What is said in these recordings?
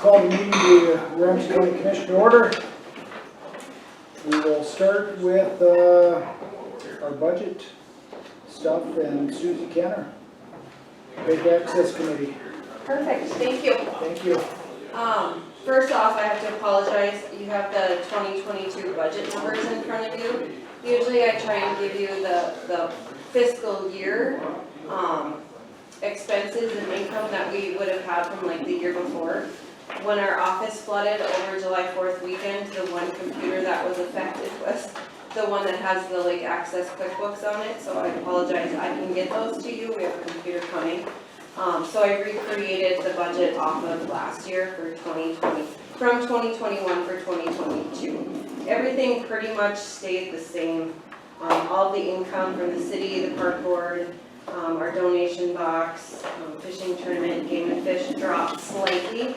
Call the meeting to Ramsey County Commission to order. We will start with our budget stuff and Susie Kenner, Big Access Committee. Perfect, thank you. Thank you. First off, I have to apologize. You have the 2022 budget numbers in front of you. Usually I try and give you the fiscal year expenses and income that we would have had from like the year before. When our office flooded over July 4th weekend, the one computer that was affected was the one that has the like Access QuickBooks on it, so I apologize. I can get those to you. We have a computer coming. So I recreated the budget off of last year for 2020, from 2021 for 2022. Everything pretty much stayed the same. All the income from the city, the park board, our donation box, fishing tournament, game and fish dropped slightly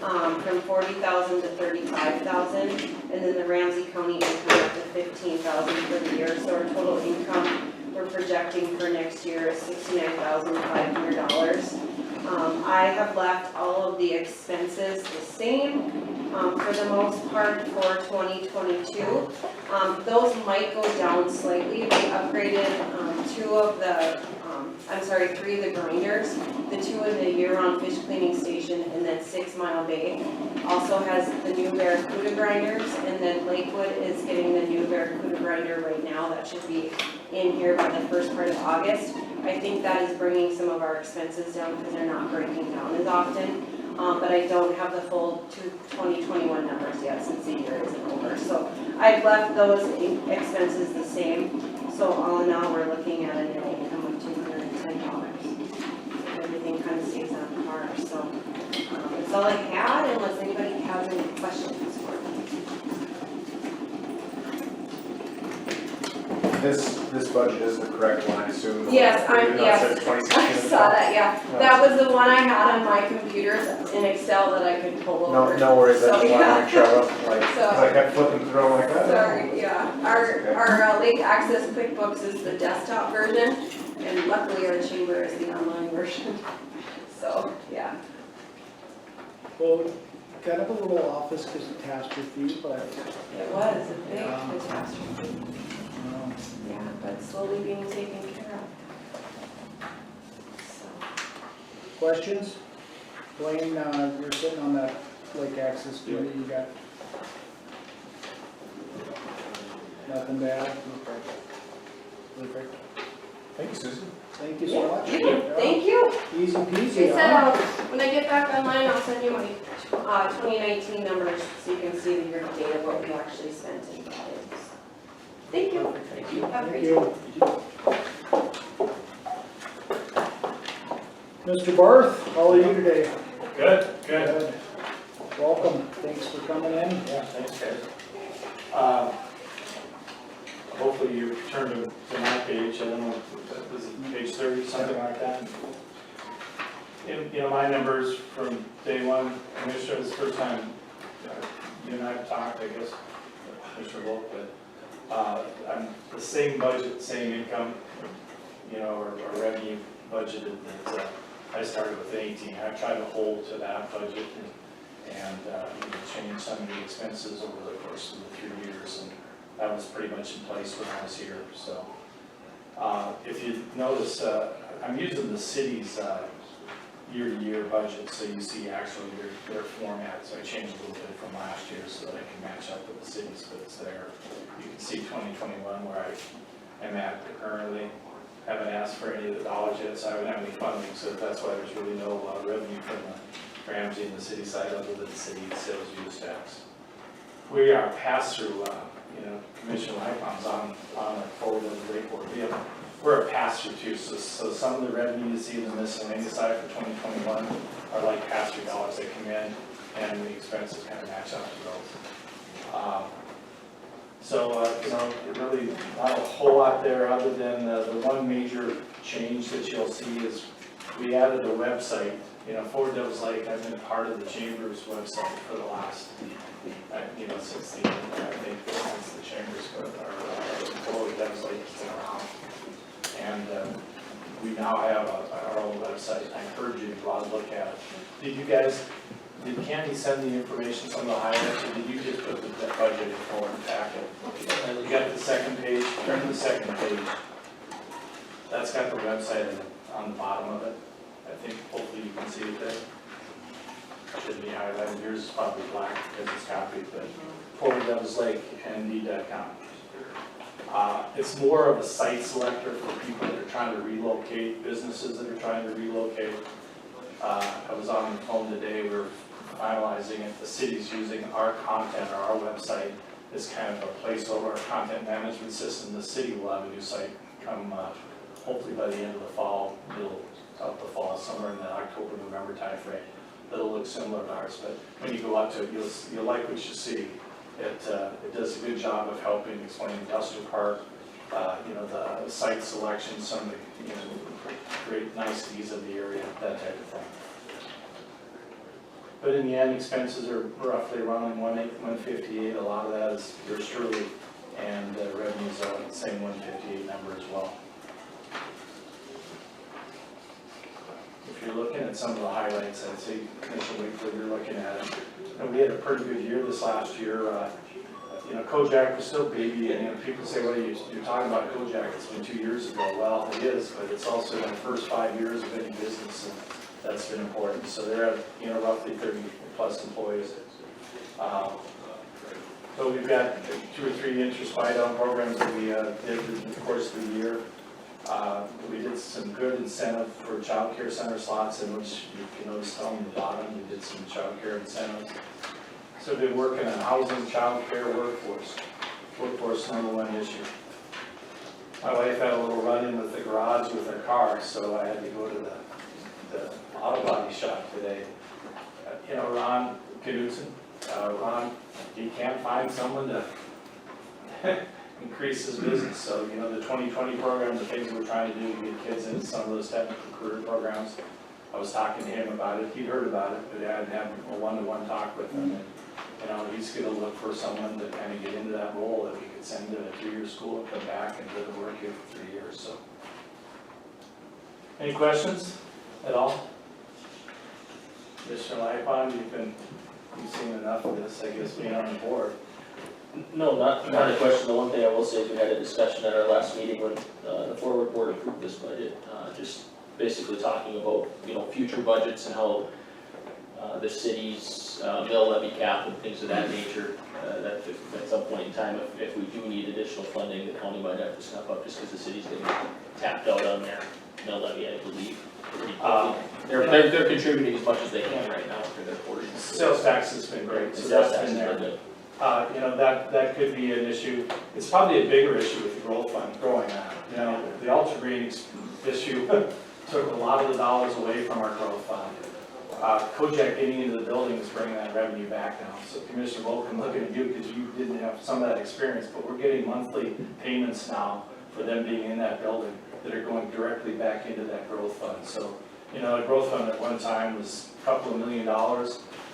from 40,000 to 35,000, and then the Ramsey County income up to 15,000 for the year. So our total income we're projecting for next year is $69,500. I have left all of the expenses the same for the most part for 2022. Those might go down slightly. We upgraded three of the grinders, the two in the year-round fish cleaning station, and then 6 Mile Bay also has the new Barracuda grinders, and then Lakewood is getting the new Barracuda grinder right now. That should be in here by the first part of August. I think that is bringing some of our expenses down because they're not breaking down as often. But I don't have the full 2021 numbers yet since the year isn't over. So I've left those expenses the same. So all in all, we're looking at a net income of $210. Everything kind of stays on par. So that's all I had, unless anybody has any questions for me. This budget is the correct one, I assume? Yes, Yes. I saw that, yeah. That was the one I had on my computer in Excel that I could pull over. No worries, I So, just wanted to make sure I wasn't like, So- 'cause I kept flipping through, I'm like, oh. Sorry, yeah. Our Lake Access QuickBooks is the desktop version, and luckily our chamber is the online version. So, yeah. Well, kind of a little office catastrophe, but It was a big catastrophe. um, Yeah, but slowly being taken care of. So. questions? Blaine, you're sitting on that Lake Access Committee. You got nothing bad? Perfect. Thank you, Susan. Thank you so much. Thank you. Easy peasy, They said huh? when I get back online, I'll send you my 2019 numbers so you can see the year-to-date of what we actually spent in budgets. Thank you. Thank you. Have a Thank great you. Mr. Barth, how are you today? Good. Welcome. Thanks for coming in. Yeah, thanks guys. Hopefully you turned to my page, I don't know, was it page 30, something like that? You know, my numbers from day one, Commissioner, this is the first time you and I have talked, I guess, Commissioner Wolf, but I'm the same budget, same income, you know, or revenue budgeted that I started with 18. I've tried to hold to that budget and change some of the expenses over the course of the 3 years, and that was pretty much in place when I was here. So if you notice, I'm using the city's year-to-year budget, so you see actually their format. So I changed a little bit from last year so that I can match up with the city's, but it's there. You can see 2021 where I am at currently. Haven't asked for any of the dollars yet, so I haven't had any funding, so that's why there's really no revenue from the Ramsey and the city side other than the city sales use tax. We are pass-through, Commissioner Lycon's on a forward of the rate board. We're a pass-through too, so some of the revenue you see in the miscellaneous side for 2021 are like pass-through dollars that come in, and the expenses kind of match up to those. Really not a whole lot there other than the one major change that you'll see is we added a website. Forward Devils Lake, I've been part of the Chamber's website for the last, since the Chamber's, Forward Devils Lake has been around. And we now have our own website. I encourage you to go out and look at it. Did you guys did Candy send the information, some of the highlights, or did you just put the budget in forward packet? You got the second page, turn to the second page. That's got the website on the bottom of it. I think hopefully you can see it there. Should be highlighted. Yours is probably black because it's copied, but ForwardDevilsLakeND.com. It's more of a site selector for people that are trying to relocate, businesses that are trying to relocate. I was on the phone today, we were finalizing it. The city's using our content or our website as kind of a placeholder, our content management system. The city will have a new site come hopefully by the end of the fall, middle of the fall, somewhere in the October, November timeframe. That'll look similar to ours, but when you go out to it, you'll like what you see. It does a good job of helping explain industrial park, the site selection, some of the great niceties of the area, that type of thing. But in the end, expenses are roughly around 158. A lot of that is yours truly, and revenues are the same 158 number as well. If you're looking at some of the highlights, I'd say Commissioner Wakefield, you're looking at it. And we had a pretty good year this last year. Kojak was still baby, and people say, well, you're talking about Kojak, it's been 2 years ago. Well, it is, but it's also been the first 5 years of any business, and that's been important. So they're at, roughly 30 plus employees. So we've got 2 or 3 interest buy-down programs that we did in the course of the year. We did some good incentive for child care center slots, in which you can notice on the bottom, we did some child care incentives. So we've been working on housing, child care, workforce number 1 issue. My wife had a little run-in with the garage with her car, so I had to go to the auto body shop today. Ron Knudsen, Ron, he can't find someone to increase his business. So, the 2020 program, the things we're trying to do to get kids into some of those technical career programs, I was talking to him about it. He'd heard about it, but I hadn't had a one-to-one talk with him. And, he's going to look for someone to kind of get into that role that we could send to a 3-year school and come back and live and work here for 3 years. So, any questions at all? Mr. Lightbond, you've seen enough of this, I guess, being on the board. No, not a question. The one thing I will say is we had a discussion at our last meeting when the forward board approved this budget, just basically talking about, future budgets and how the city's mill levy cap and things of that nature, that at some point in time, if we do need additional funding, the county might have to step up just because the city's getting tapped out on their mill levy, I believe. They're contributing as much as they can right now for their portion. Sales tax has been great, so Sales that's tax been has there. been good. That could be an issue. It's probably a bigger issue with the growth fund growing on. The ultra green issue took a lot of the dollars away from our growth fund. Kojak getting into the building is bringing that revenue back now. So Commissioner Volk, I'm looking at you because you didn't have some of that experience, but we're getting monthly payments now for them being in that building that are going directly back into that growth fund. So, the growth fund at one time was a couple of $1 million.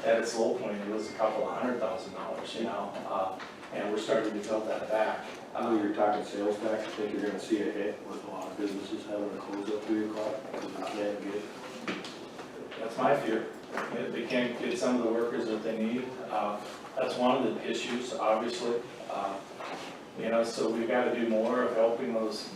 At its low point, it was a couple of $100,000, and we're starting to build that back. When you're talking sales tax, I think you're gonna see a hit with a lot of businesses having to close at 3 o'clock because they can't get. That's my fear. They can't get some of the workers that they need. That's one of the issues, obviously. So we've got to do more of helping those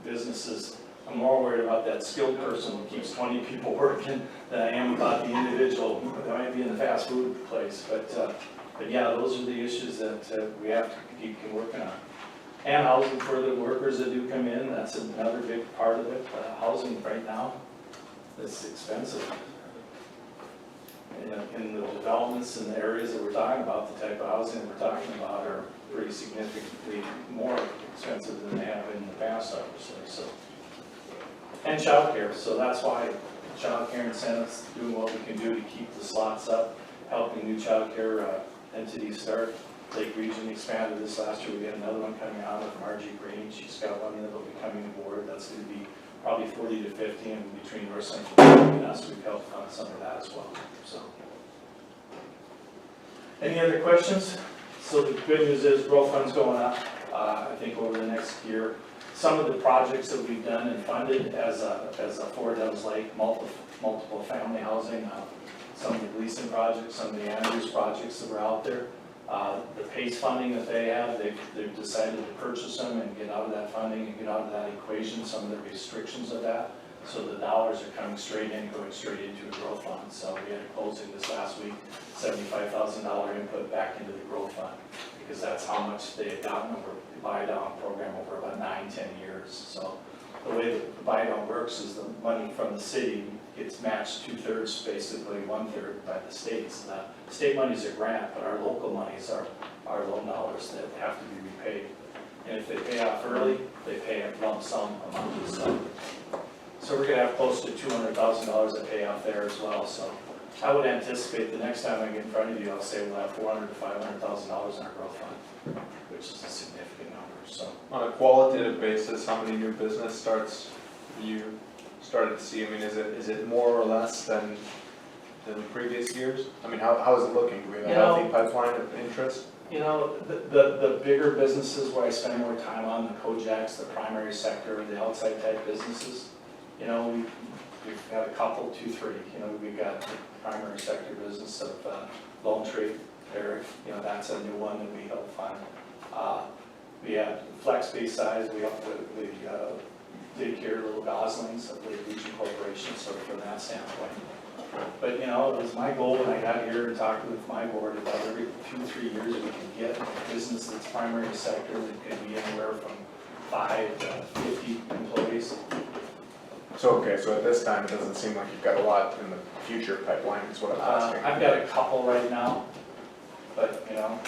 businesses. I'm more worried about that skilled person who keeps 20 people working than I am about the individual that might be in the fast food place. But yeah, those are the issues that we have to keep working on. And housing for the workers that do come in, that's another big part of it. Housing right now, it's expensive. In the developments and the areas that we're talking about, the type of housing that we're talking about are pretty significantly more expensive than they have in the past, obviously. So. And childcare, so that's why childcare incentives, doing what we can do to keep the slots up, helping new childcare entities start. Lake Region expanded this last year. We got another one coming on with Margie Green. She's got one that will be coming aboard. That's going to be probably 40 to 50, and between North Central and us, we've helped on some of that as well. So, any other questions? So the good news is growth fund's going up. I think over the next year. Some of the projects that we've done and funded as a Forward Devils Lake multiple family housing, some of the leasing projects, some of the Andrews projects that were out there. The PACE funding that they have, they've decided to purchase them and get out of that funding and get out of that equation, some of the restrictions of that. So the dollars are coming straight in, going straight into a growth fund. So we had a closing this last week, $75,000 input back into the growth fund, because that's how much they had gotten over the buy-down program over about 9-10 years. So the way that the buy-down works is the money from the city gets matched 2/3, basically 1/3 by the states. The state money's a grant, but our local monies are loan dollars that have to be repaid. And if they pay off early, they pay a lump sum amount. So we're gonna have close to $200,000 to pay off there as well. So I would anticipate the next time I get in front of you, I'll say we'll have $400,000 to $500,000 in our growth fund, which is a significant number. So On a qualitative basis, how many new business starts you started to see? I mean, is it more or less than previous years? I mean, how is it looking? Do we have a healthy pipeline of interest? you know, the bigger businesses where I spend more time on, the Kojaks, the primary sector, the outside type businesses, you know, we've had a couple, 2, 3, you know, we've got the primary sector business of Lone Tree, Eric, you know, that's a new one that we help fund. We have flex-based size, we help the daycare little goslings of the Region Corporation, so from that standpoint. But, you know, it was my goal when I got here and talked with my board about every 2-3 years we can get a business that's primary sector that could be anywhere from 5 to 50 employees. So at this time, it doesn't seem like you've got a lot in the future pipeline, is what I'm asking. I've got a couple right now, but, you know,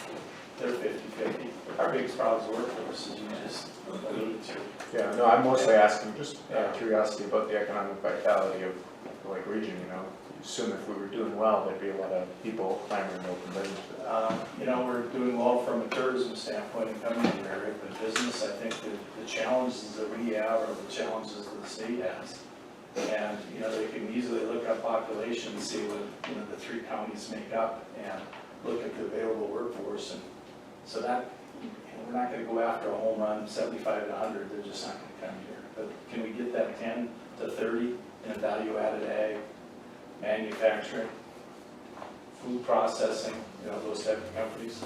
they're 50-50. Our biggest problem is workforce, as you just alluded to. Yeah, no, I'm mostly asking just out of curiosity about the economic vitality of the Lake region, you know. Assume if we were doing well, there'd be a lot of people clamoring to open business. You know, we're doing well from a tourism standpoint and coming to the area, but business, I think the challenges that we have are the challenges that the state has. And, you know, they can easily look up population and see what, you know, the 3 counties make up and look at the available workforce. And so that, you know, we're not gonna go after a home run 75 to 100, they're just not gonna come here. But can we get that 10 to 30 in value added ag, manufacturing, food processing, you know, those type of companies?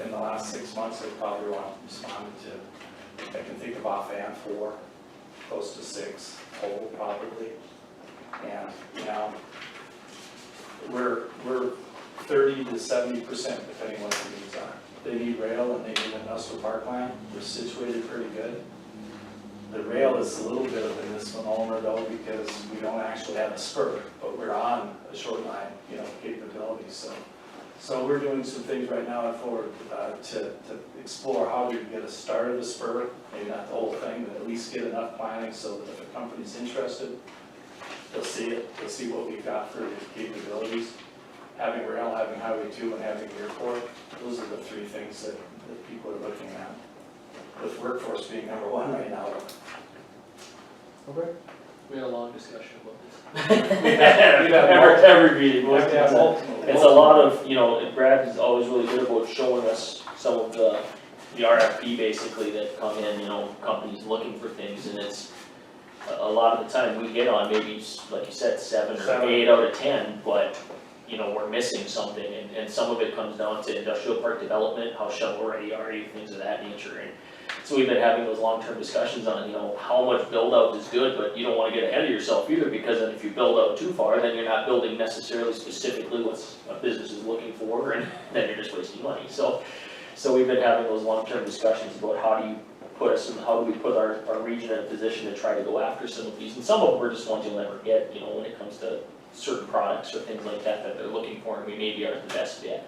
In the last 6 months, they probably responded to, I can think of offhand 4, close to 6 total probably. And, you know, we're 30 to 70% depending what the needs are. They need rail and they need industrial parkland. We're situated pretty good. The rail is a little bit of a misnomer though, because we don't actually have a spur, but we're on a short line, you know, capability. So we're doing some things right now at Ford to explore how we can get a start of the spur, maybe not the whole thing, but at least get enough planning so that if a company's interested, they'll see it, they'll see what we've got for the capabilities. Having rail, having Highway 2, and having airport, those are the 3 things that people are looking at, with workforce being number 1 right now. Okay. We had a long discussion about this. We've had Every meeting, multiple- it's a lot of, you know, Brad is always really good about showing us some of the RFP basically that come in, you know, companies looking for things, and it's a lot of the time we hit on maybe, like you said, 7 or 8 out of 10, but you know, we're missing something, and some of it comes down to industrial park development, how shovel ready are you, things of that nature. And so we've been having those long-term discussions on, you know, how much build out is good, but you don't wanna get ahead of yourself either, because then if you build out too far, then you're not building necessarily specifically what a business is looking for, and then you're just wasting money. So we've been having those long-term discussions about how do you put us in, how do we put our region in a position to try to go after some of these, and some of them are just ones you'll never get, you know, when it comes to certain products or things like that they're looking for, and we maybe aren't the best yet,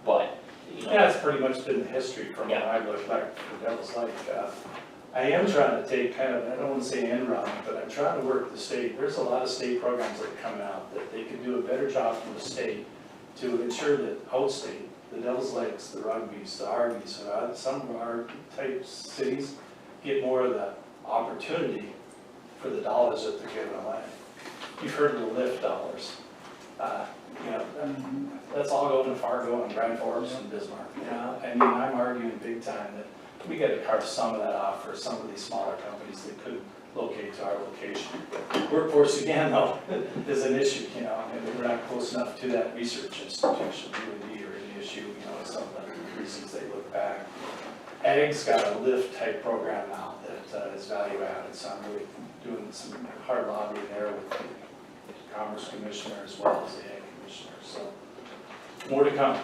but, you know. Yeah, it's pretty much been the history from when I look back for Devil's Lake. I am trying to take kind of, I don't want to say end run, but I'm trying to work the state. There's a lot of state programs that are coming out that they could do a better job from the state to ensure that outstate, the Devil's Lakes, the Rugby's, the Arby's, some of our type cities get more of the opportunity for the dollars that they're giving away. You've heard of the lift dollars. You know, that's all going to Fargo and Grand Forks and Bismarck. You know, I mean, I'm arguing big time that we got to carve some of that off for some of these smaller companies that could locate to our location. Workforce, again, though, is an issue, you know, and we're not close enough to that research institution, UND, or any issue, you know, it's some of the reasons they look back. Ag's got a lift type program now that is value added, so I'm really doing some hard lobbying there with the Commerce Commissioner as well as the Ag Commissioner, so more to come.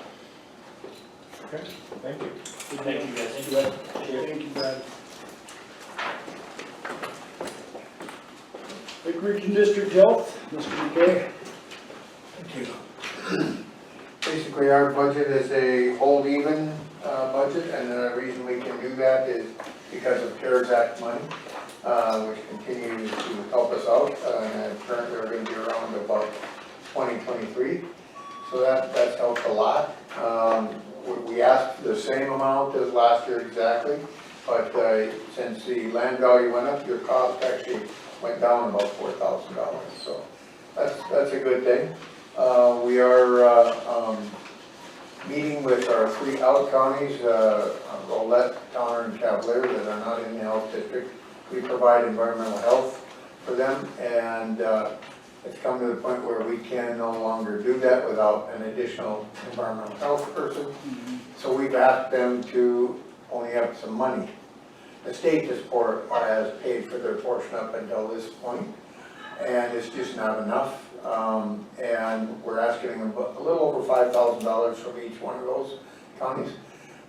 Okay, thank you. Thank you guys. Thank you, Brad. Thank you, Brad. Lake Region District Health, Mr. McKay. Thank you. Basically, our budget is a hold even budget, and the reason we can do that is because of CARES Act money, which continues to help us out, and currently we're gonna be around about 2023. So that's helped a lot. We asked for the same amount as last year exactly, but since the land value went up, your cost actually went down about $4,000. So that's a good thing. We are meeting with our 3 out counties, Rolette, Towner, and Cavalier, that are not in the health district. We provide environmental health for them, and it's come to the point where we can no longer do that without an additional environmental health person. So we've asked them to only have some money. The state has paid for their portion up until this point, and it's just not enough. And we're asking them a little over $5,000 from each one of those counties.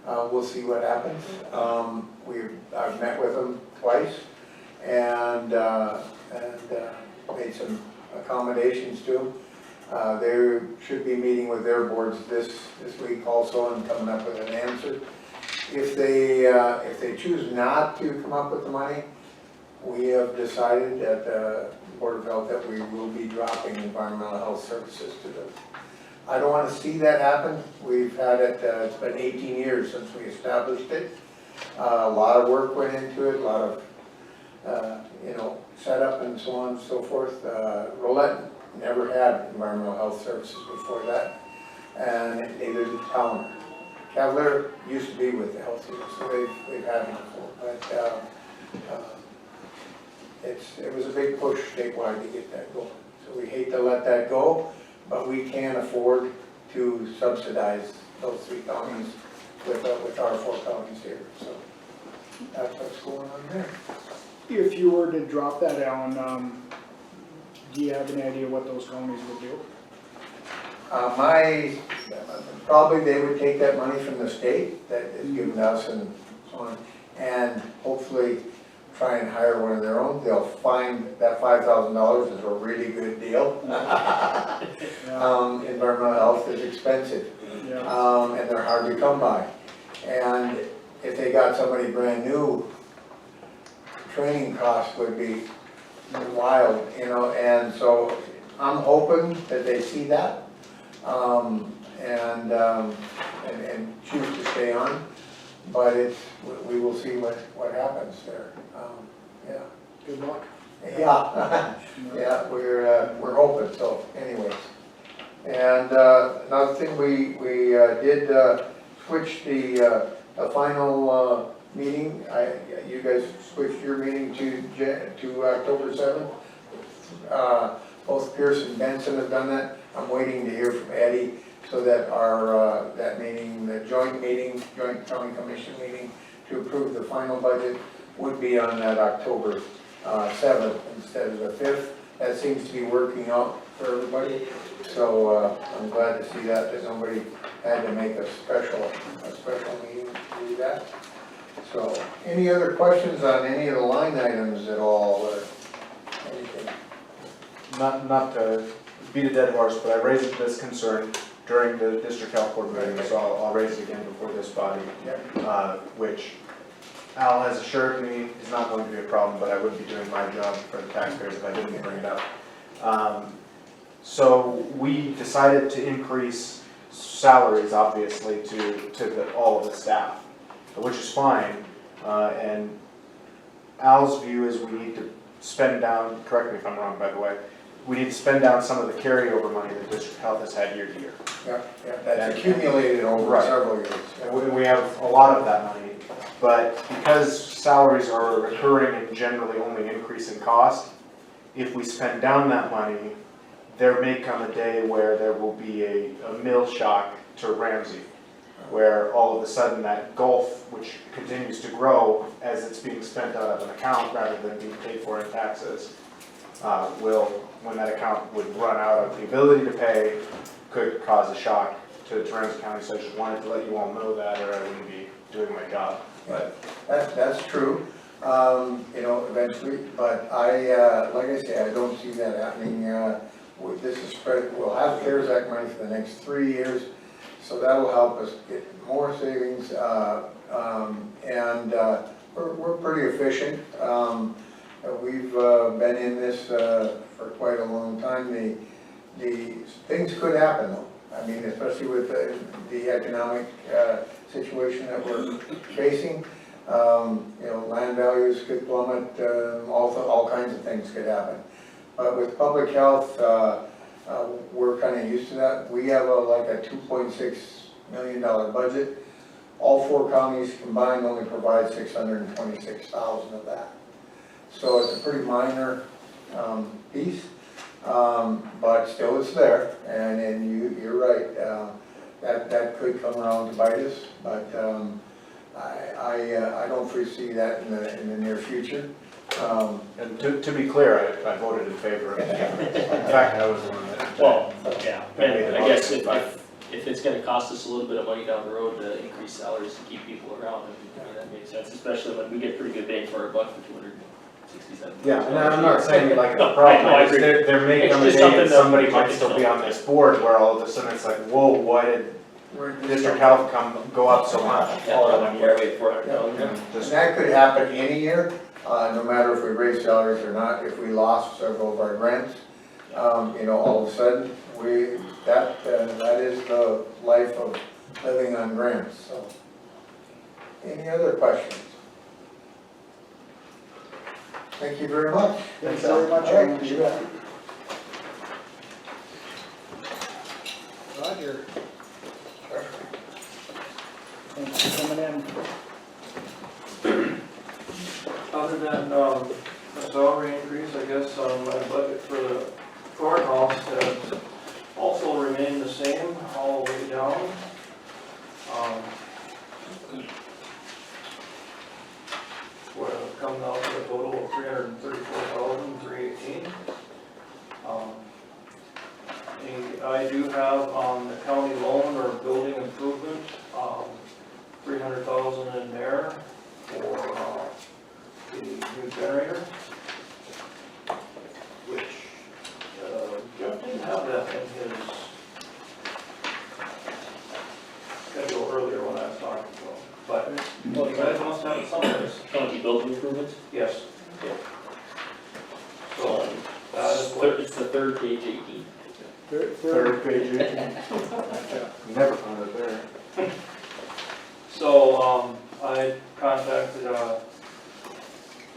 We'll see what happens. I've met with them twice and made some accommodations to them. They should be meeting with their boards this week also and coming up with an answer. If they choose not to come up with the money, we have decided at the Board of Health that we will be dropping environmental health services to them. I don't want to see that happen. We've had it, it's been 18 years since we established it. A lot of work went into it, a lot of, setup and so on and so forth. Rolette never had environmental health services before that, and neither did Towner. Cavalier used to be with the health unit, so they've had them before, but it was a big push statewide to get that going. So we hate to let that go, but we can't afford to subsidize those 3 counties with our 4 counties here. So that's what's going on there. If you were to drop that, Alan, do you have any idea what those counties would do? Probably they would take that money from the state that is given to us and so on, and hopefully try and hire one of their own. They'll find that $5,000 is a really good deal. Environmental health is expensive, and they're hard to come by. And if they got somebody brand new, training costs would be wild, and so I'm hoping that they see that and choose to stay on, but we will see what happens there. Yeah. Good luck. Yeah, yeah, we're hoping. So, anyways, and another thing we did switch the final meeting. You guys switched your meeting to October 7th. Both Pierce and Benson have done that. I'm waiting to hear from Eddie so that our that meeting, the joint county commission meeting to approve the final budget would be on that October 7th instead of the 5th. That seems to be working out for everybody. So I'm glad to see that nobody had to make a special meeting to do that. So any other questions on any of the line items at all or anything? Not to beat a dead horse, but I raised this concern during the district health board meeting, so I'll raise it again before this body, which Al has assured me is not going to be a problem, but I would be doing my job for the taxpayers if I didn't bring it up. So we decided to increase salaries, obviously, to all of the staff, which is fine. And Al's view is we need to spend down, correct me if I'm wrong, by the way, we need to spend down some of the carryover money that district health has had year to year. Yeah, that's accumulated over Right. several years. And we have a lot of that money, but because salaries are recurring and generally only increase in cost, if we spend down that money, there may come a day where there will be a mill shock to Ramsey, where all of a sudden that gulf, which continues to grow as it's being spent out of an account rather than being paid for in taxes, when that account would run out of the ability to pay, could cause a shock to Ramsey County. So I just wanted to let you all know that, or I wouldn't be doing my job. But That's true, eventually, but like I say, I don't see that happening. This is spread, we'll have CARES Act money for the next 3 years, so that'll help us get more savings, and we're pretty efficient. We've been in this for quite a long time. The things could happen though. I mean, especially with the economic situation that we're facing. Land values could plummet, all kinds of things could happen. But with public health, we're kind of used to that. We have like a $2.6 million budget. All 4 counties combined only provide $626,000 of that. So it's a pretty minor piece, but still it's there. And you're right, that could come around to bite us. But I don't foresee that in the near future. and to be clear, I voted in favor of it. In fact, I was the one that. Well, yeah, and I guess if it's gonna cost us a little bit of money down the road to increase salaries to keep people around, I mean, that makes sense, especially when we get pretty good bang for our buck for $267. Yeah, and I'm not saying like it's a No, problem, I I just, agree. there may It's come a just day something that that somebody we might can still be know. on this board where all of a sudden it's like, whoa, why did district health go up so much? Yeah, all of them, yeah, we had $400,000. And And just, that could happen any year, no matter if we raise salaries or not. If we lost several of our grants, all of a sudden, that is the life of living on grants, so. Any other questions? Thank you very much. Thanks very much. All right, you bet. Roger. Thanks for coming in. Other than a salary increase, I guess my budget for the courthouse has also remained the same all the way down. We're coming out to a total of $334,318. And I do have on the county loan or building improvement, $300,000 in there for the new generator, which Jeff didn't have that in his schedule earlier when I was talking to him. But you guys must have it someplace. County building improvements? Yes. So, So that is what, it's the third page 18. third page, never found it there. so I contacted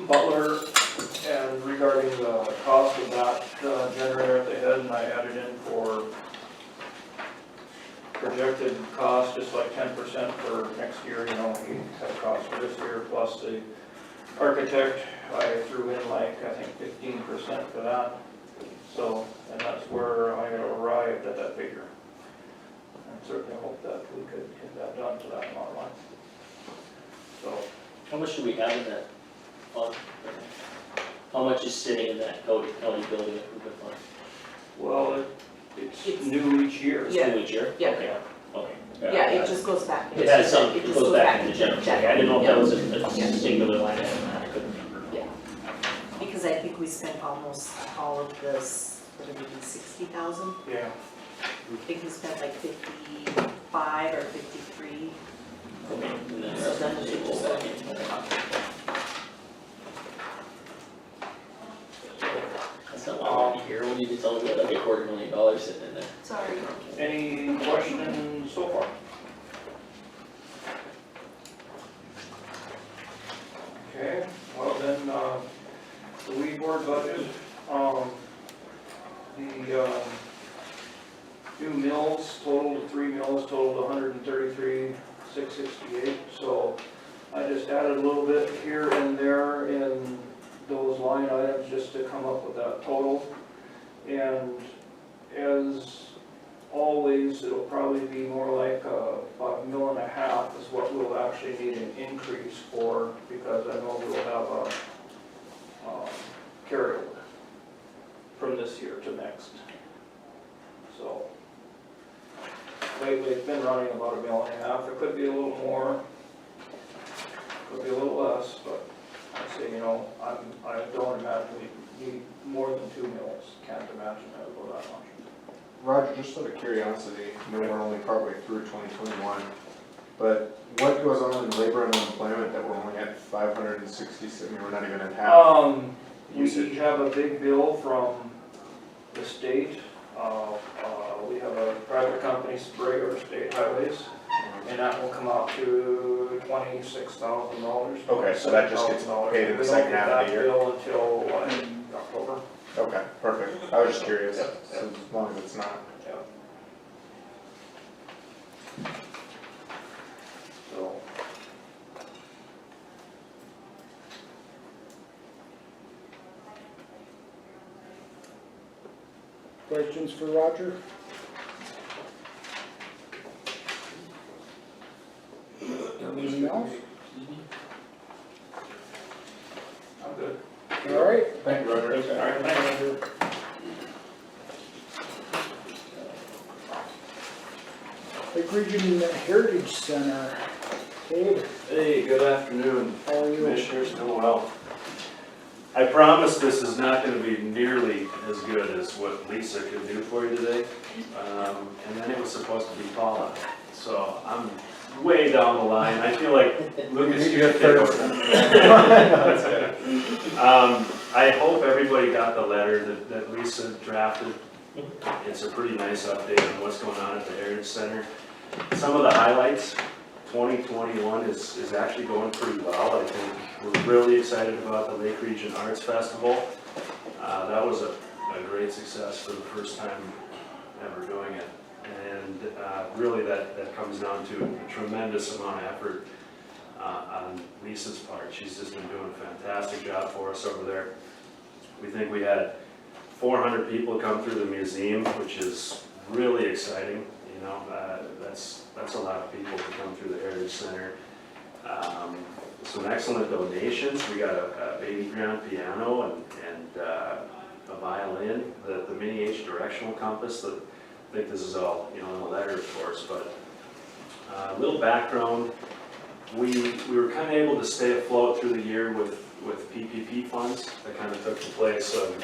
Butler and regarding the cost of that generator that they had, and I added in for projected cost, just like 10% for next year, he had cost for this year, plus the architect, I threw in like, I think 15% for that. So, and that's where I arrived at that figure. And certainly hope that we could get that done to that amount of money. So, How much do we have in that fund? How much is sitting in that county building improvement fund? well, it's new each year. It's Yeah. new each year? Yeah. Okay, okay. Yeah, it just goes back. It has some, it just goes back into general, check. okay, I didn't know if that was Yeah. a singular line item, I couldn't remember. Because I think we spent almost all of this, what did we do, 60,000? Yeah. I think we spent like 55 or 53. Okay, and then the So rest then of it it goes just back goes in. That's not why I'm here, we need to tell me about like $250,000 sitting in there. Sorry. Any questions so far? Okay, well then, the weed board budget, The new mills totaled, 3 mills totaled 133,668. So I just added a little bit here and there in those line items just to come up with that total. And as always, it'll probably be more like about $1.5 million is what we'll actually need an increase for, because I know we'll have a carryover from this year to next. So lately it's been running about $1.5 million. It could be a little more, could be a little less, but I'd say, I don't imagine we need more than 2 mills. Can't imagine that would go that much. Roger, just out of curiosity, I know we're only partway through 2021, but what goes on in labor and unemployment that we're only at 566, I mean, we're not even at half? We have a big bill from the state. We have a private company spray our state highways, and that will come out to $26,000. Okay, so that just gets paid in the second half of the year? We don't get that bill until October. Okay, perfect. I was just curious, so as long as it's not. Yeah. So. Questions for Roger? Anything else? I'm good. All right. Thank you, Roger. All right, thank you. Lake Region Heritage Center. Dave, Hey, good afternoon, how are you? Commissioners, doing well. I promise this is not gonna be nearly as good as what Lisa could do for you today. And then it was supposed to be Paula, so I'm way down the line. I feel like Lucas, you should take over. I hope everybody got the letter that Lisa drafted. It's a pretty nice update on what's going on at the Heritage Center. Some of the highlights, 2021 is actually going pretty well. I think we're really excited about the Lake Region Arts Festival. That was a great success for the first time ever doing it. And really that comes down to a tremendous amount of effort on Lisa's part. She's just been doing a fantastic job for us over there. We think we had 400 people come through the museum, which is really exciting. That's a lot of people to come through the Heritage Center. Some excellent donations. We got a baby grand piano and a violin, the mini H directional compass. I think this is all in the letter, of course, but a little background. We were kind of able to stay afloat through the year with PPP funds that kind of took the place of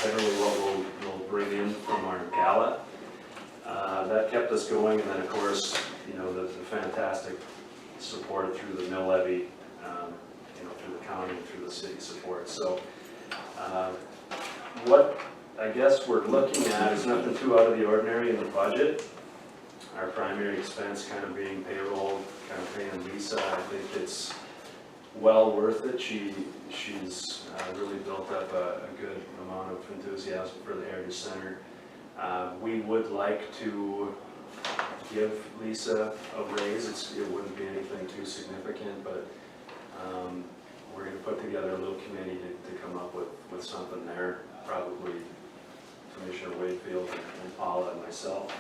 generally what we'll bring in from our gala. That kept us going, and then of course the fantastic support through the mill levy, through the county and through the city support. So what I guess we're looking at is nothing too out of the ordinary in the budget. Our primary expense kind of being payroll, kind of paying Lisa. I think it's well worth it. She's really built up a good amount of enthusiasm for the Heritage Center. We would like to give Lisa a raise. It wouldn't be anything too significant, but we're going to put together a little committee to come up with something there. Probably Commissioner Wakefield and Paula and myself.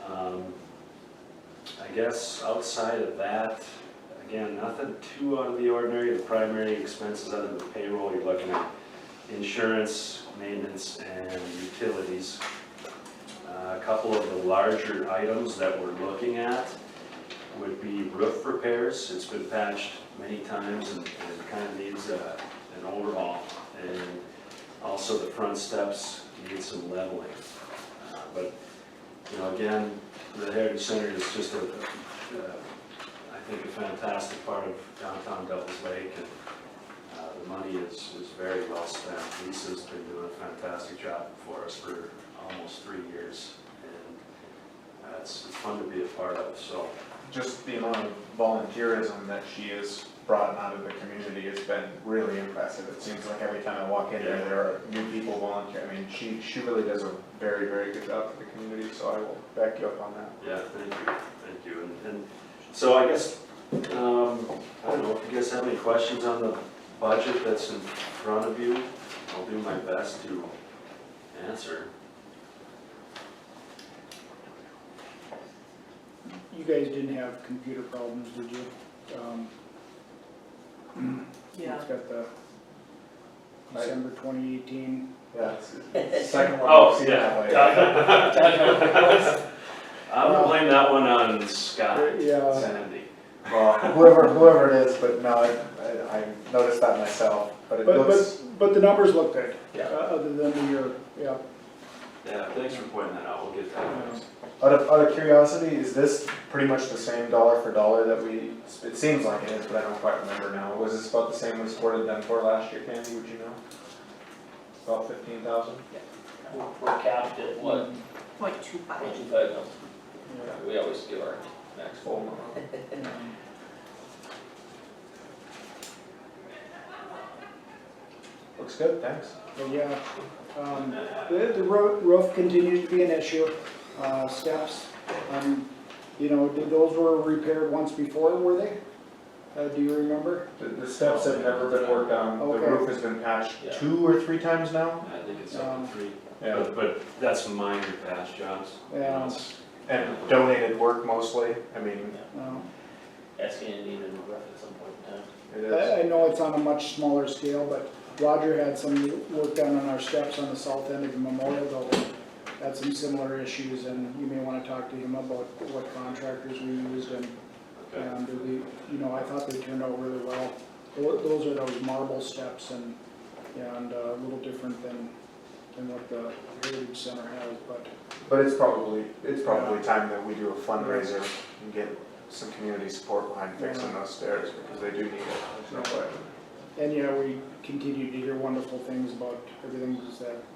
I guess outside of that, again, nothing too out of the ordinary. The primary expenses other than payroll, you're looking at insurance, maintenance, and utilities. A couple of the larger items that we're looking at would be roof repairs. It's been patched many times and kind of needs an overhaul. And also the front steps need some leveling. But again, the Heritage Center is just I think a fantastic part of downtown Devils Lake, and the money is very well spent. Lisa's been doing a fantastic job for us for almost 3 years, and it's fun to be a part of. So Just the amount of volunteerism that she is brought out of the community has been really impressive. It seems like every time I walk in there are new people volunteering. I mean, she really does a very, very good job for the community, so I will back you up on that. Yeah, thank you. And so I guess, I don't know, if you guys have any questions on the budget that's in front of you, I'll do my best to answer. You guys didn't have computer problems, did you? Yeah. It's got the December 2018. Yeah, it's the second one. Oh, I've seen that way. I'm gonna blame that one on Scott, Yeah. Sandy. Well, whoever it is, but no, I noticed that myself, but it looks, But the numbers look good. Yeah. Other than the year, yeah. Yeah, thanks for pointing that out, we'll get that fixed. out of curiosity, is this pretty much the same dollar for dollar that it seems like it is, but I don't quite remember now. Was this about the same we supported them for last year, Candy, would you know? About 15,000? We're capped at what, 0.25. 0.25 mil? We always give our max full. Looks good, thanks. But yeah, the roof continues to be an issue. Steps, you know, those were repaired once before, were they? Do you remember? The steps have never been worked on. The Okay. roof has been patched Yeah. 2 or 3 times now. I think it's up to 3, Yeah. but that's minor patch jobs. Yeah. And donated work mostly, I mean, That's gonna need a new roof at some point in time. it is. I know it's on a much smaller scale, but Roger had some work done on our steps on the south end of the Memorial Building. Had some similar issues, and you may want to talk to him about what contractors we used, and you know, I thought they turned out really well. Those are those marble steps, and a little different than what the Heritage Center has, But it's probably time that we do a fundraiser and get some community support behind fixing those stairs, because they do need it, there's no question. and we continue to hear wonderful things about everything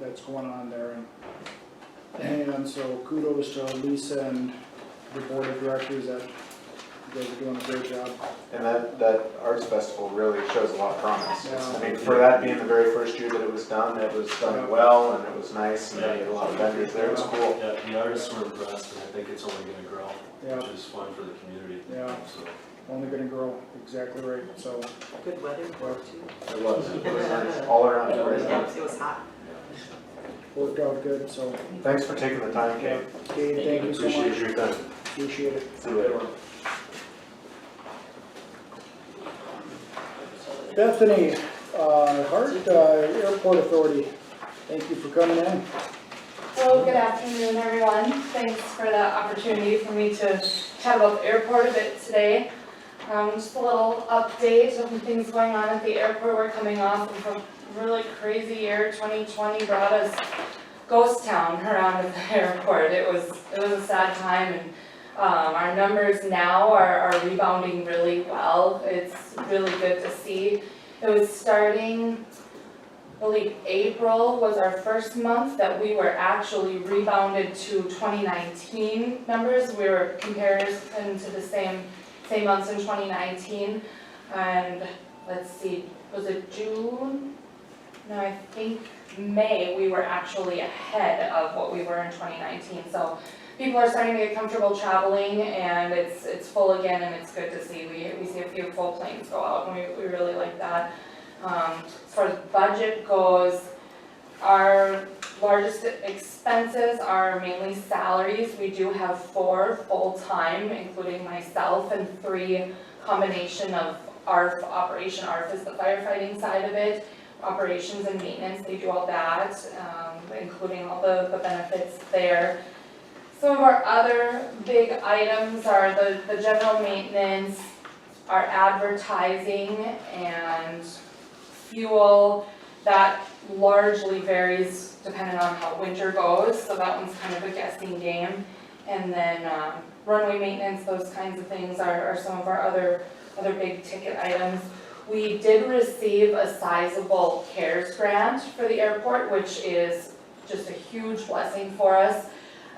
that's going on there, and so kudos to Lisa and the board of directors that you guys are doing a great job. And that arts festival really shows a lot of promise. Yeah. I mean, for that being the very first year that it was done well, and it was nice, and they had a lot of vendors there, it was cool. Yeah, the artists were impressed, and I think it's only gonna grow, Yeah, which is fun for the community. Yeah. So, only gonna grow, exactly right, so. Good weather for it too. It was nice, all around, it was nice. It was hot. Worked out good, so. Thanks for taking the time, Kate. Kate, thank you so much. appreciate your time. Appreciate it. See you later. Bethany, Hart, Airport Authority, thank you for coming in. Hello, good afternoon, everyone. Thanks for the opportunity for me to chat about the airport a bit today. Just a little update of the things going on at the airport. We're coming off of a really crazy year. 2020 brought us ghost town around at the airport. It was a sad time, and our numbers now are rebounding really well. It's really good to see. It was starting, I believe April was our first month that we were actually rebounded to 2019 numbers. We were comparison to the same months in 2019. And let's see, was it June? No, I think May, we were actually ahead of what we were in 2019. So people are starting to get comfortable traveling, and it's full again, and it's good to see. We see a few full planes go out, and we really like that. As far as budget goes, our largest expenses are mainly salaries. We do have 4 full-time, including myself, and 3 combination of ARF, Operation ARF is the firefighting side of it. Operations and maintenance, they do all that, including all the benefits there. Some of our other big items are the general maintenance, our advertising, and fuel. That largely varies depending on how winter goes, so that one's kind of a guessing game. And then runway maintenance, those kinds of things are some of our other big ticket items. We did receive a sizable CARES grant for the airport, which is just a huge blessing for us.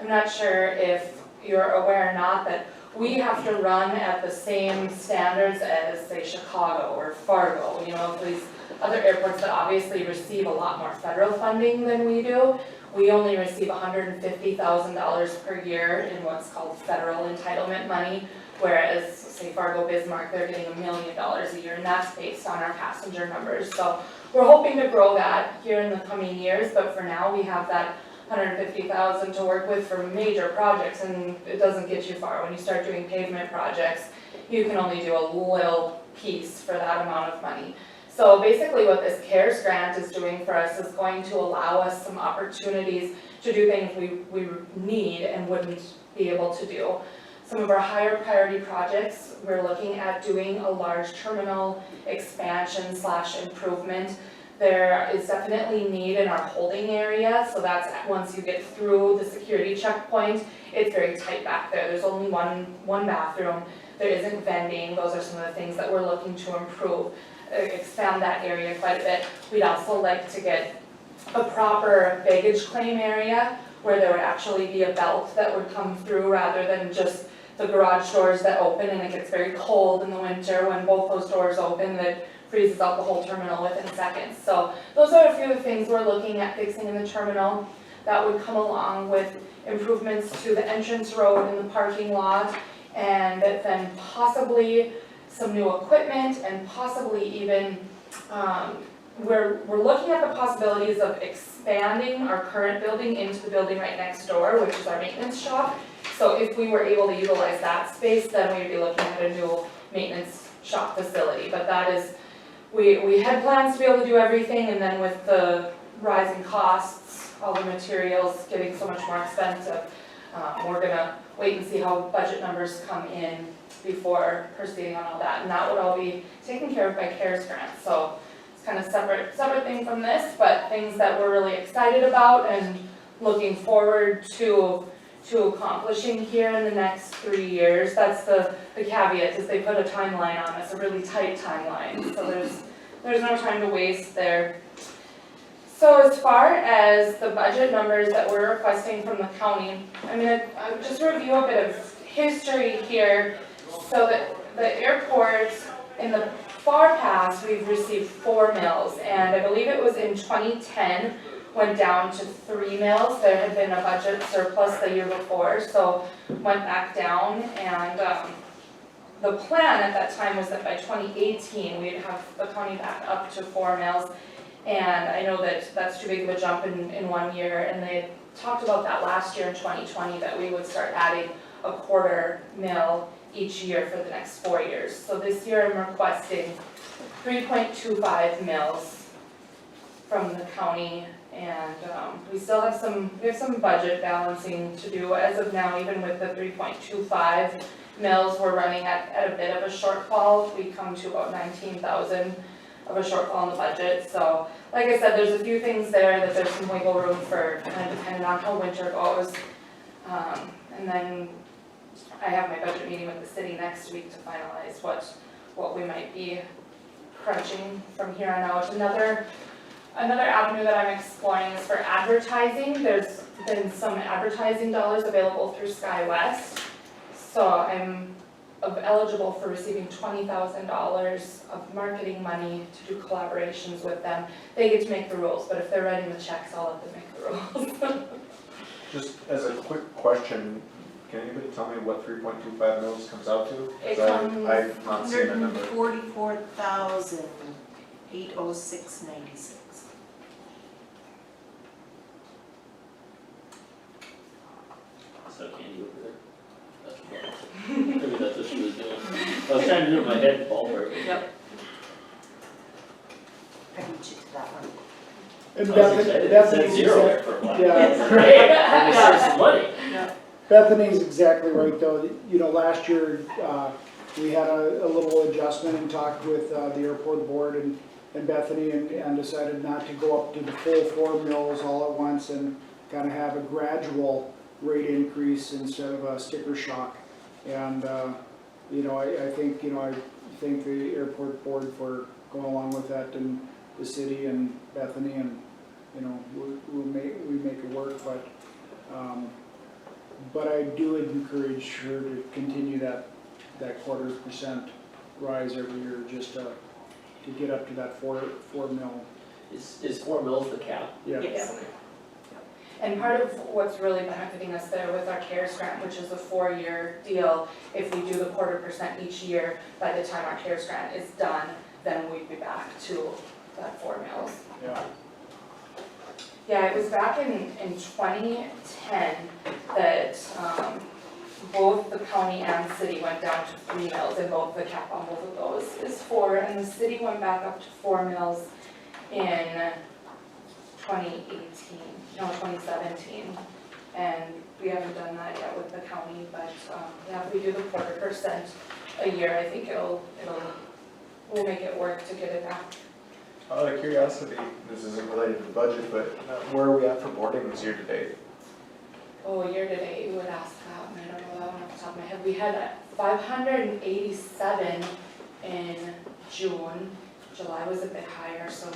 I'm not sure if you're aware or not that we have to run at the same standards as, say, Chicago or Fargo, you know, these other airports that obviously receive a lot more federal funding than we do. We only receive $150,000 per year in what's called federal entitlement money, whereas, say, Fargo Bismarck, they're getting $1 million a year, and that's based on our passenger numbers. So we're hoping to grow that here in the coming years, but for now, we have that $150,000 to work with for major projects, and it doesn't get you far. When you start doing pavement projects, you can only do a little piece for that amount of money. So basically what this CARES grant is doing for us is going to allow us some opportunities to do things we need and wouldn't be able to do. Some of our higher priority projects, we're looking at doing a large terminal expansion / improvement. There is definitely need in our holding area, so that's once you get through the security checkpoint, it's very tight back there. There's only one bathroom, there isn't vending. Those are some of the things that we're looking to improve, expand that area quite a bit. We'd also like to get a proper baggage claim area where there would actually be a belt that would come through rather than just the garage doors that open, and it gets very cold in the winter when both those doors open, that freezes out the whole terminal within seconds. So those are a few of the things we're looking at fixing in the terminal. That would come along with improvements to the entrance road and the parking lot, and then possibly some new equipment, and possibly even we're looking at the possibilities of expanding our current building into the building right next door, which is our maintenance shop. So if we were able to utilize that space, then we'd be looking at a new maintenance shop facility. But that is, we had plans to be able to do everything, and then with the rising costs, all the materials getting so much more expensive, we're gonna wait and see how budget numbers come in before proceeding on all that. And that would all be taken care of by CARES grants. So it's kind of separate thing from this, but things that we're really excited about and looking forward to accomplishing here in the next 3 years. That's the caveat, is they put a timeline on us, a really tight timeline. So there's no time to waste there. So as far as the budget numbers that we're requesting from the county, I'm gonna just review a bit of history here. So that the airport, in the far past, we've received 4 mills, and I believe it was in 2010 went down to 3 mills. There had been a budget surplus the year before, so went back down, and the plan at that time was that by 2018 we'd have the county back up to 4 mills. And I know that that's too big of a jump in 1 year, and they had talked about that last year in 2020, that we would start adding a 1/4 mill each year for the next 4 years. So this year I'm requesting 3.25 mills from the county, and we still have some budget balancing to do as of now. Even with the 3.25 mills, we're running at a bit of a shortfall. We come to about 19,000 of a shortfall in the budget. So like I said, there's a few things there that there's some wiggle room for, kind of depending on how winter goes. And then I have my budget meeting with the city next week to finalize what we might be crunching from here on out. Another avenue that I'm exploring is for advertising. There's been some advertising dollars available through SkyWest. So I'm eligible for receiving $20,000 of marketing money to do collaborations with them. They get to make the rules, but if they're writing the checks, I'll let them make the rules. Just as a quick question, can anybody tell me what 3.25 mils comes out to? It 'Cause comes I've not seen the number. 144,806.96. Is that candy over there? That's what, maybe that's what she was doing. I was trying to do it in my head, ballpark. Yep. I beat you to that one. And I was excited, it said Bethany's 0 there exact- for a while. yeah. Great, and we saved some money. Bethany's exactly right though. You know, last year, we had a little adjustment and talked with the airport board and Bethany and decided not to go up to the full 4 mills all at once and kind of have a gradual rate increase instead of a sticker shock. And, you know, I think the airport board for going along with that, and the city and Bethany, and, you know, we make it work, but But I do encourage her to continue that 0.25% rise every year, just to get up to that 4 mil. Is 4 mils the cap? Yeah. Yes. And part of what's really benefiting us there with our CARES grant, which is a 4-year deal, if we do the 0.25% each year, by the time our CARES grant is done, then we'd be back to that 4 mils. Yeah. Yeah, it was back in 2010 that both the county and city went down to 3 mils, and both the cap on both of those is 4, and the city went back up to 4 mils in 2017, and we haven't done that yet with the county, but yeah, if we do the 0.25% a year, I think we'll make it work to get it back. Out of curiosity, this isn't related to the budget, but where are we at for boardings year to date? Oh, year to date, you would ask that, and I don't know that one off the top of my head. We had 587 in June. July was a bit higher, so I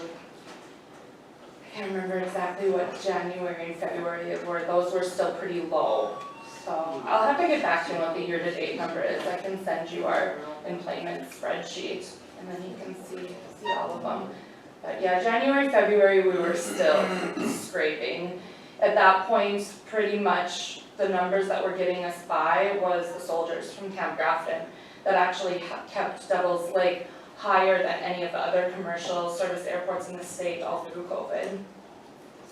can't remember exactly what January and February were. Those were still pretty low. So I'll have to get back to you on what the year-to-date number is. I can send you our employment spreadsheet, and then you can see all of them. But yeah, January, February, we were still scraping. At that point, pretty much the numbers that were getting us by was the soldiers from Camp Grafton that actually kept Devil's Lake higher than any of the other commercial service airports in the state all through COVID.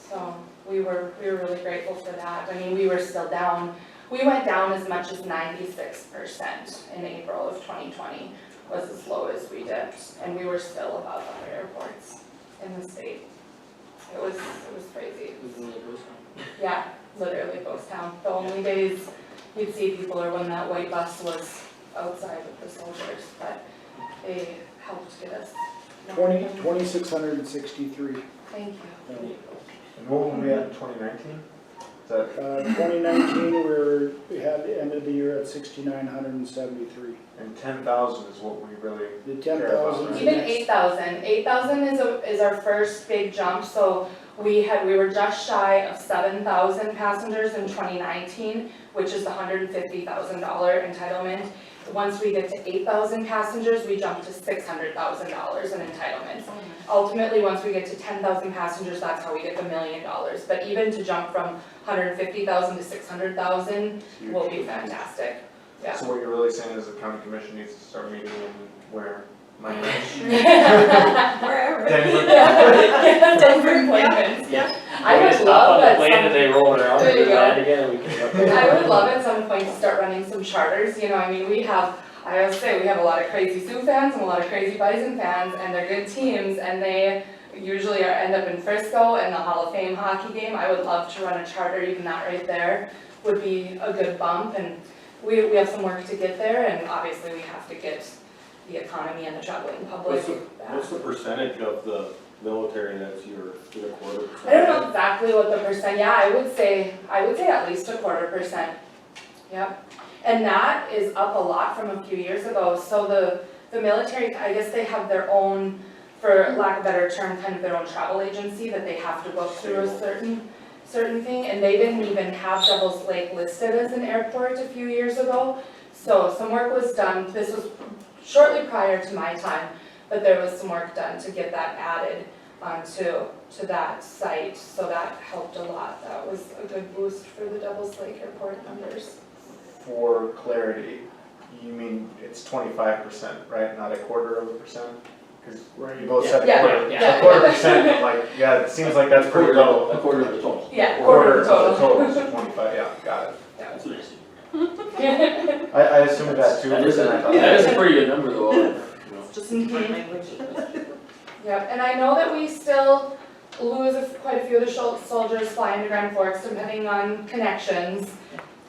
So we were really grateful for that. I mean, we were still down. We went down as much as 96% in April of 2020 was as low as we dipped, and we were still above other airports in the state. It was crazy. Yeah, literally ghost town. The only days you'd see people are when that white bus was outside with the soldiers, but they helped get us. 2,663. Thank you. And what were we at in 2019? Is that 2019, we had ended the year at 6,973. and 10,000 is what we really The care about, 10,000. right? Even 8,000. 8,000 is our first big jump. So we were just shy of 7,000 passengers in 2019, which is the $150,000 entitlement. Once we get to 8,000 passengers, we jump to $600,000 in entitlements. Ultimately, once we get to 10,000 passengers, that's how we get the $1 million. But even to jump from 150,000 to 600,000 will be fantastic. Yeah. So what you're really saying is the county commission needs to start meeting in where? Miami? Wherever. Denver? Yeah, Denver appointments. Yeah. I would Stop love on the that plane and they roll around There you and go. land again, we can. I would love at some point to start running some charters, you know, I mean, I always say, we have a lot of crazy Sioux fans and a lot of crazy Bison fans, and they're good teams, and they usually end up in Frisco in the Hall of Fame hockey game. I would love to run a charter, even that right there would be a good bump, and we have some work to get there, and obviously we have to get the economy and the traveling public back. What's the percentage of the military that's your 0.25%? I don't know exactly what the percent, yeah, I would say at least 0.25%. Yep. And that is up a lot from a few years ago. So the military, I guess they have their own, for lack of a better term, kind of their own travel agency that they have to go through a certain thing, and they didn't even have Devil's Lake listed as an airport a few years ago. So some work was done. This was shortly prior to my time, but there was some work done to get that added onto that site, so that helped a lot. That was a good boost for the Devil's Lake Airport numbers. For clarity, you mean it's 25%, right? Not 1/4%? Because you both said Yeah, a yeah. quarter percent, I'm like, yeah, it seems like that's pretty low. A quarter of the total. Yeah, Quarter of of the the total, so 25, yeah, got it. That's what I see. total. I assumed that too, That but is then I a, thought. that is a pretty good number though. Just in language. Yep, and I know that we still lose quite a few of the soldiers flying to Grand Forks depending on connections.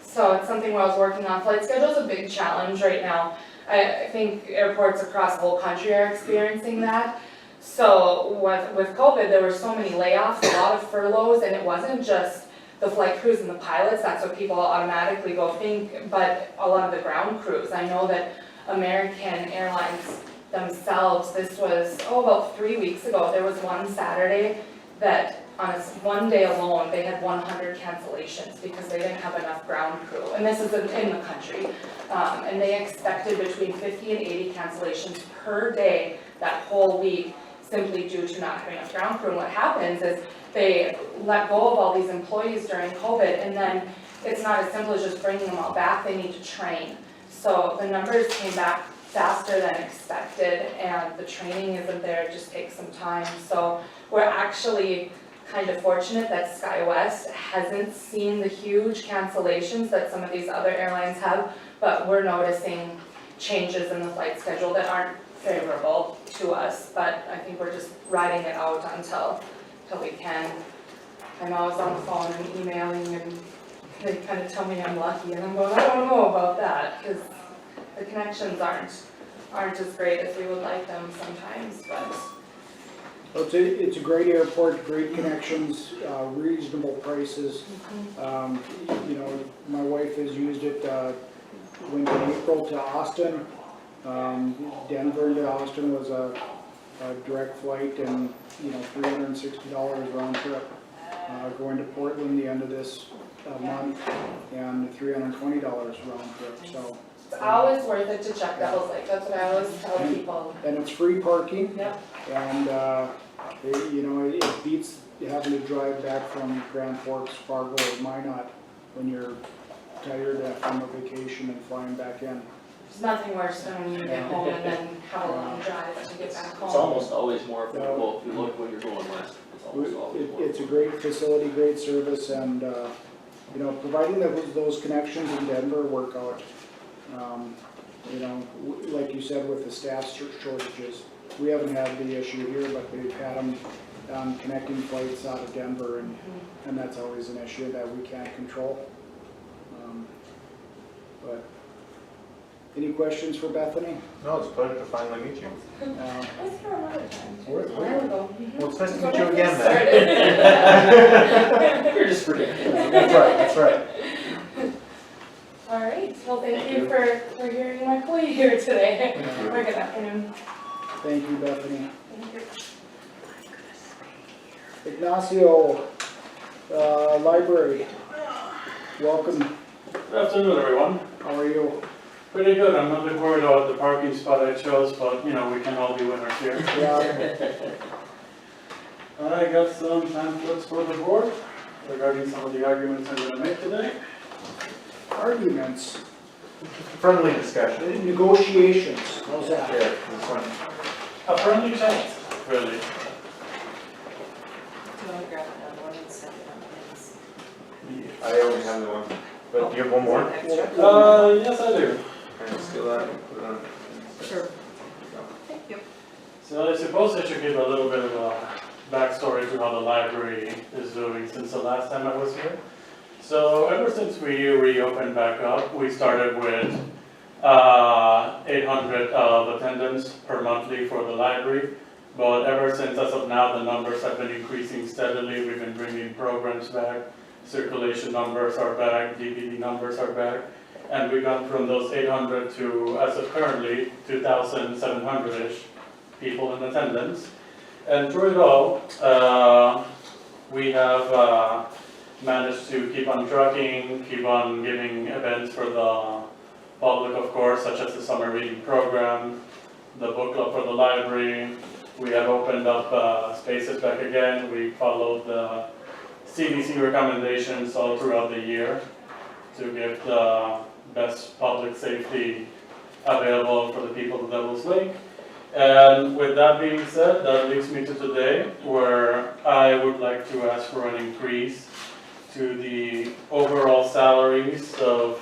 So it's something where I was working on. Flight schedule's a big challenge right now. I think airports across the whole country are experiencing that. So with COVID, there were so many layoffs, a lot of furloughs, and it wasn't just the flight crews and the pilots, that's what people automatically go think, but a lot of the ground crews. I know that American Airlines themselves, this was, about 3 weeks ago, there was one Saturday that on one day alone, they had 100 cancellations because they didn't have enough ground crew, and this is in the country. And they expected between 50 and 80 cancellations per day that whole week, simply due to not having enough ground crew. And what happens is they let go of all these employees during COVID, and then it's not as simple as just bringing them all back, they need to train. So the numbers came back faster than expected, and the training isn't there, it just takes some time. So we're actually kind of fortunate that SkyWest hasn't seen the huge cancellations that some of these other airlines have, but we're noticing changes in the flight schedule that aren't favorable to us, but I think we're just riding it out until we can. I know I was on the phone and emailing, and they kind of tell me I'm lucky, and I'm going, I don't know about that, because the connections aren't as great as we would like them sometimes, but. Well, it's a great airport, great connections, reasonable prices. You know, my wife has used it, went in April to Austin. Denver to Austin was a direct flight, and, you know, $360 round trip. Going to Portland the end of this month, and $320 round trip, so. It's always worth it to check Devil's Lake, that's what I always tell people. And it's free parking. Yep. And, you know, it beats having to drive back from Grand Forks, Fargo, or Minot when you're tired from a vacation and flying back in. There's nothing worse than when you get home and then have a long drive to get back home. It's almost always more affordable if you look when you're going west. It's almost always more. It's a great facility, great service, and, you know, providing that those connections in Denver work out. You know, like you said, with the staff shortages, we haven't had the issue here, but we've had them connecting flights out of Denver, and that's always an issue that we can't control. But any questions for Bethany? No, it's a pleasure to finally meet you. I was here another time. Where- A while ago. Well, it's nice to When meet you I again first then. You're just forgetting. That's right, that's right. All right, well, thank you for hearing my plea here today. Thank you. Good afternoon. Thank you, Bethany. Thank you. Ignacio, library, welcome. Good afternoon, everyone. How are you? Pretty good. I'm a bit worried about the parking spot I chose, but you know, we can all be winners here. Yeah, I got some pamphlets for the board regarding some of the arguments I'm gonna make today. arguments, Friendly discussion. negotiations, how's that? Here, this one. A friendly chat, really. Do you want to grab another one and send it on his? I only have the one, but do you have one more? Extra? Yes, I do. Can I steal that and put it on? Sure. Thank you. So I suppose I should give a little bit of a backstory to how the library is doing since the last time I was here. So ever since we reopened back up, we started with 800 of attendance per monthly for the library. But ever since, as of now, the numbers have been increasing steadily. We've been bringing programs back, circulation numbers are back, DVD numbers are back. And we've gone from those 800 to, as of currently, 2,700-ish people in attendance. And through it all, we have managed to keep on trucking, keep on giving events for the public, of course, such as the summer reading program, the book club for the library. We have opened up spaces back again. We followed the CDC recommendations all throughout the year to give the best public safety available for the people of Devil's Lake. And with that being said, that leads me to today, where I would like to ask for an increase to the overall salaries of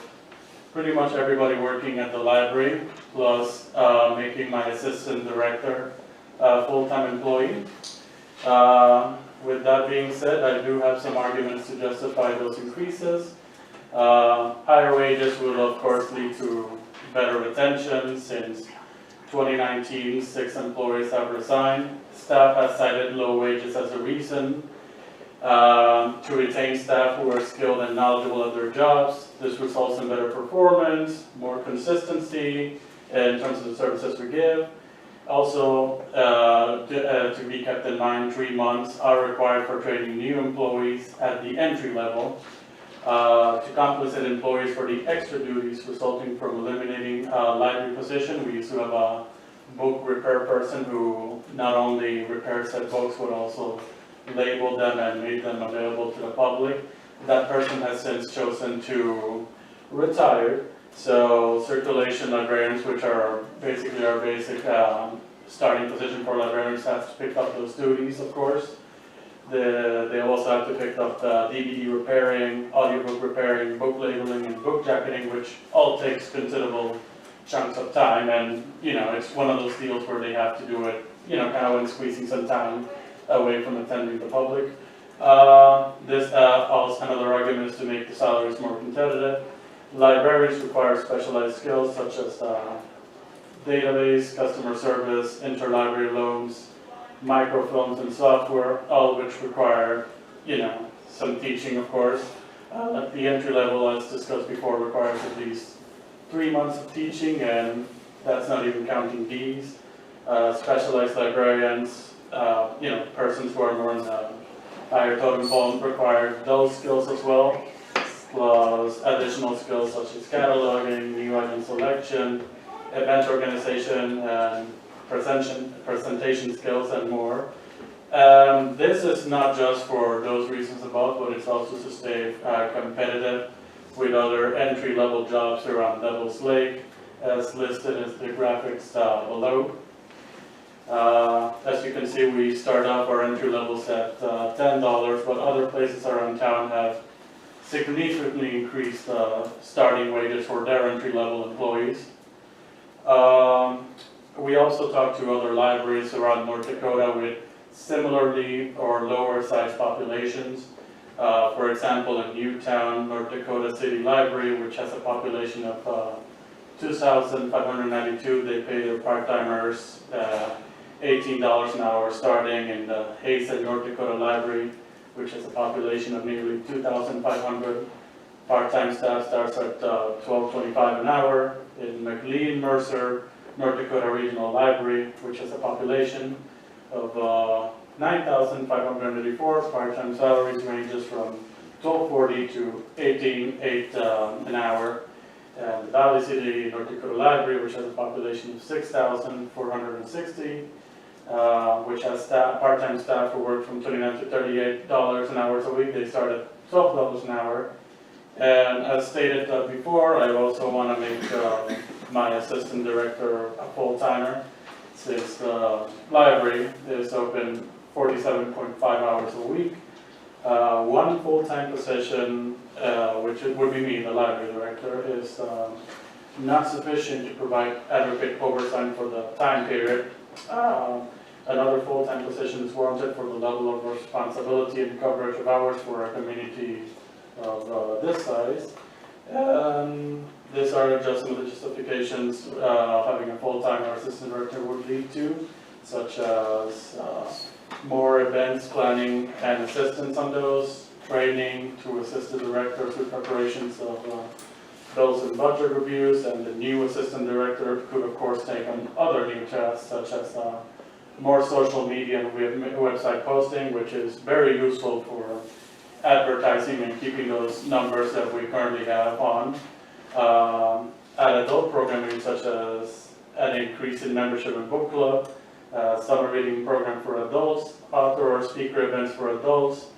pretty much everybody working at the library, plus making my assistant director a full-time employee. With that being said, I do have some arguments to justify those increases. Higher wages will of course lead to better retention. Since 2019, 6 employees have resigned. Staff has cited low wages as a reason to retain staff who are skilled and knowledgeable at their jobs. This results in better performance, more consistency in terms of the services we give. Also, to be kept in mind, 3 months are required for training new employees at the entry level. To compensate employees for the extra duties resulting from eliminating a library position, we used to have a book repair person who not only repaired said books, but also labeled them and made them available to the public. That person has since chosen to retire. So circulation librarians, which are basically our basic starting position for librarians, have to pick up those duties, of course. They also have to pick up DVD repairing, audiobook repairing, book labeling, and book jacketing, which all takes considerable chunks of time. And it's one of those deals where they have to do it, kind of when squeezing some time away from attending the public. This also another argument is to make the salaries more competitive. Librarians require specialized skills such as database, customer service, interlibrary loans, microfilms and software, all of which require, some teaching, of course. At the entry level, as discussed before, requires at least 3 months of teaching, and that's not even counting Ds. Specialized librarians, persons who are more in the higher totem pole require those skills as well, plus additional skills such as cataloging, new item selection, event organization, and presentation skills, and more. This is not just for those reasons above, but it's also to stay competitive with other entry-level jobs around Devil's Lake, as listed as the graphics below. As you can see, we start off our entry levels at $10, but other places around town have significantly increased starting wages for their entry-level employees. We also talked to other libraries around North Dakota with similarly or lower sized populations. For example, in Newtown, North Dakota City Library, which has a population of 2,592, they pay their part-timers $18 an hour starting. In the Hazen, North Dakota Library, which has a population of nearly 2,500, part-time staff starts at $12.25 an hour. In McLean Mercer, North Dakota Regional Library, which has a population of 9,584, part-time salaries ranges from $12.40 to $18.08 an hour. And the Valley City North Dakota Library, which has a population of 6,460, which has part-time staff who work from $29 to $38 an hour a week. They start at $12 an hour. And as stated before, I also want to make my assistant director a full-timer, since the library is open 47.5 hours a week. One full-time position, which would be me, the library director, is not sufficient to provide adequate oversight for the time period. Another full-time position is warranted for the level of responsibility and coverage of hours for a community of this size. These are just some of the justifications having a full-time or assistant director would lead to, such as more events planning and assistance on those, training to assist the directors with preparations of bills and budget reviews, and the new assistant director could of course take on other new tasks such as more social media and website posting, which is very useful for advertising and keeping those numbers that we currently have on. Add adult programming such as an increase in membership in book club, summer reading program for adults, outdoor or speaker events for adults,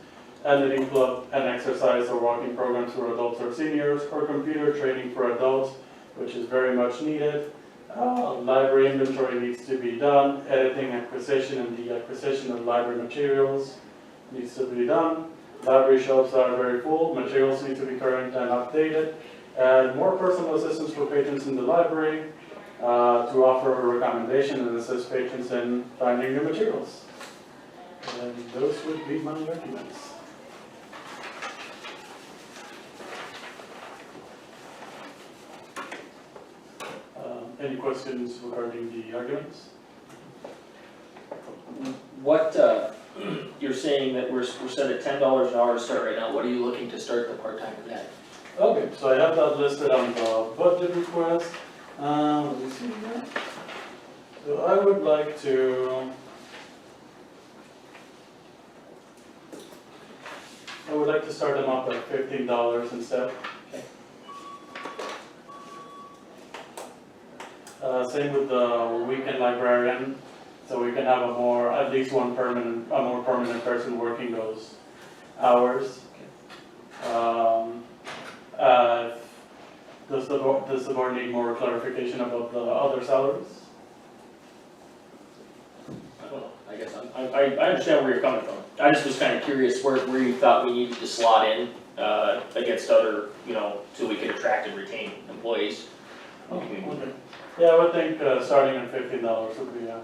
editing club and exercise or walking programs for adults or seniors, or computer training for adults, which is very much needed. Library inventory needs to be done, editing, acquisition, and the acquisition of library materials needs to be done. Library shelves are very full, materials need to be current and updated, and more personal assistance for patrons in the library to offer a recommendation and assist patrons in finding new materials. And those would be my documents. Any questions regarding the arguments? What, you're saying that we're set at $10 an hour to start right now, what are you looking to start the part-time at? Okay, so I have that listed on the budget request. Let me see here. So I would like to start them off at $15 instead. Same with the weekend librarian, so we can have at least a more permanent person working those hours. Does the board need more clarification about the other salaries? I don't know, I guess I understand where you're coming from. I just was kind of curious where you thought we needed to slot in, against other, so we could attract and retain employees. Okay. Yeah, I would think, starting at $15 would be, Yeah.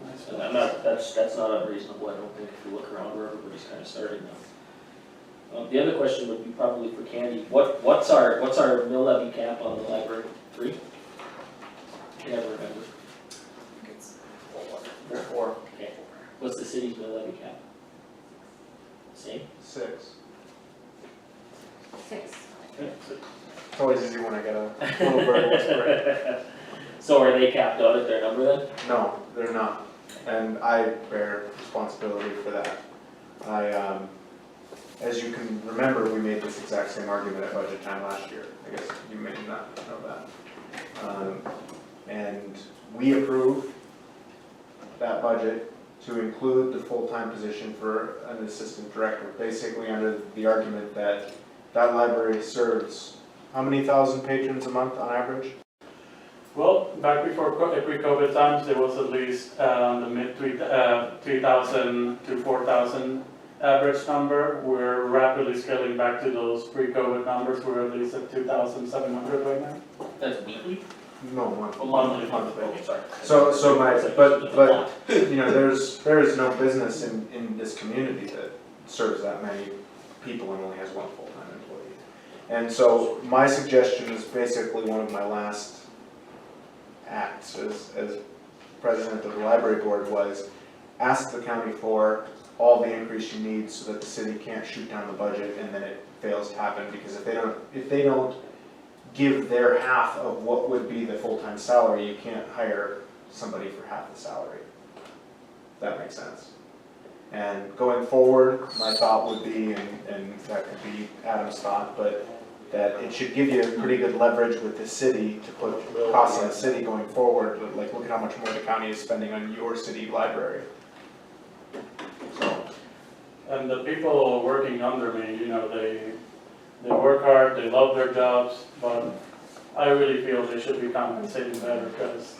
nice. And that's not unreasonable, I don't think, if you look around where everybody's kind of starting now. The other question would be probably for Candy, what's our mill levy cap on the library? 3? I never remember. Or 4. Okay, what's the city's mill levy cap? Same? 6. 6. It's always easy when I get a little bird whisperer. So are they capped out at their number then? No, they're not, and I bear responsibility for that. As you can remember, we made this exact same argument at budget time last year. I guess you may not know that. And we approved that budget to include the full-time position for an assistant director, basically under the argument that that library serves how many thousand patrons a month on average? Well, back before pre-COVID times, it was at least the mid 3,000 to 4,000 average number. We're rapidly scaling back to those pre-COVID numbers. We're at least at 2,700 right now. That's weekly? No, monthly. Monthly. Okay, sorry. But there is no business in this community that serves that many people and only has one full-time employee. And so my suggestion is basically one of my last acts as president of the library board was ask the county for all the increase you need so that the city can't shoot down the budget and then it fails to happen, because if they don't give their half of what would be the full-time salary, you can't hire somebody for half the salary. That makes sense. And going forward, my thought would be, and that could be Adam's thought, but that it should give you pretty good leverage with the city to put costs on the city going forward. Like, look at how much more the county is spending on your city library. So, And the people working under me, they work hard, they love their jobs, but I really feel they should be compensated better because,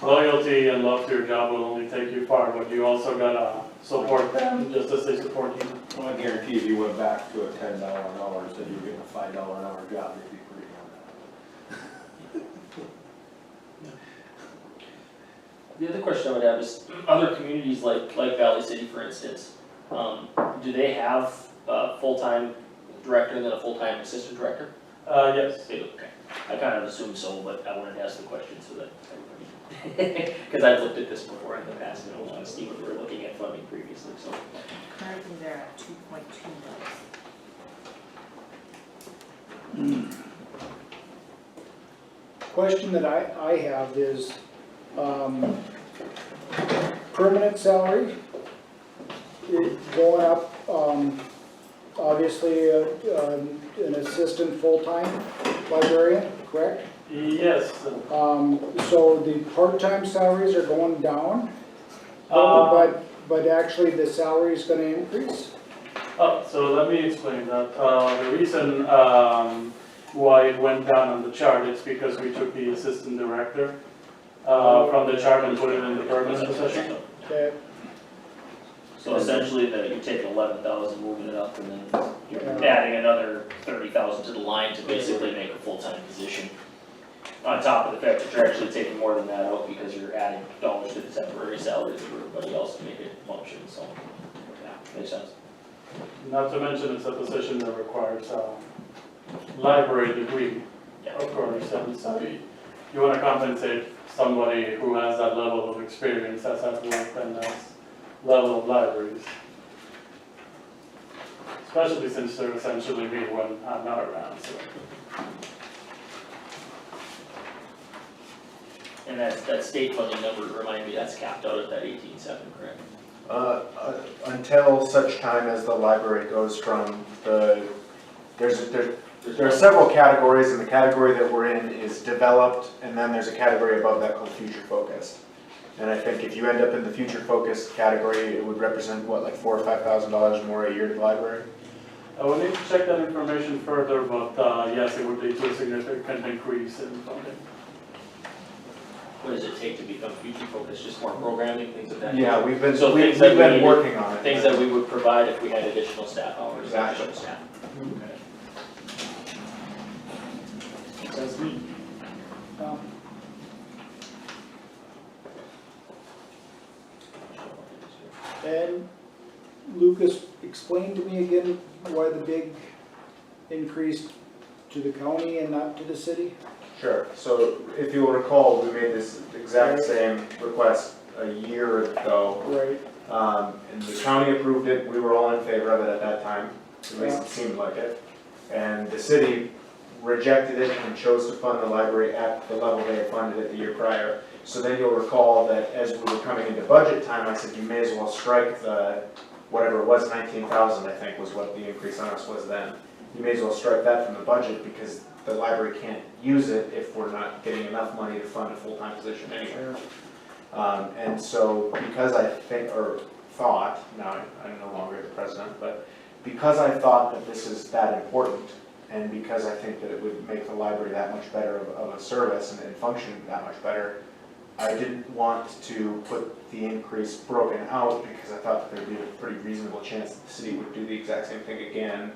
loyalty and love to your job will only take you far, but you also gotta support them just as they support you. Well, I guarantee if you went back to a $10 an hour and said you were getting a $5 an hour job, you'd be pretty happy. The other question I would have is, other communities like Valley City, for instance, do they have a full-time director and then a full-time assistant director? Yes. They do, okay. I kind of assumed so, but I wanted to ask the question so that everybody, because I've looked at this before in the past, and I want to see what we were looking at funding previously, so. Currently they're at 2.2 mils. Question that I have is, permanent salary, going up, obviously, an assistant full-time librarian, correct? Yes. So the part-time salaries are going down, but actually the salary is gonna increase? So let me explain that. The reason why it went down on the chart is because we took the assistant director from the chart and put it in the permanent position. Okay, So essentially, you're taking 11,000, moving it up, and then you're adding another 30,000 to the line to basically make a full-time position. On top of the fact that you're actually taking more than that out because you're adding dollars to the temporary salaries of everybody else to make it function, so, yeah, makes sense. Not to mention it's a position that requires a library degree, Yeah. of course, and so you want to compensate somebody who has that level of experience, has that work, and that level of libraries. Especially since they're essentially me when I'm not around, so. And that state funding number, remind me, that's capped out at that 18.7, correct? Until such time as the library goes from there are several categories, and the category that we're in is developed, and then there's a category above that called future focused. And I think if you end up in the future focused category, it would represent what, like $4,000 or $5,000 more a year to the library? I will need to check that information further, but yes, it would lead to a significant increase in funding. What does it take to become future focused? Just more programming, things of that? Yeah, we've been So we've things that we been needed- working on it. Things that we would provide if we had additional staff hours. Exactly. Additional staff. Okay. Sounds neat. And Lucas, explain to me again why the big increase to the county and not to the city? Sure, so if you'll recall, we made this exact same request a year ago. Right. And the county approved it, we were all in favor of it at that time, at least it seemed like it. And the city rejected it and chose to fund the library at the level they had funded it the year prior. So then you'll recall that as we were coming into budget time, I said you may as well strike the, whatever it was, 19,000 I think was what the increase on us was then. You may as well strike that from the budget because the library can't use it if we're not getting enough money to fund a full-time position anyway. And so because I think, or thought, now I'm no longer the president, but because I thought that this is that important, and because I think that it would make the library that much better of a service and function that much better, I didn't want to put the increase broken out because I thought that there'd be a pretty reasonable chance that the city would do the exact same thing again,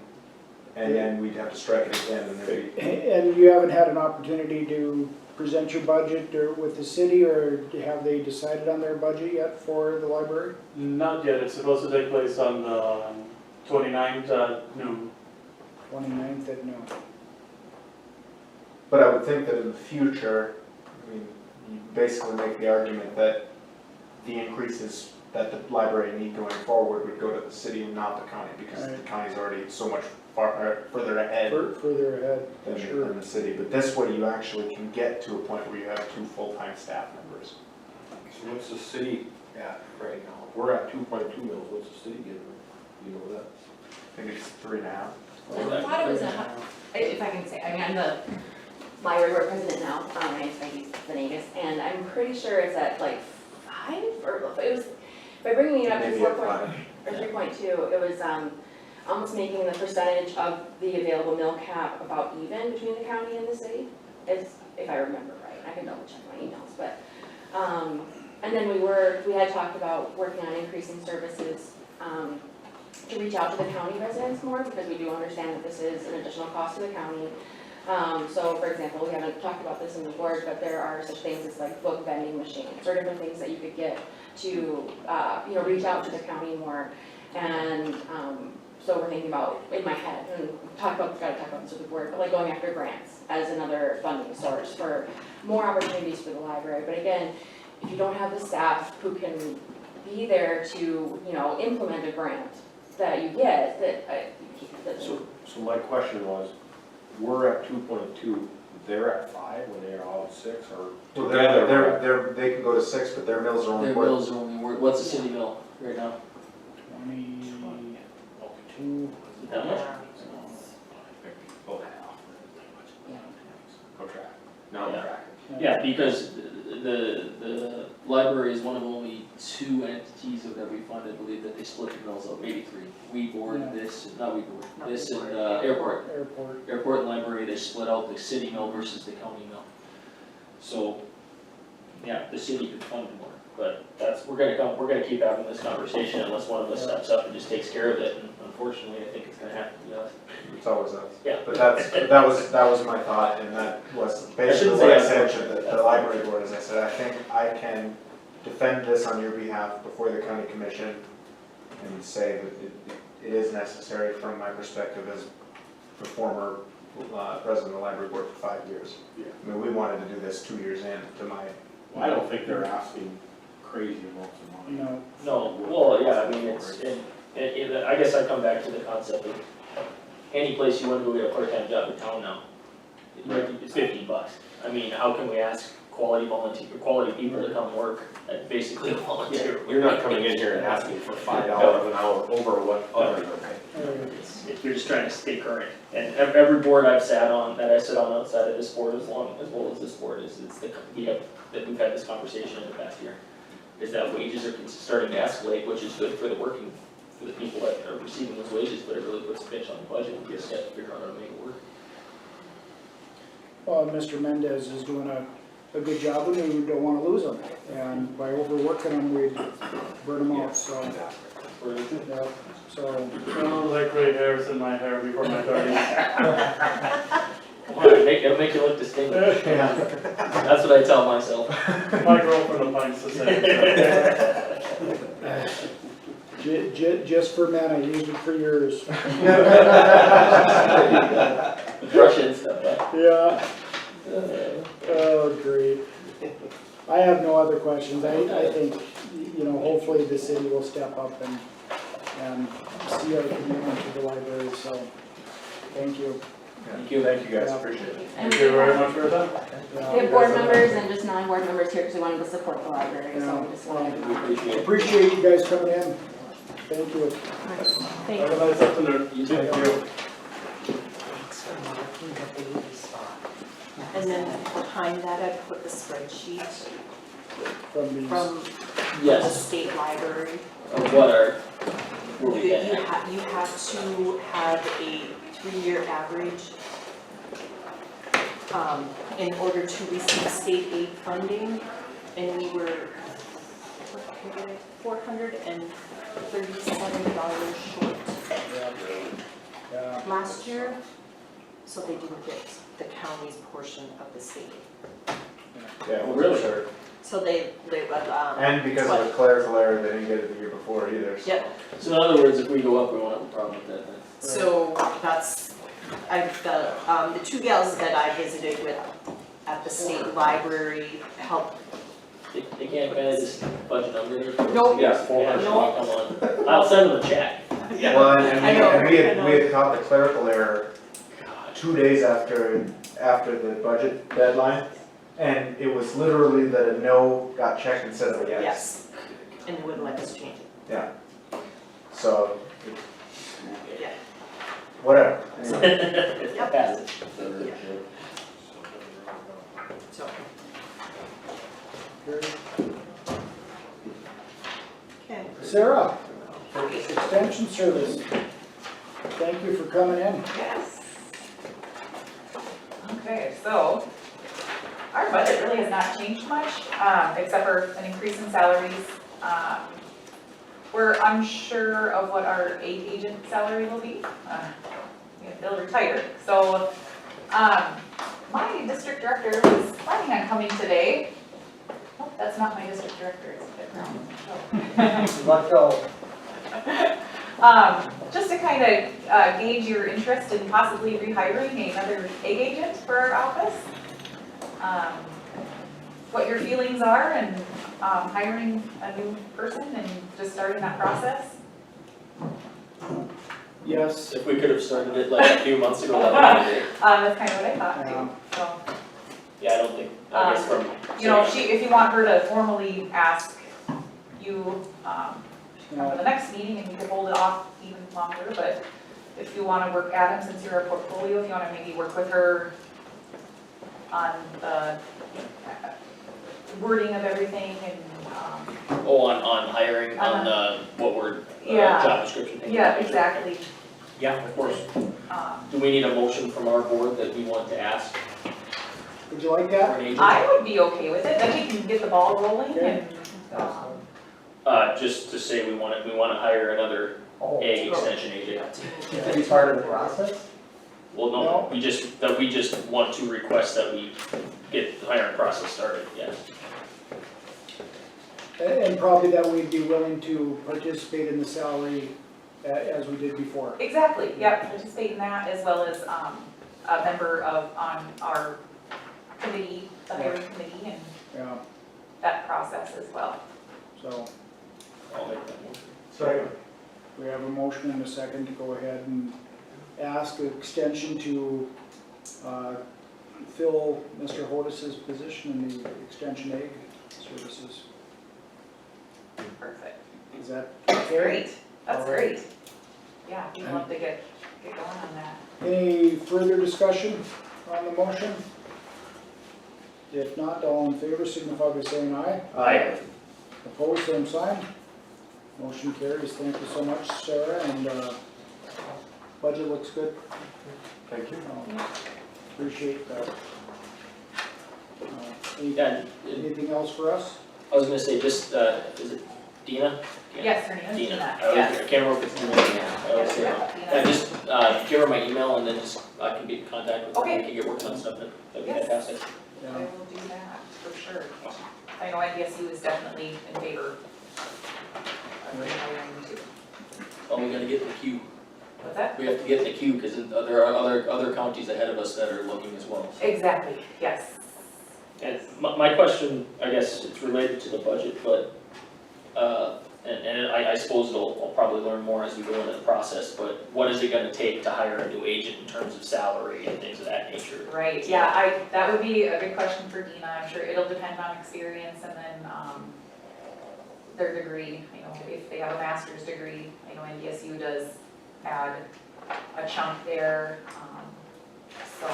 and then we'd have to strike it again, and there'd be... And you haven't had an opportunity to present your budget or with the city, or have they decided on their budget yet for the library? Not yet, it's supposed to take place on the 29th at noon. 29th at noon. But I would think that in the future, I mean, you basically make the argument that the increases that the library need going forward would go to the city and not the county, because the county's already so much further ahead Further ahead, than, sure. than the city. But this way you actually can get to a point where you have 2 full-time staff members. So what's the city at right now? We're at 2.2 mils, what's the city getting? You know that? I think it's 3.5. I thought it was if I can say, I mean, I'm the library board president now, my name's Maggie Venegas, and I'm pretty sure it's at like 5, or it was, by bringing it up to Maybe 4 at 5. or 3.2, it was almost making the percentage of the available mill cap about even between the county and the city, if I remember right. I can double check my emails, but, and then we had talked about working on increasing services, to reach out to the county residents more, because we do understand that this is an additional cost to the county. So for example, we haven't talked about this in the board, but there are such things as like book vending machines or different things that you could get to, reach out to the county more. And so we're thinking about, in my head, and gotta talk about this with the board, but like going after grants as another funding source for more opportunities for the library. But again, if you don't have the staff who can be there to, implement a grant that you get, So my question was, we're at 2.2, they're at 5 when they're all at 6, or Well, together? they can go to 6, but their mills are only Their worth... mills are only, what's the city mill right now? 22. That much? About half. Go track. Now Yeah. track. Yeah, because the library is one of only 2 entities that we fund, I believe, that they split the mills up, maybe 3. We board Yeah. this, not we board, Not this we and board. airport. Airport. And library, they split out the city mill versus the county mill. So, yeah, the city could fund more, but we're gonna keep having this conversation unless one of us steps up and just takes care of it, and unfortunately, I think it's gonna have to be us. It's always us. Yeah. But that was my thought, and that was basically shouldn't what I say said unfortunate. to the library board, is I said, I think I can defend this on your behalf before the county commission and say that it is necessary from my perspective as the former president of the library board for 5 years. Yeah. I mean, we wanted to do this 2 years in to my, Well, I don't think they're asking crazy amounts of money. No. No, well, yeah, I mean, I guess I come back to the concept of any place you wanna go get a part-time job in town now, it's $15. I mean, how can we ask quality people to come work at basically a volunteer. You're not coming in here and asking for $5 an hour over what others are paying. You're just trying to stay current, and every board I've sat on, that I sit on outside of this board as well as this board is, we've had this conversation in the past year, is that wages are starting to escalate, which is good for the people that are receiving those wages, but it really puts a pinch on the budget, and you just have to figure out how to make it work. Well, Mr. Mendez is doing a good job, and we don't wanna lose him, and by overworking him, we'd burn him out, so. Yeah, so, Oh, like gray hairs in my hair before my 30s. It'll make you look distinguished. That's what I tell myself. My girlfriend finds the same. just for men, I used it for years. Brush and stuff, huh? Yeah. Oh, great. I have no other questions. I think, hopefully the city will step up and see our commitment to the library, so, thank you. Thank you guys, appreciate it. And Thank you very much for your time. we have board members and just non-board members here because we wanted to support the library, so we just wanted We to. appreciate it. Appreciate you guys coming in. Thank you. Thank Have a nice afternoon. You too. Thank you. And then behind that, I put the spreadsheet From these. from the Yes, state library. of what are, where we You at? you have to have a 3-year average in order to receive state aid funding, and we were $437 short Yeah. last year, so they didn't get the county's portion of the state. Yeah, Oh, really? sure. So they And because of the clerical error, they didn't get it the year before either, so. Yep. So in other words, if we go up, we won't have a problem with that then. So that's, the two gals that I visited with at the state library helped. They can't manage this budget number there? Nope. Yeah, 400, come on. I'll send them a check. Well, and I know, we I had know. caught the clerical error 2 days after the budget deadline. And it was literally that a no got checked instead of a yes. Yes, and they wouldn't let us change it. Yeah. So, Yeah. whatever. Yep. Passes. So, okay. Sarah, Extension Service, thank you for coming in. Yes. Okay, so our budget really has not changed much, except for an increase in salaries. We're unsure of what our aid agent salary will be. We have Bill retired, so my district director was planning on coming today. Oh, that's not my district director, it's a bit wrong. Let's go. Just to kind of gauge your interest in possibly rehiring another egg agent for our office. What your feelings are and hiring a new person and just starting that process. Yes. If we could have started it like a few months ago, that would be great. That's kind of what I thought too, so. Yeah, I don't think, I guess from. You know, if you want her to formally ask you, for the next meeting and you could hold it off even longer, but if you wanna work at him since you're a portfolio, if you wanna maybe work with her on the wording of everything and, on hiring, on the, what we're, Yeah. job description thing. yeah, exactly. Yeah, of course. Do we need a motion from our board that we want to ask Would you like for that? an agent? I would be okay with it, then we can get the ball rolling and, Just to say we wanna hire another egg extension agent. Be part of the process? Well, no, we just want to request that we get the hiring process started, yes. And probably that we'd be willing to participate in the salary as we did before. exactly, yep, participate in that as well as, a member on our committee, the hiring committee and Yeah, that process as well. so I'll make that motion. Second. we have a motion and a second to go ahead and ask the extension to fill Mr. Hodis's position in the extension ag services. Perfect. Is that That's okay? great. That's All right. great. Yeah, we'd love to get going on that. Any further discussion on the motion? If not, all in favor signify by saying aye. Aye. Opposed, same sign. Motion carries. Thank you so much, Sarah, and budget looks good. Thank you. Appreciate that. Yeah, and Anything else for us? I was gonna say, just, is it Dina? Yes, her name is Dina. Dina, I always- yes. I can't remember if it's Dina. I always say wrong. Yeah, just, give her my email and then just, I can be in contact with her, Okay. we can get working on stuff, that'd be Yes. fantastic. I will do that, for sure. I know NDSU is definitely in favor of hiring too. Oh, we gotta get in the queue, What's that? we have to get in the queue, cause there are other counties ahead of us that are looking as well. Exactly, yes. And my question, I guess it's related to the budget, but, and I suppose I'll probably learn more as we go into the process, but what is it gonna take to hire a new agent in terms of salary and things of that nature? Right, yeah, that would be a good question for Dina, I'm sure it'll depend on experience and then, their degree, you know, if they have a master's degree, I know NDSU does add a chunk there, so,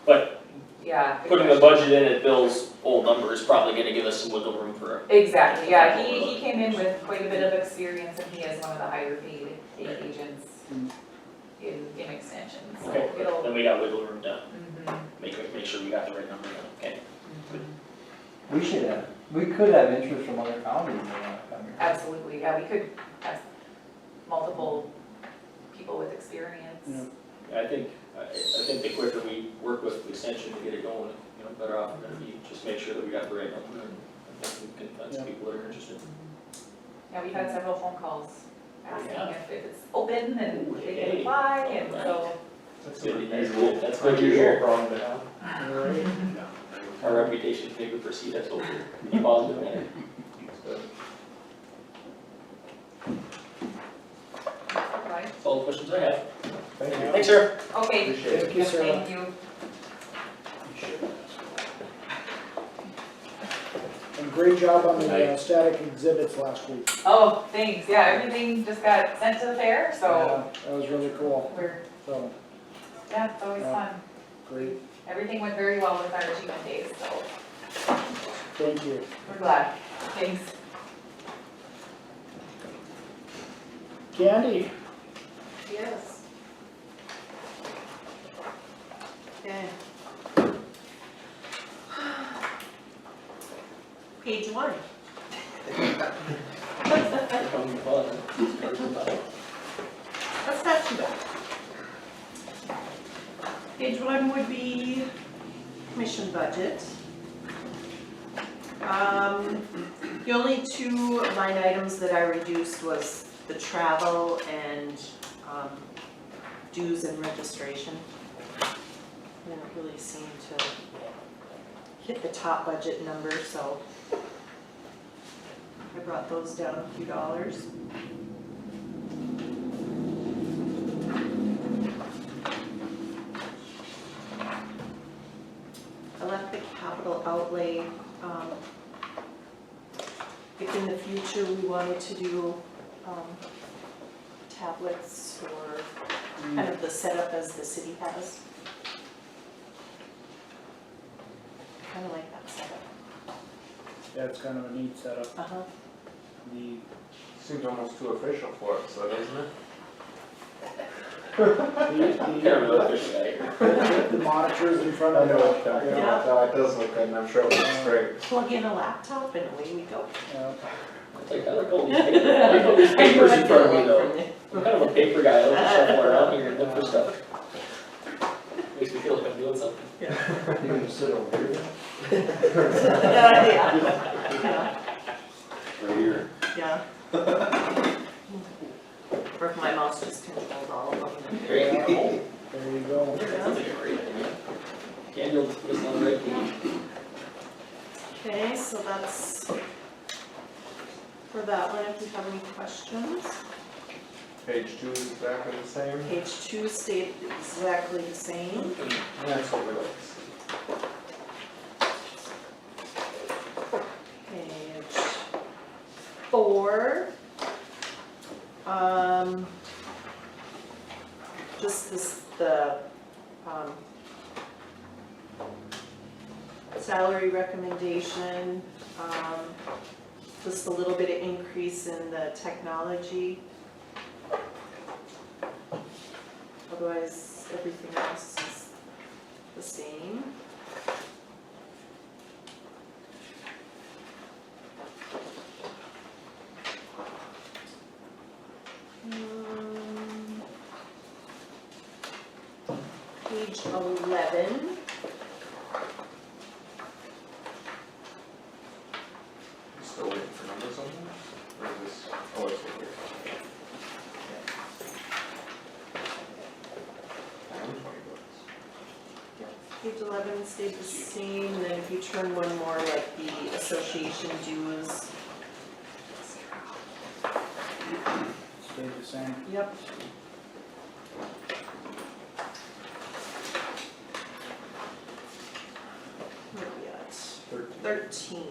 But yeah. good putting the question. budget in at Bill's old number is probably gonna give us some wiggle room for. Exactly, yeah, he came in with quite a bit of experience and he is one of the higher paid agents in extension, so Okay, it'll. then we got wiggle room to Mhm, make sure we got the right number then, okay? mhm. We could have interest from other counties in that coming. Absolutely, yeah, we could have multiple people with experience. Yeah. I think the quicker we work with extension to get it going, you know, better off we're gonna be, just make sure that we got the right number and I think we can find some Yeah. people that are interested. Yeah, we've had several phone calls asking Yeah. if it's open and if they Hey. can apply, and so. That's good to hear. problem to have. All right. Our reputation may proceed, that's what we're, be positive manner. Right. That's all the questions I have. Thank you. Thanks, sir. Okay, Thank you, yes, Sarah. thank you. And great job on the static exhibits last week. Oh, thanks, yeah, everything just got sent to the fair, so Yeah, that was really cool. So, yeah, it's always Yeah. fun. great. Everything went very well with our achievement days, so Thank you. we're glad. Thanks. Candy? Yes. Okay. Page 1. That's not too bad. Page 1 would be commission budget. The only two line items that I reduced was the travel and dues and registration. They don't really seem to hit the top budget number, so I brought those down a few dollars. I left the capital outlay, if in the future we wanted to do tablets or kind of the setup as the city has. Kind of like that setup. Yeah, it's kind of a neat setup. Uh-huh. The Seems almost too official for it, so doesn't it? the monitors in front I of know it. what you're talking about, no, it does look good, and I'm sure it looks great. Plug in a laptop and away we go. Yeah. I like all these papers in front of me though. I'm kind of a paper guy, I like to shuffle around here and look for stuff. Makes me feel like I'm doing something. You're gonna sit over here? Yeah. Right here. Yeah. Or if my mouse just controlled all of them. There you go. There you go. That sounds like a great idea. Candy will put us on the right page. Okay, so that's for that one, if you have any questions. Page 2 is exactly the same. Page 2 stayed exactly the same. That's what we like to see. Page 4. Just this, the, salary recommendation, just a little bit of increase in the technology. Otherwise, everything else is the same. Page 11. Still waiting for numbers on that? Or is this, oh, it's right here. And 20 bucks. Page 11 stayed the same, and then if you turn one more, like the association dues. Stayed the same. Yep. Where are we at? 13.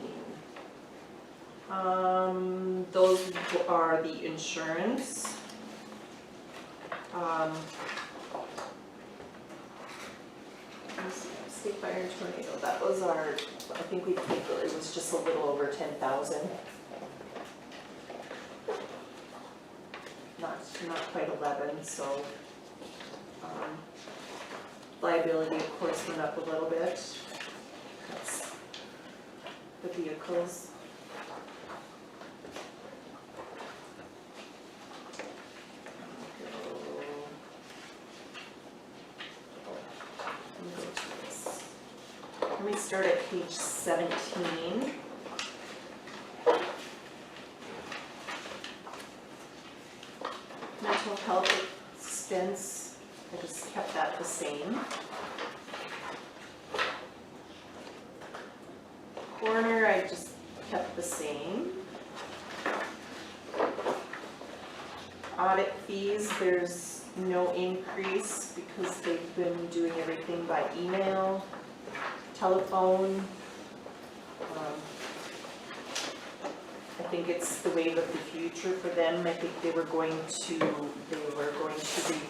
Those are the insurance. State fire and tornado, that was our, I think we paid, it was just a little over 10,000. Not quite 11, so. Liability, of course, went up a little bit. That's the vehicles. Let me start at page 17. Mental health expense, I just kept that the same. Coroner, I just kept the same. Audit fees, there's no increase because they've been doing everything by email, telephone. I think it's the wave of the future for them. I think they were going to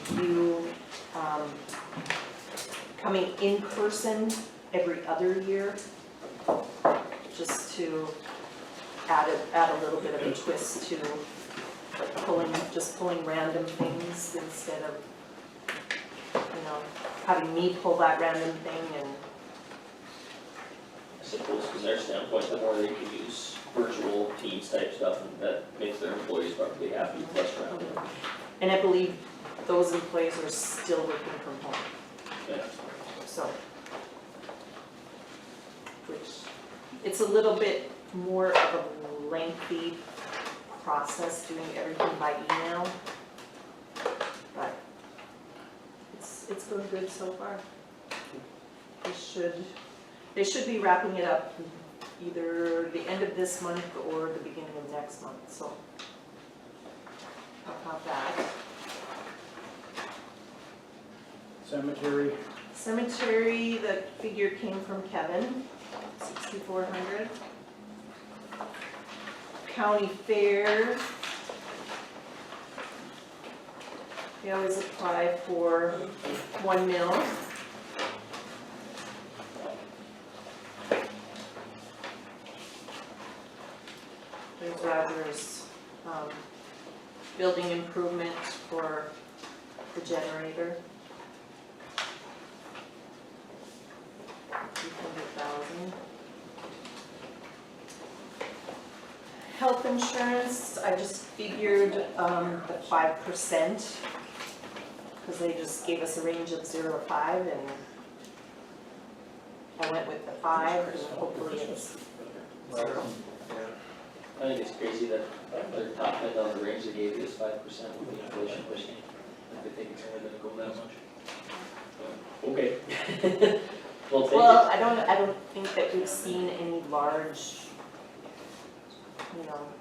review coming in person every other year, just to add a little bit of a twist to like pulling random things instead of, having me pull that random thing and. I suppose from their standpoint, the more they can use virtual Teams type stuff, and that makes their employees probably happy, less around. And I believe those employees are still working from home. Yeah. So, which, it's a little bit more of a lengthy process doing everything by email, but it's been good so far. They should be wrapping it up either the end of this month or the beginning of next month, so how about that? Cemetery, the figure came from Kevin, 6,400. County fair, they always apply for 1 mil. There's Roger's building improvement for the generator. 300,000. Health insurance, I just figured the 5%, because they just gave us a range of 0 to 5, and I went with the 5, and hopefully it's 0. I think it's crazy that their top end on the range they gave you is 5% with the inflation we're seeing. I think it's only gonna go that much. Okay. Well, I don't think that we've seen any large,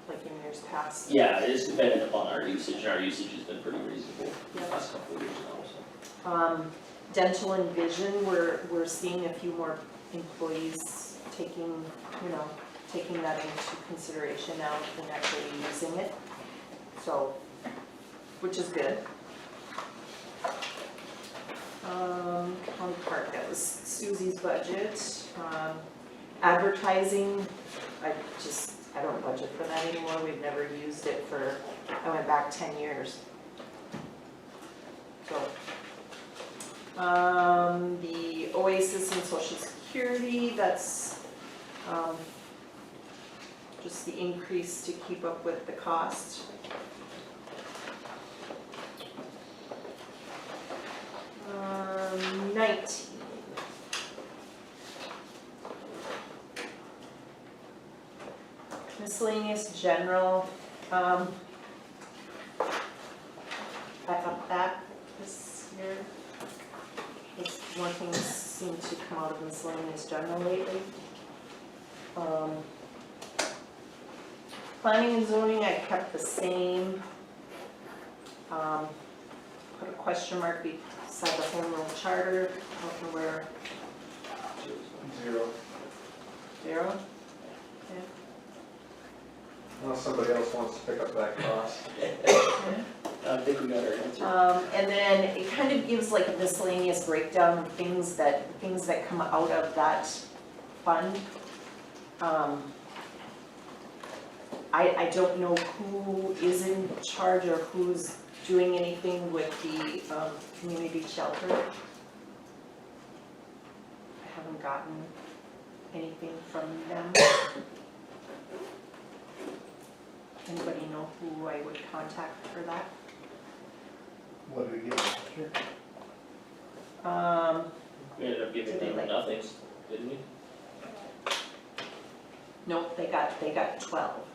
like in years past. Yeah, it is dependent upon our usage, and our usage has been pretty reasonable the Yeah. last couple of years now, so. dental and vision, we're seeing a few more employees taking, taking that into consideration now and actually using it. So, which is good. County park, that was Susie's budget. Advertising, I don't budget for that anymore, we've never used it for, I went back 10 years. So, the Oasis and Social Security, that's, just the increase to keep up with the cost. 19. Miscellaneous general, I upped that this year. Because more things seem to come out of miscellaneous general lately. Planning and zoning, I kept the same. Put a question mark beside the home rule charter, I don't know where. 0. 0? Unless somebody else wants to pick up that cost. I think we got our answer. And then it kind of gives like a miscellaneous breakdown of things that come out of that fund. I don't know who is in charge or who's doing anything with the community shelter. I haven't gotten anything from them. Anybody know who I would contact for that? What do we get last year? We ended up giving them nothing, didn't we? Nope, they got 12.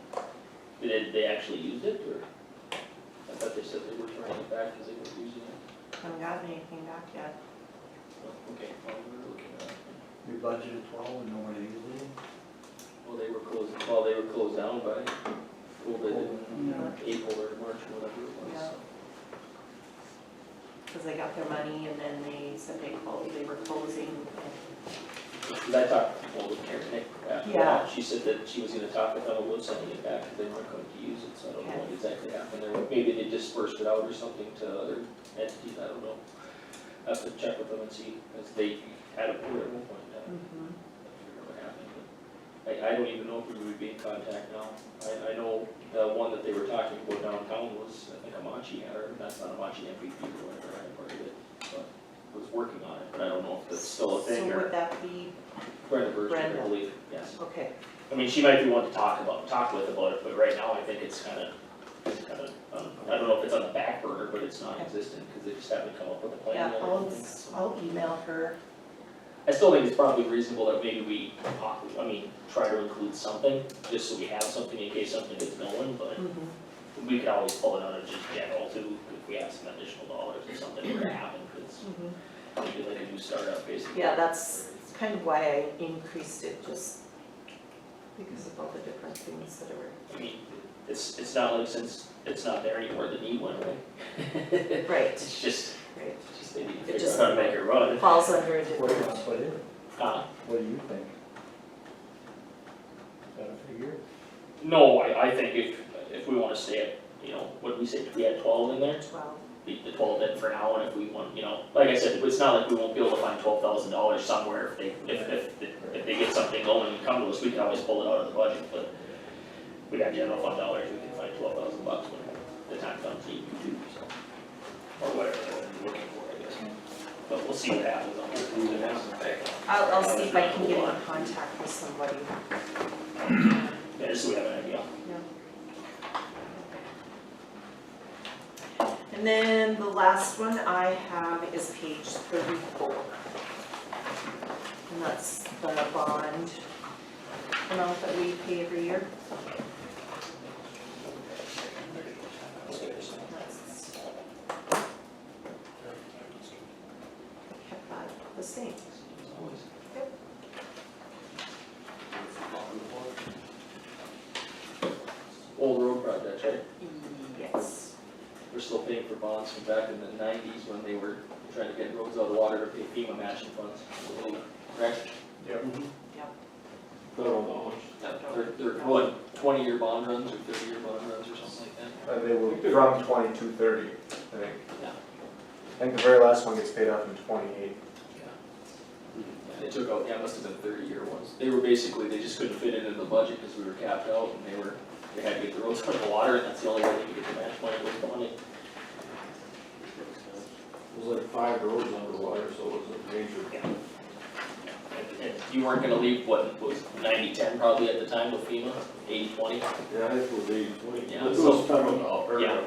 Did they actually use it, or? I thought they said they were trying it back because they weren't using it. Haven't gotten anything back yet. Oh, okay, well, we were looking at it. We budgeted 12 and nobody used it. Well, they were closed down by COVID in April or March, or whatever it was. Yeah. Because they got their money and then they said they were closing. Because I talked with Karen Nick after that, she said that she was gonna talk with them about sending it back because they weren't going to use it, so I don't know what exactly happened there. Maybe they dispersed it out or something to other entities, I don't know. I have to check with them and see, because they had a board at one point in time. I don't know what happened, but I don't even know if we would be in contact now. I know the one that they were talking about downtown was, I think Amachi, or that's not Amachi, MVP or whatever, I part of it, but was working on it, but I don't know if that's still a thing So or. would that be, Brenda Berger, I Brenda. believe, yes. okay, I mean, she might be one to talk with about it, but right now I think it's kind of, I don't know if it's on the back burner, but it's non-existent because they just haven't come up with a plan yeah, yet. I'll email her. I still think it's probably reasonable that maybe we, try to include something, just so we have something in case something gets going, but we could always pull it out of just general too, if we have some additional dollars or something were to happen, because maybe like a new startup basically. Yeah, that's kind of why I increased it, just because of all the different things that are. I mean, it's not like since it's not there anymore, the need went away. Right. It's just they need to It figure just out how to make it run. falls under a What do you different. want to put in? What do you think? Is that a figure? No, I think if we wanna stay at, what did we say, we had 12 in there? 12. Leave the 12 in for now, and if we want, like I said, it's not like we won't be able to find $12,000 somewhere if they get something going and come to us, we can always pull it out of the budget, but we got general fund dollars, we can find $12,000 when the time comes, you can do, so. Or whatever they're looking for, I guess. But we'll see what happens on that. I'll see if I can get in contact with somebody. Yeah, just so we have an idea. And then the last one I have is page 34. And that's the bond amount that we pay every year. That's kept that the same. Yep. Old road project, right? Yes. we're still paying for bonds from back in the nineties when they were trying to get roads out of water to pay FEMA matching funds, I believe, correct? Federal dollars. Yeah, they're what, 20-year bond runs or 30-year bond runs or something like that? They were from 2230, I think. Yeah. I think the very last one gets paid off in 28. They took out, yeah, it must have been 30-year ones. They were basically, they just couldn't fit it in the budget because we were capped out and they had to get the roads out of the water and that's the only way they could get the match money was the money. It was like 5 roads underwater, so it was a major. And you weren't gonna leave, what, was 90-10 probably at the time with FEMA, 80-20? Yeah, I think it was 80-20. Yeah, It so- was federal dollar, Yeah.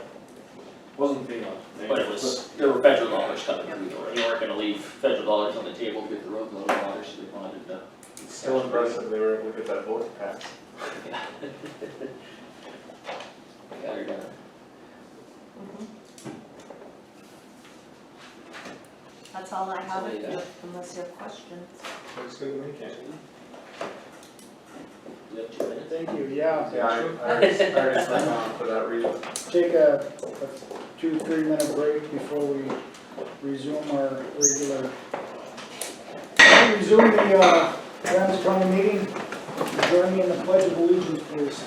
Wasn't FEMA. But it was, there were federal dollars coming through though, and you weren't gonna leave federal dollars on the table to get the roads out of the water, so they wanted to. It's still impressive they were able to get that vote passed. Yeah. Yeah, you're done. That's all I have, That's all you got. unless you have questions. Looks good to me, Ken. You have 2 minutes? Thank you, yeah. Yeah, I already signed on for that reason. Take a 2-3 minute break before we resume our regular. Resume the Ramsey County meeting. Join me in the pledge of allegiance, please.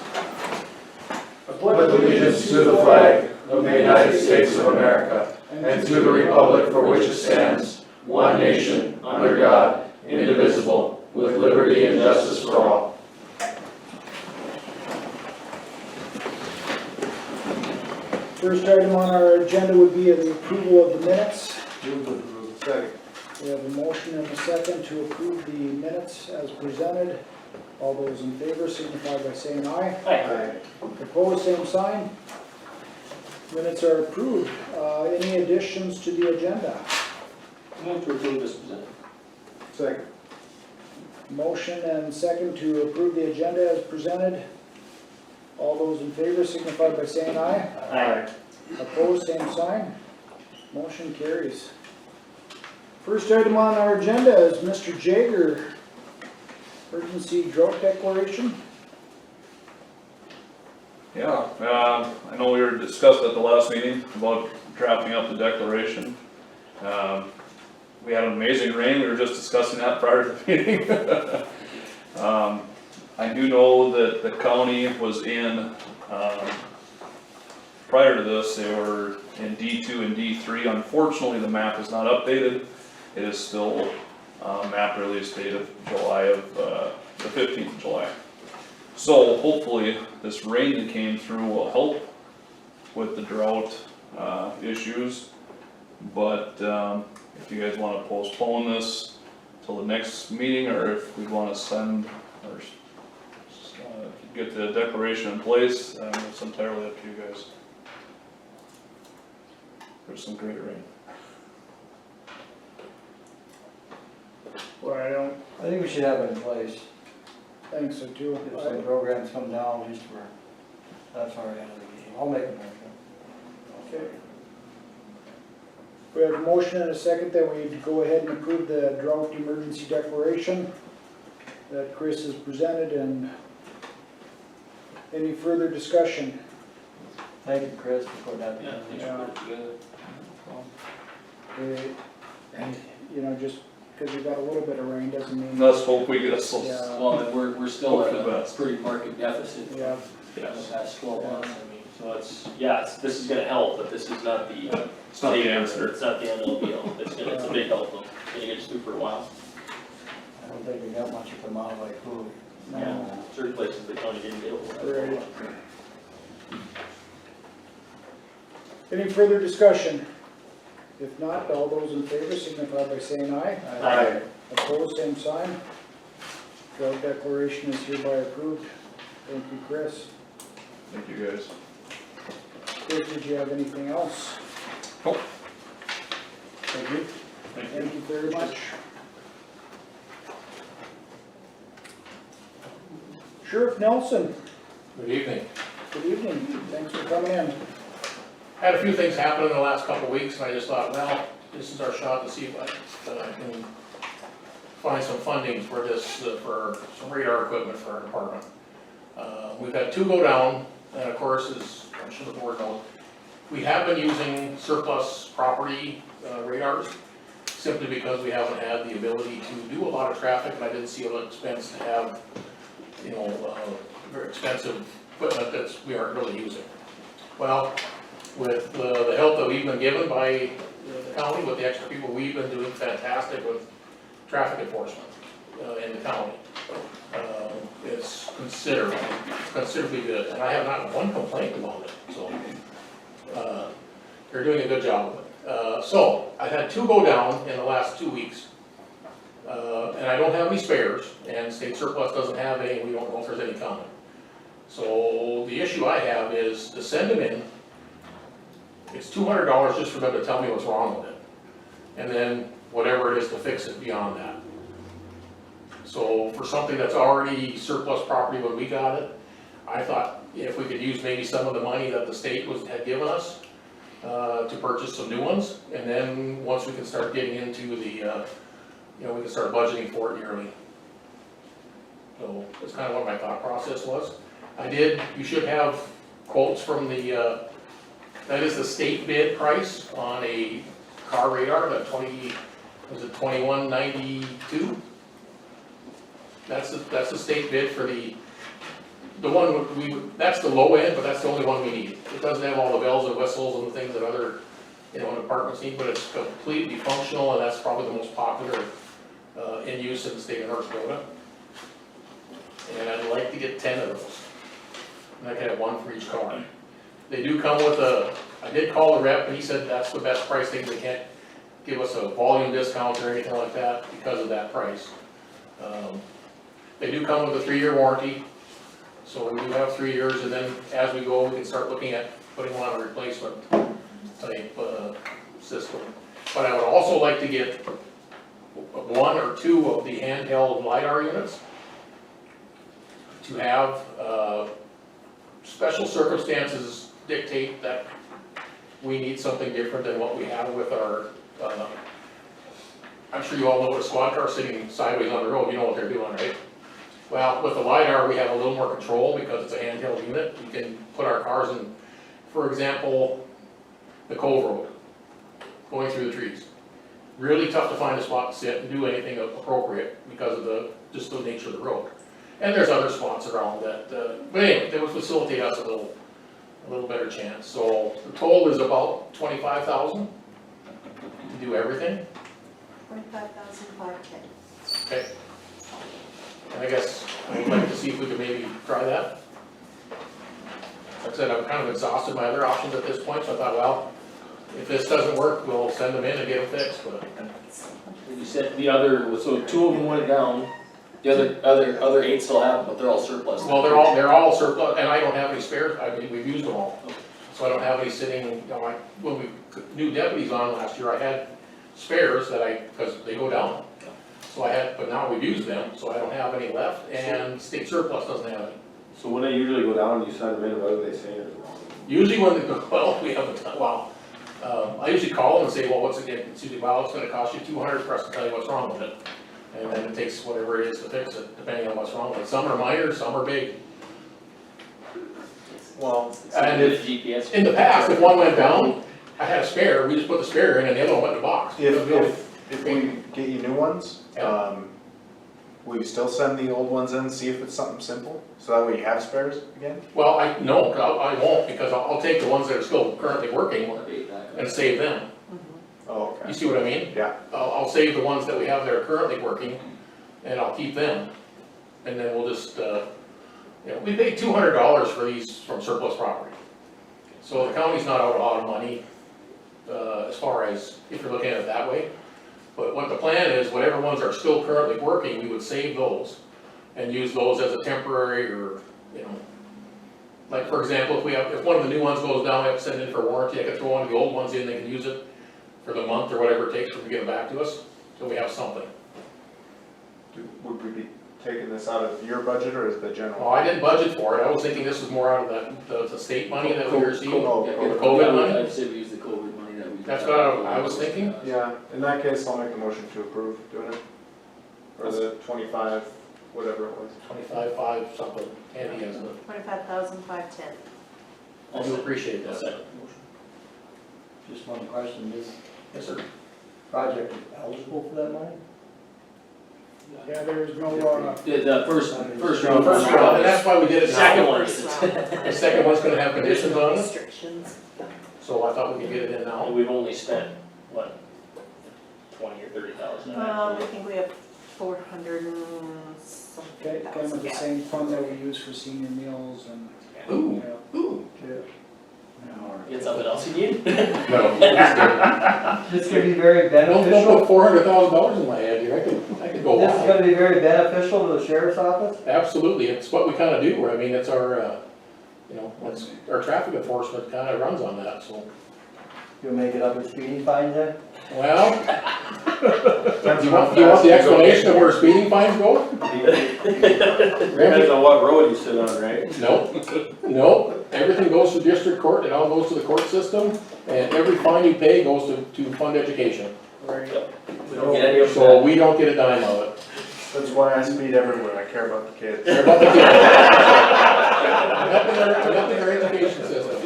I pledge allegiance to the flag of the United States of America and to the republic for which it stands, one nation, under God, indivisible, with liberty and justice for all. First item on our agenda would be the approval of the minutes. Move to approve. Second. We have a motion and a second to approve the minutes as presented. All those in favor signify by saying aye. Aye. Opposed, same sign. Minutes are approved. Any additions to the agenda? Move to approve this presented. Second. Motion and second to approve the agenda as presented. All those in favor signify by saying aye. Aye. Opposed, same sign. Motion carries. First item on our agenda is Mr. Jager, emergency drought declaration. Yeah, I know we were discussed at the last meeting about drafting up the declaration. We had an amazing rain, we were just discussing that prior to the meeting. I do know that the county was in, prior to this, they were in D2 and D3. Unfortunately, the map is not updated. It is still map release date of July of, the 15th of July. So hopefully this rain that came through will help with the drought issues. But if you guys want to postpone this till the next meeting, or if we want to send or get the declaration in place, it's entirely up to you guys. There's some great rain. Well, I think we should have it in place. I think so too. If some programs come down, at least that's our end of the game. I'll make a motion. Okay. We have a motion and a second that we go ahead and approve the drought emergency declaration that Chris has presented, and any further discussion? Thank you, Chris, for putting that Yeah, together. thanks for putting it together. And, you know, just because we got a little bit of rain doesn't mean. Let's hope we get some. Yeah. Well, and we're still at Hope for the a best. pretty market deficit for Yeah. the past 12 months, I mean, so it's, yeah, this is gonna help, but this is not the. It's not the answer. It's not the end all be all, it's a big help though, can you get us through for a while? I don't think we got much of them out like food. Yeah, certain places the county didn't get over. Right. Any further discussion? If not, all those in favor signify by saying aye. Aye. Opposed, same sign. Drought declaration is hereby approved. Thank you, Chris. Thank you guys. Chris, did you have anything else? Nope. Thank you. Thank you very much. Sheriff Nelson, Good evening. good evening. Thanks for coming in. Had a few things happen in the last couple of weeks, and I just thought, well, this is our shot to see if I can find some funding for this, for some radar equipment for our department. We've had 2 go down, and of course, as I'm sure the board knows, we have been using surplus property radars simply because we haven't had the ability to do a lot of traffic, and I didn't see an expense to have, you know, very expensive equipment that we aren't really using. Well, with the help that we've been given by the county, with the extra people, we've been doing fantastic with traffic enforcement in the county. It's considerably good, and I have not one complaint about it, so they're doing a good job of it. So I've had 2 go down in the last 2 weeks, and I don't have any spares, and state surplus doesn't have any, we don't know if there's any coming. So the issue I have is to send them in. It's $200 just for them to tell me what's wrong with it, and then whatever it is to fix it beyond that. So for something that's already surplus property when we got it, I thought if we could use maybe some of the money that the state had given us to purchase some new ones, and then once we can start getting into the, you know, we can start budgeting for it yearly. So that's kind of what my thought process was. You should have quotes from the, that is the state bid price on a car radar, that was it 2192? That's the state bid for the one that's the low end, but that's the only one we need. It doesn't have all the bells and whistles and the things that other, you know, departments need, but it's completely functional, and that's probably the most popular in use in the state of North Dakota. And I'd like to get 10 of those. And I can have 1 for each car. They do come with I did call the rep, and he said that's the best price they can't give us a volume discount or anything like that because of that price. They do come with a 3-year warranty, so we do have 3 years, and then as we go, we can start looking at putting one on a replacement type system. But I would also like to get 1 or 2 of the handheld LiDAR units to have special circumstances dictate that we need something different than what we have with our, I'm sure you all know what a squad car sitting sideways on the road, you know what they're doing, right? Well, with the LiDAR, we have a little more control because it's a handheld unit. We can put our cars in, for example, the Cove Road, going through the trees. Really tough to find a spot to sit and do anything appropriate because of just the nature of the road. And there's other spots around that, but anyway, that would facilitate us a little better chance. So the total is about 25,000 to do everything. 25,510. Okay. And I guess I would like to see if we could maybe try that. Like I said, I'm kind of exhausted my other options at this point, so I thought, well, if this doesn't work, we'll send them in and get them fixed, but. You said the other, so 2 of them went down, the other 8 still have them, but they're all surplus. Well, they're all surplus, and I don't have any spares, I mean, we've used them all. So I don't have any sitting, you know, when we put new deputies on last year, I had spares that because they go down. So I had, but now we've used them, so I don't have any left, and state surplus doesn't have any. So when they usually go down, you send them in, what do they say is wrong? Usually when they go, well, we haven't done, well, I usually call them and say, well, what's it getting? It's usually, well, it's gonna cost you $200 for us to tell you what's wrong with it. And then it takes whatever it is to fix it, depending on what's wrong with it. Some are minor, some are big. Well, And if, in the past, if one went down, I had a spare, we just put the spare in and the other one went in the box. if we get you new ones, will you still send the old ones in, see if it's something simple? So that way you have spares again? Well, I won't, because I'll take the ones that are still currently working and save them. Oh, okay. You see what I mean? Yeah. I'll save the ones that we have that are currently working, and I'll keep them. And then we'll just, you know, we paid $200 for these from surplus property. So the county's not out a lot of money, as far as, if you're looking at it that way. But what the plan is, whatever ones are still currently working, we would save those and use those as a temporary, or, you know, like for example, if one of the new ones goes down, we have to send in for warranty, I can throw one of the old ones in, they can use it for the month or whatever it takes for them to get them back to us, so we have something. Would we be taking this out of your budget, or is the general? Oh, I didn't budget for it, I was thinking this was more out of the state money that we received, the COVID COVID money. I'd say we use the COVID money that we. That's what I was thinking. Yeah, in that case, I'll make a motion to approve doing it. Or the 25, whatever it was. 25.5 something, Andy has it. 25,510. I do appreciate that. Second motion. Just one question, is Yes, sir. project eligible for that money? Yeah, there's no, The first round. First round, and that's why we did it now. Second one First is. round. The second one's gonna have conditions on it, Restrictions. so I thought we could get it in now. And we've only spent, what, 20 or 30,000? I think we have 400 and something kind of thousand, the yeah. same fund that we use for senior meals and, Ooh, yeah. ooh. You got something else you need? No, just This could be very kidding. Don't beneficial, put $400,000 in my head here, I could go this is wild. gonna be very beneficial to the sheriff's office? Absolutely, it's what we kinda do, I mean, it's our, that's, our traffic enforcement kinda runs on that, so. You'll make it up with speeding fines then? Well, you want the explanation of where speeding fines go? Depends on what road you sit on, right? Nope, everything goes to district court, it all goes to the court system, and every fine you pay goes to fund education. Right. We don't get any of So that. we don't get a dime of it. That's why I speed everywhere, I care about the kids. Care about the kids. Nothing our education system.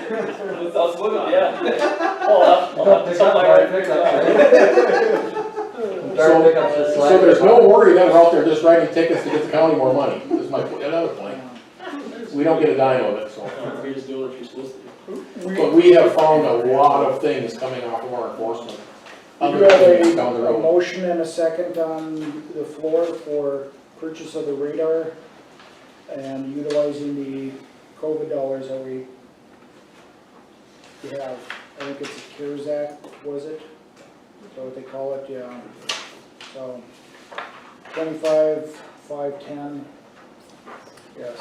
That sounds good, yeah. I'll have to tell my Dark wife. pickups just slide. So there's no worry that we're out there just writing tickets to get the county more money, is my, another point. We don't get a dime of it, so. You're just doing what you're supposed to do. But we have found a lot of things coming off of our enforcement. We Other do have things down the a road. motion and a second on the floor for purchase of the radar and utilizing the COVID dollars that we have. I think it's a CARES Act, was it? Is that what they call it? Yeah. So, 25, 510, yes,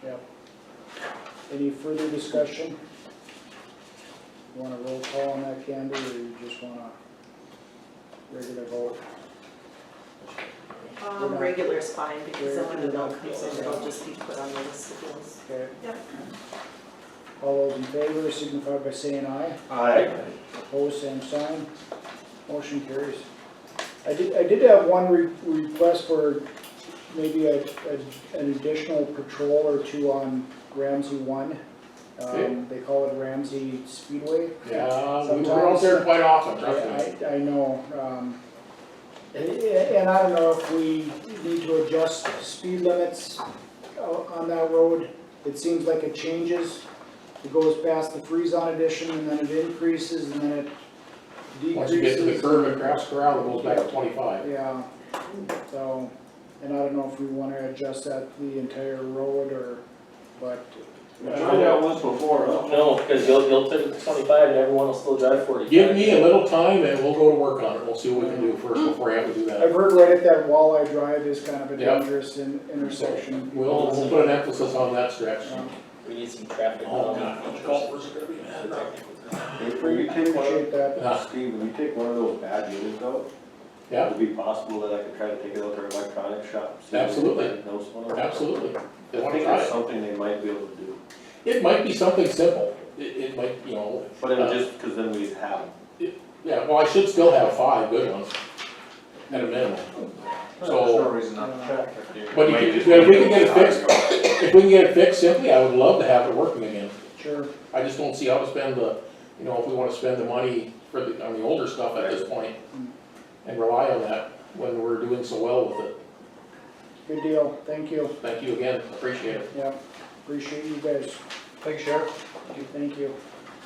yep. Any further discussion? You want a roll call on that, Candy, or you just want a regular vote? Regular is fine, because then when the bill comes in, it'll just be put on the list of bills. Okay. Yep. All those in favor signify by saying aye. Aye. Opposed, same sign. Motion carries. I did have one request for maybe an additional patrol or two on Ramsey 1. They call it Ramsey Speedway. Yeah, we were out there quite often, trust me. I know. And I don't know if we need to adjust speed limits on that road. It seems like it changes. It goes past the freeze-on addition, and then it increases, and then it decreases. Once you get to the curve at Crafts Corral, it goes back to 25. Yeah, so, and I don't know if we want to adjust that the entire road, or, but. We tried that once before, huh? No, because you'll take it to 25 and everyone will still drive 45. Give me a little time and we'll go to work on it, we'll see what we can do first before I have to do that. I've heard right at that Walleye Drive is kind of a Yeah. dangerous intersection. We'll put an emphasis on that stretch. We need some traffic. Oh, God, golfers are gonna be mad now. When you take one, Appreciate that. Steve, when you take one of those bad units out, Yeah. would it be possible that I could try to take it out to their electronics shop? See if Absolutely. they diagnose one of them? Absolutely. They I wanna think try that's it. something they might be able to do, It might be something simple. It might, but it just, cause then we'd have them. yeah, well, I should still have 5 good ones at a minimum. There's no So, reason not to check if you. but if we can get it fixed, if we can get it fixed simply, I would love to have it working again. Sure. I just don't see how to spend the, if we wanna spend the money on the older stuff at this point and rely on that when we're doing so well with it. Good deal, thank you. Thank you again, appreciate it. Yeah, appreciate you guys. Thanks, Sheriff. Thank you.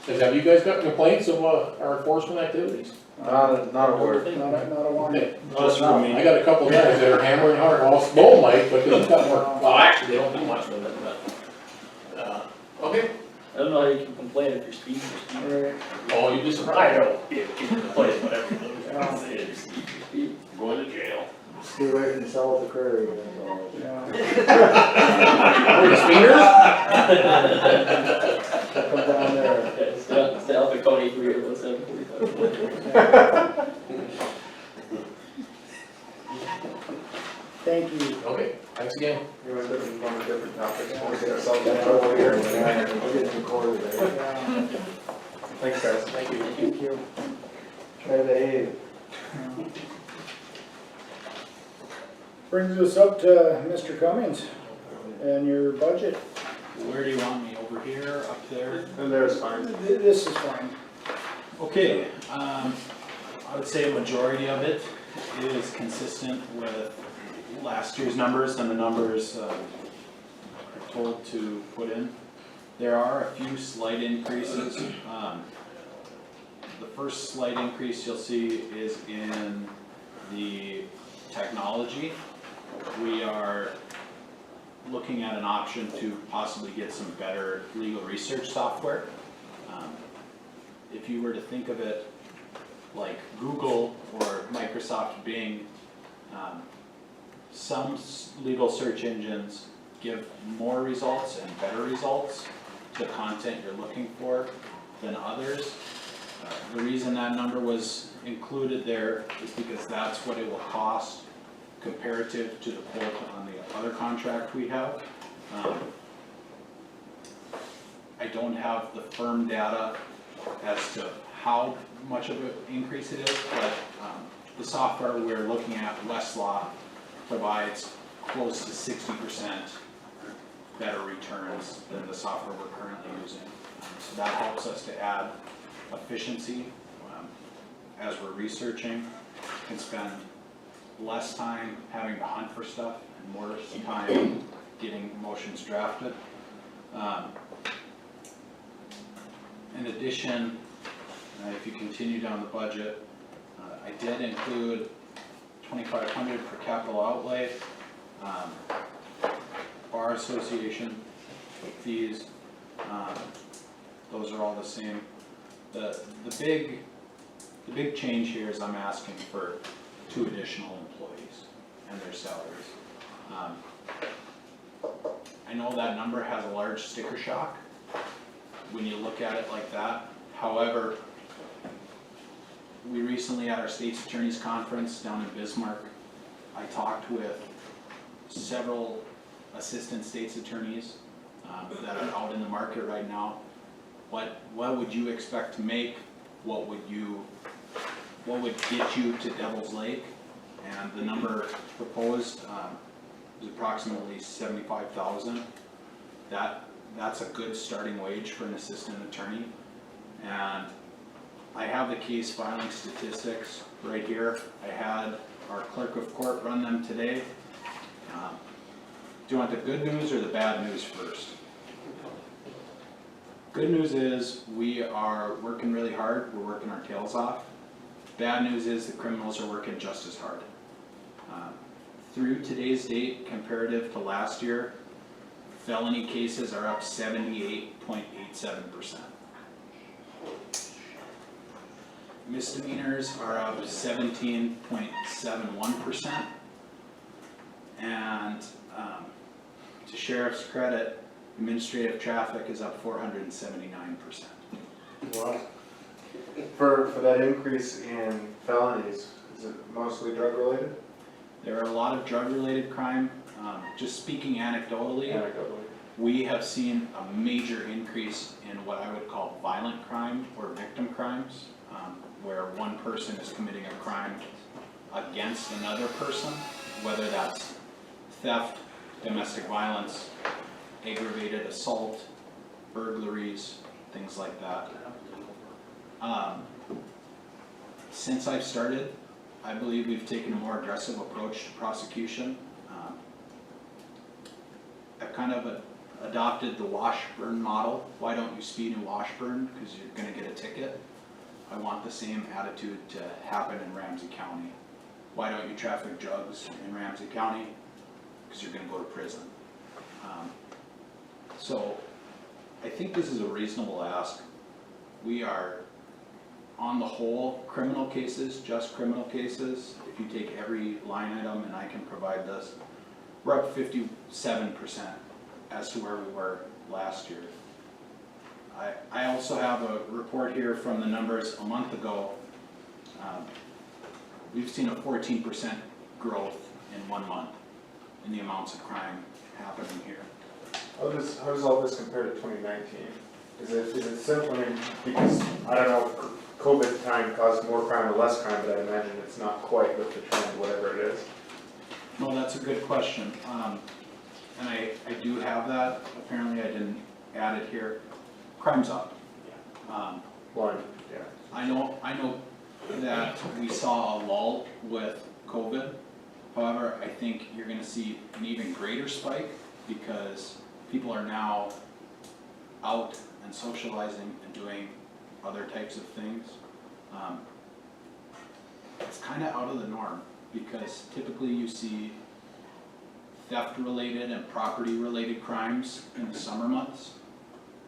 Have you guys got complaints of our enforcement activities? Not a word. Not a one. Okay. Just for me. I got a couple guys that are hammering hard, well, Bo might, but he's got more, well, actually, they don't do much with it, but, okay. I don't know how you can complain if you're speeding. Right. Oh, you'd be surprised. You can complain whatever you do. Yeah. You're speeding, going to jail. Stay away from south of Prairie, that's all. Yeah. Oh, the speeders? Come down there. Okay, stay out the Cody 31745. Thank you. Okay, thanks again. You want to go on a different topic? We'll get ourselves in trouble here. We'll get some quarter there. Yeah. Thanks, guys. Thank you. Thank you. Try to behave. Brings us up to Mr. Cummings and your budget. Where do you want me, over here, up there? And there's fine. This is fine. Okay, I would say a majority of it is consistent with last year's numbers and the numbers are told to put in. There are a few slight increases. The first slight increase you'll see is in the technology. We are looking at an option to possibly get some better legal research software. If you were to think of it like Google or Microsoft Bing, some legal search engines give more results and better results to the content you're looking for than others. The reason that number was included there is because that's what it will cost comparative to the quote on the other contract we have. I don't have the firm data as to how much of an increase it is, but the software we're looking at, Westlaw, provides close to 60% better returns than the software we're currently using. So that helps us to add efficiency as we're researching, can spend less time having to hunt for stuff and more time getting motions drafted. In addition, if you continue down the budget, I did include $2,500 for capital outlay, bar association fees, those are all the same. The big change here is I'm asking for 2 additional employees and their salaries. I know that number has a large sticker shock when you look at it like that. However, we recently at our state's attorney's conference down in Bismarck, I talked with several assistant state's attorneys that are out in the market right now. What would you expect to make? What would get you to Devil's Lake? And the number proposed is approximately $75,000. That's a good starting wage for an assistant attorney. And I have the case filing statistics right here. I had our clerk of court run them today. Do you want the good news or the bad news first? Good news is we are working really hard. We're working our tails off. Bad news is the criminals are working just as hard. Through today's date, comparative to last year, felony cases are up 78.87%. Misdemeanors are up 17.71%. And to sheriff's credit, administrative traffic is up 479%. Wow. For that increase in felonies, is it mostly drug related? There are a lot of drug related crime. Just speaking anecdotally, we have seen a major increase in what I would call violent crime or victim crimes, where one person is committing a crime against another person, whether that's theft, domestic violence, aggravated assault, burglaries, things like that. Since I've started, I believe we've taken a more aggressive approach to prosecution. I've kind of adopted the Washburn model. Why don't you speed in Washburn? Because you're going to get a ticket. I want the same attitude to happen in Ramsey County. Why don't you traffic drugs in Ramsey County? Because you're going to go to prison. So I think this is a reasonable ask. We are, on the whole, criminal cases, just criminal cases. If you take every line item, and I can provide this, we're up 57% as to where we were last year. I also have a report here from the numbers a month ago. We've seen a 14% growth in 1 month in the amounts of crime happening here. How does all this compare to 2019? Is it simply because, I don't know, COVID time caused more crime or less crime, but I imagine it's not quite with the trend, whatever it is. No, that's a good question. And I do have that. Apparently I didn't add it here. Crime's up. Why? I know that we saw a lull with COVID. However, I think you're gonna see an even greater spike because people are now out and socializing and doing other types of things. It's kinda out of the norm because typically you see theft-related and property-related crimes in the summer months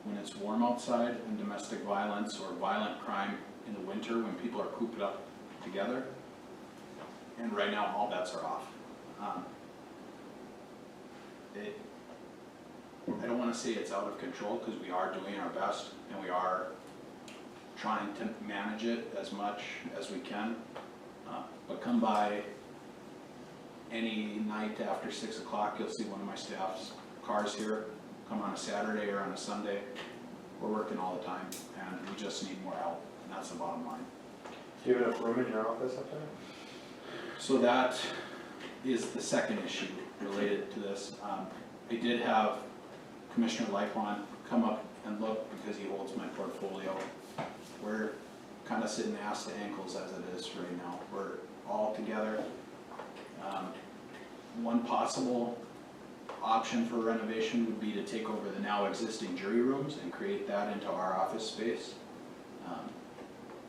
when it's warm outside, and domestic violence or violent crime in the winter when people are cooped up together. And right now, all bets are off. I don't wanna say it's out of control, cause we are doing our best and we are trying to manage it as much as we can. But come by any night after 6 o'clock, you'll see one of my staff's cars here, come on a Saturday or on a Sunday. We're working all the time and we just need more help, and that's the bottom line. Do you have enough room in your office up there? So that is the second issue related to this. I did have Commissioner Lightfon come up and look because he holds my portfolio. We're kind of sitting ass to ankles as it is right now. We're all together. One possible option for renovation would be to take over the now existing jury rooms and create that into our office space.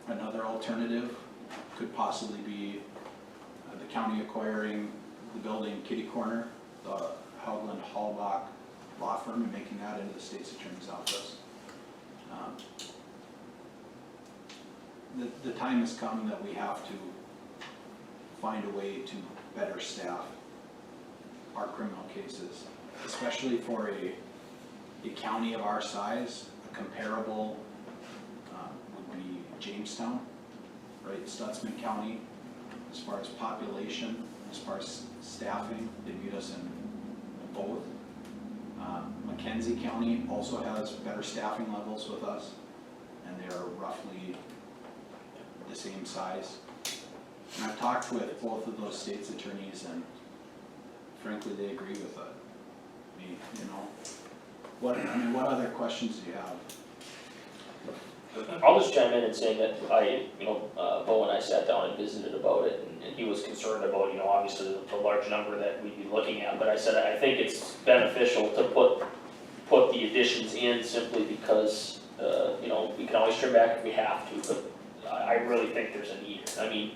Another alternative could possibly be the county acquiring the building kitty corner, the Haugland Hallbach law firm, and making that into the state's attorney's office. The time has come that we have to find a way to better staff our criminal cases, especially for a county of our size. A comparable would be Jamestown, right? Stutzman County, as far as population, as far as staffing, they beat us in both. Mackenzie County also has better staffing levels with us, and they're roughly the same size. And I've talked with both of those state's attorneys, and frankly, they agree with me, you know. What other questions do you have? I'll just chime in and saying that Bo and I sat down and visited about it, and he was concerned about, obviously the large number that we'd be looking at, but I said, I think it's beneficial to put the additions in simply because, we can always trim back if we have to, but I really think there's a need. I mean,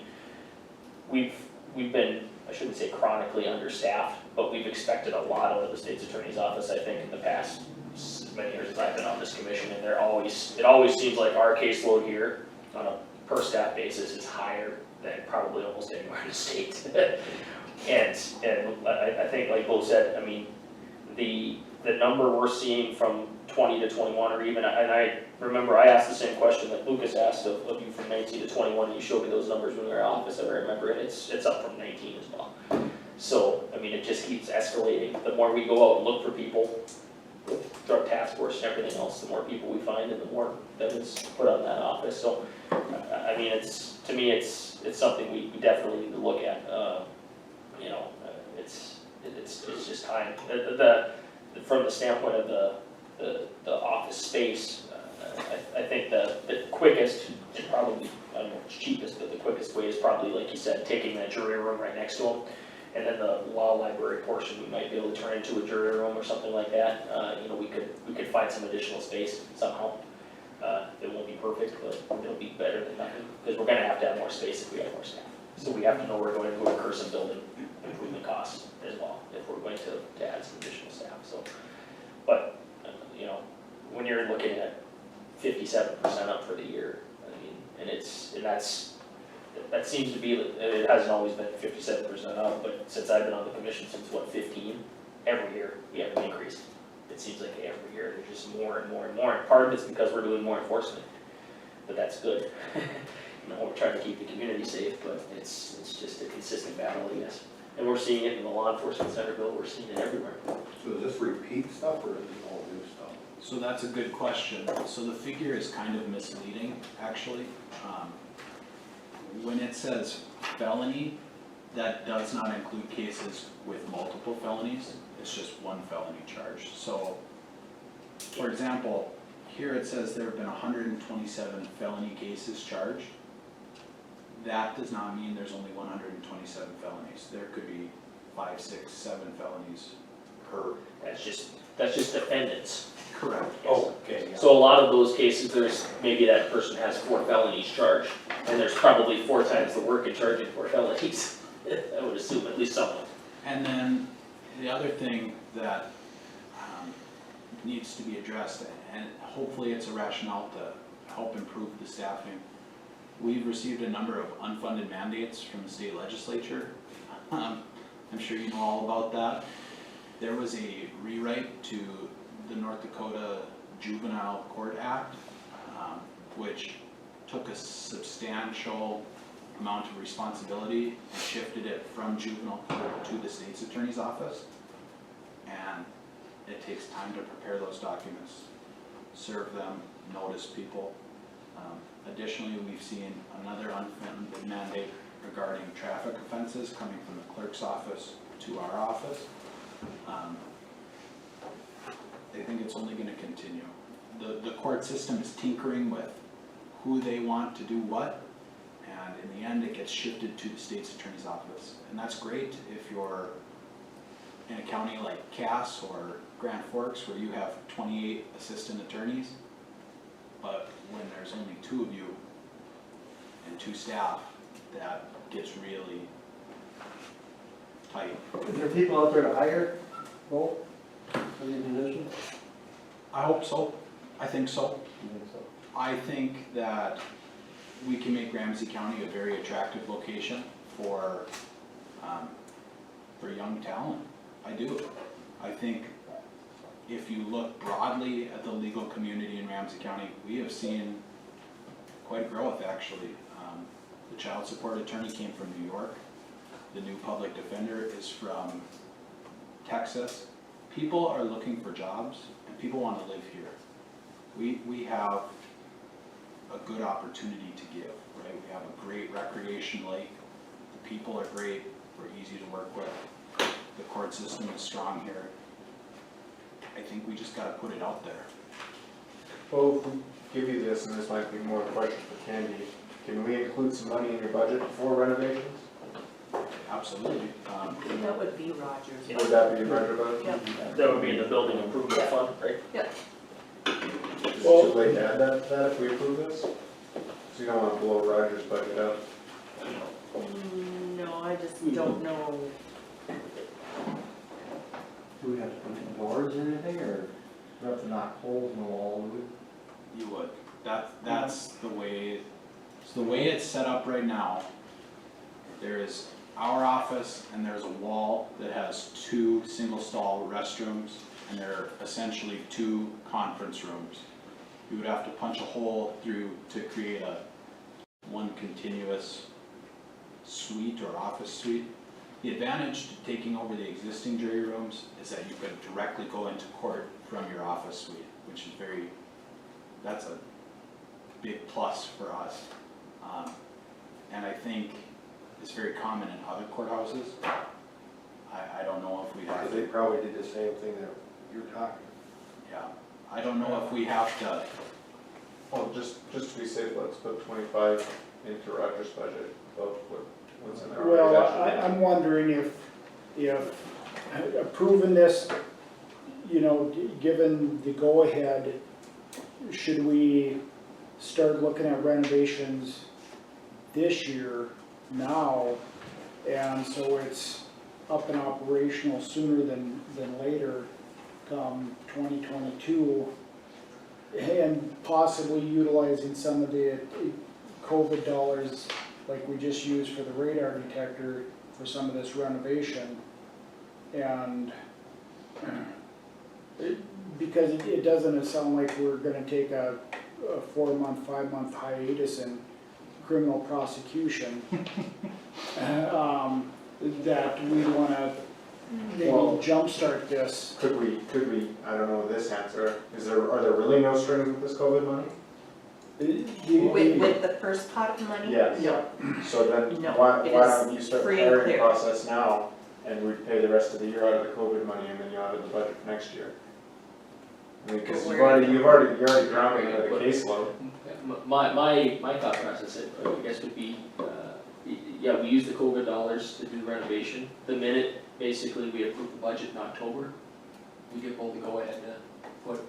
we've been, I shouldn't say chronically understaffed, but we've expected a lot out of the state's attorney's office, I think, in the past as many years as I've been on this commission, and it always seems like our caseload here on a per staff basis is higher than probably almost anywhere in the state. and I think, like Bo said, I mean, the number we're seeing from 20 to 21, or even, and I remember I asked the same question that Lucas asked of you from 19 to 21, and you showed me those numbers when we were in office, I remember, and it's up from 19 as well. So, I mean, it just keeps escalating. The more we go out and look for people with drug task force and everything else, the more people we find and the more that is put on that office. So, I mean, to me, it's something we definitely need to look at. It's just time. From the standpoint of the office space, I think the quickest and probably, I don't know if it's cheapest, but the quickest way is probably, like you said, taking that jury room right next to them. And then the law library portion, we might be able to turn into a jury room or something like that. We could find some additional space somehow. It won't be perfect, but it'll be better than nothing, because we're gonna have to have more space if we have more staff. So we have to know we're going to incur some building improvement costs as well, if we're going to add some additional staff, so. But, when you're looking at 57% up for the year, I mean, and that seems to be, it hasn't always been 57% up, but since I've been on the commission since, 15, every year we have an increase. It seems like every year there's just more and more and more, and part of it's because we're doing more enforcement, but that's good. We're trying to keep the community safe, but it's just a consistent battle, I guess. And we're seeing it in the law enforcement center bill, we're seeing it everywhere. So is this repeat stuff or is it all new stuff? So that's a good question. So the figure is kind of misleading, actually. When it says felony, that does not include cases with multiple felonies. It's just one felony charge. So, for example, here it says there have been 127 felony cases charged. That does not mean there's only 127 felonies. There could be 5, 6, 7 felonies per. That's just defendants. Correct. Oh, okay. So a lot of those cases, there's, maybe that person has 4 felonies charged, and there's probably 4 times the work in charging 4 felonies. I would assume, at least someone. And then the other thing that needs to be addressed, and hopefully it's a rationale to help improve the staffing. We've received a number of unfunded mandates from the state legislature. I'm sure you know all about that. There was a rewrite to the North Dakota Juvenile Court Act, which took a substantial amount of responsibility and shifted it from juvenile court to the state's attorney's office. And it takes time to prepare those documents, serve them, notice people. Additionally, we've seen another unfunded mandate regarding traffic offenses coming from the clerk's office to our office. I think it's only going to continue. The court system is tinkering with who they want to do what, and in the end it gets shifted to the state's attorney's office. And that's great if you're in a county like Cass or Grand Forks where you have 28 assistant attorneys, but when there's only 2 of you and 2 staff, that gets really tight. Is there people out there to hire, both, for these positions? I hope so. I think so. You think so? I think that we can make Ramsey County a very attractive location for young talent. I do. I think if you look broadly at the legal community in Ramsey County, we have seen quite growth actually. The child support attorney came from New York. The new public defender is from Texas. People are looking for jobs and people want to live here. We have a good opportunity to give, right? We have a great recreation lake. The people are great. We're easy to work with. The court system is strong here. I think we just gotta put it out there. Well, if we give you this, and this might be more a question for Candy, can we include some money in your budget for renovations? Absolutely. That would be Rogers. Would that be in Roger budget? Yep. That would be in the building improvement fund, right? Yep. Is it too late to add that to that if we approve this? So you don't want to blow Roger's budget up? No, I just don't know. Do we have to put in boards or anything, or do we have to knock holes in the wall? You would. That's the way, so the way it's set up right now, there is our office and there's a wall that has 2 single stall restrooms and there are essentially 2 conference rooms. You would have to punch a hole through to create one continuous suite or office suite. The advantage to taking over the existing jury rooms is that you could directly go into court from your office suite, which is that's a big plus for us. And I think it's very common in other courthouses. I don't know if we have They to, probably did the same thing that you're talking. yeah, I don't know if we have to, Well, just to be safe, let's put 25 into Roger's budget, above what's in there. Well, I'm wondering if approving this, you know, given the go-ahead, should we start looking at renovations this year now? And so it's up and operational sooner than later, come 2022. And possibly utilizing some of the COVID dollars like we just used for the radar detector for some of this renovation. And because it doesn't sound like we're gonna take a 4-month, 5-month hiatus in criminal prosecution. That we wanna maybe jumpstart this. Could we, I don't know this answer, are there really no strings with this COVID money? With the first pot of money? Yes. No. So then, No, why it don't is you start the free and hiring clear. process now, and we'd pay the rest of the year out of the COVID money, and then you out of the budget for next year? Because you're already drowning in the caseload. My thought process, I guess, would be, yeah, we use the COVID dollars to do renovation. The minute, basically, we approve the budget in October, we get both the go-ahead to put,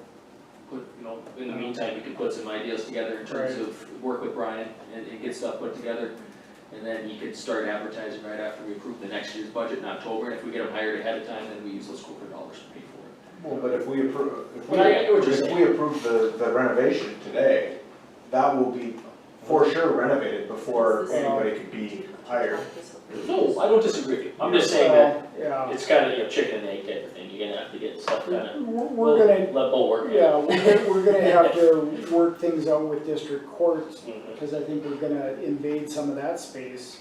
in the meantime, we can put some ideas together in terms of work with Brian and get stuff put together. And then you could start advertising right after we approve the next year's budget in October. And if we get them hired ahead of time, then we use those COVID dollars to pay for it. Well, but if we approve, if we approve the renovation today, that will be for sure renovated before anybody could be hired. No, I don't disagree. I'm just saying that Yeah, it's kind of, chicken and egg type of thing. You're gonna have to get stuff kind of, we're gonna, let Bo work on it. yeah, we're gonna have to work things out with district courts, Mhm. because I think we're gonna invade some of that space.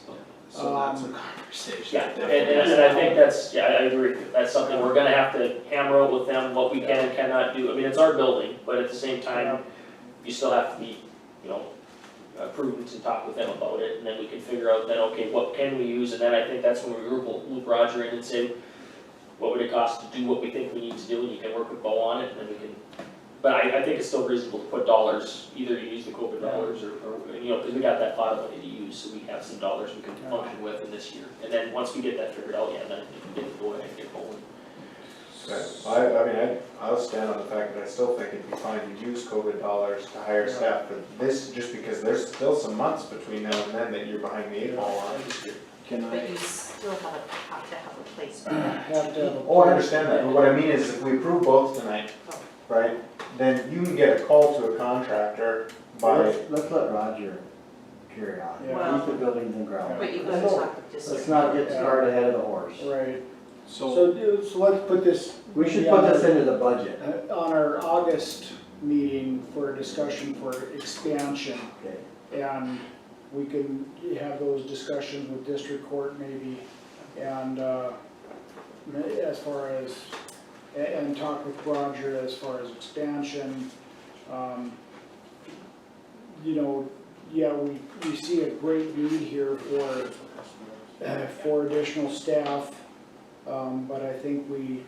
So that's a conversation. Yeah, and I think that's, yeah, I agree. That's something we're gonna have to hammer out with them, what we can and cannot do. I mean, it's our building, but at the same time, you still have to be, prudent and talk with them about it, and then we can figure out then, okay, what can we use? And then I think that's when we loop Roger in and say, what would it cost to do what we think we need to do, and you can work with Bo on it, and then we can, but I think it's still reasonable to put dollars, either you use the COVID dollars or because we got that pot of money to use, so we have some dollars we can function with in this year. And then once we get that figured out, yeah, then we can get it going and get going. I'll stand on the fact that I still think it'd be fine to use COVID dollars to hire staff for this, just because there's still some months between now and then that you're behind the 8 ball on. But you still have to have a place for that. Have to have a- Oh, I understand that, but what I mean is if we approve both tonight, right, then you can get a call to a contractor by, Let's let Roger carry on. Yeah. He's the buildings and grounds. But you've got to talk with district. Let's not get the cart ahead of the horse. Right, So, so let's put this. We should put this into the budget. On our August meeting for a discussion for expansion. Okay. And we can have those discussions with district court maybe, and as far as, and talk with Roger as far as expansion. Yeah, we see a great need here for additional staff, but I think we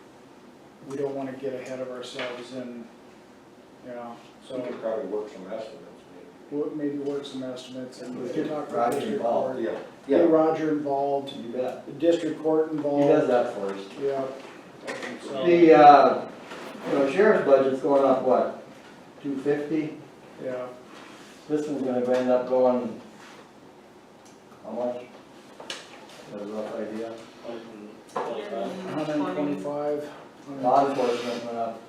don't wanna get ahead of ourselves and, so. We could probably work some estimates, Maybe work some estimates and we Let's can get talk with Roger district involved. court. maybe. Get Roger involved, You bet. the district court He involved. does that for us. Yeah. So, The, sheriff's budget's going up, what, 250? yeah, This one's gonna end up going, how much? Got a rough idea? 125. Law enforcement went up.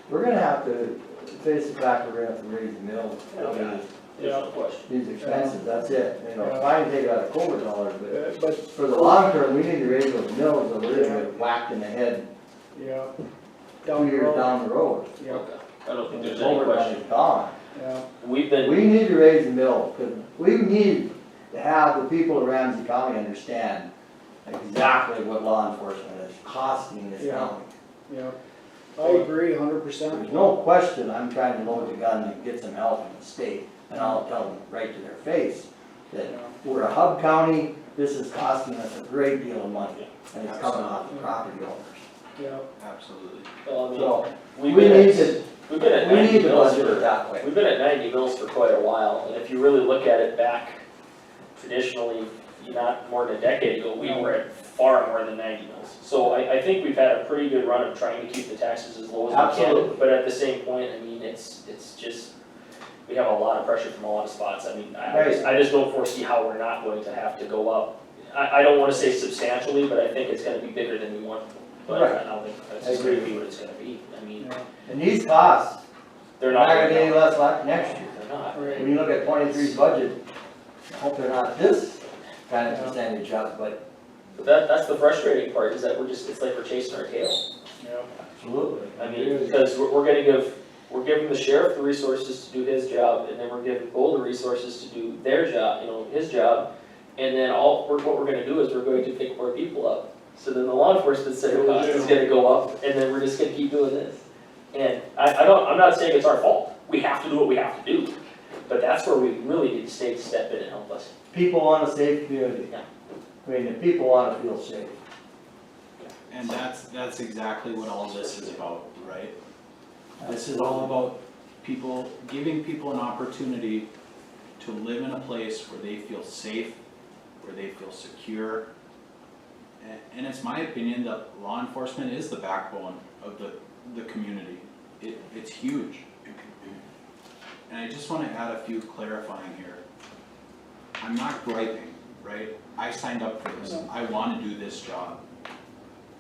We're gonna have to face the fact we're gonna have to raise the mills. There's no question. These expenses, that's it. It's fine to take it out of COVID dollars, but But, for the long term, we need to raise those mills or we're gonna get whacked in the head yeah, 2 down the years road, down the road. yeah, I don't think And there's the any overtime question. is gone. We've We been, need to raise the mills, because we need to have the people of Ramsey County understand exactly what law enforcement is costing this Yeah. county. yeah. I agree 100%. There's no question I'm trying to load the gun and get some help from the state, and I'll tell them right to their face that we're a hub county, this is costing us a great deal of money, and it's coming off the property owners. Yeah, absolutely. well, I mean, So, we've we been need at, to, we've been at we 90 need to mils budget it for, that way. we've been at 90 mils for quite a while, and if you really look at it back traditionally, not more than a decade ago, we were at far more than 90 mils. So I think we've had a pretty good run of trying to keep the taxes as low as we can, Absolutely. but at the same point, I mean, it's just, we have a lot of pressure from a lot of spots. I mean, I just don't foresee how we're not going to have to go up. I don't wanna say substantially, but I think it's gonna be bigger than we want. But Right. I don't think that's just gonna be what it's gonna be. I mean, yeah, And these costs, they're they're not not gonna be gonna any less like next year. They're not. right. When you look at 23's budget, I hope they're not this kind of percentage up, but But that's the frustrating part, is that it's like we're chasing our tail. Yeah, absolutely. I mean, because we're giving the sheriff the resources to do his job, and then we're giving Bo the resources to do their job, his job. And then what we're gonna do is we're going to pick more people up. So then the law enforcement center cost is gonna go up, and then we're just gonna keep doing this. And I'm not saying it's our fault. We have to do what we have to do. But that's where we really need the state to step in and help us. People want a safe community. Yeah. I mean, the people want to feel safe. And that's exactly what all this is about, right? This is all about people, giving people an opportunity to live in a place where they feel safe, where they feel secure. And it's my opinion that law enforcement is the backbone of the community. It's huge. And I just want to add a few clarifying here. I'm not griping, right? I signed up for this. I want to do this job.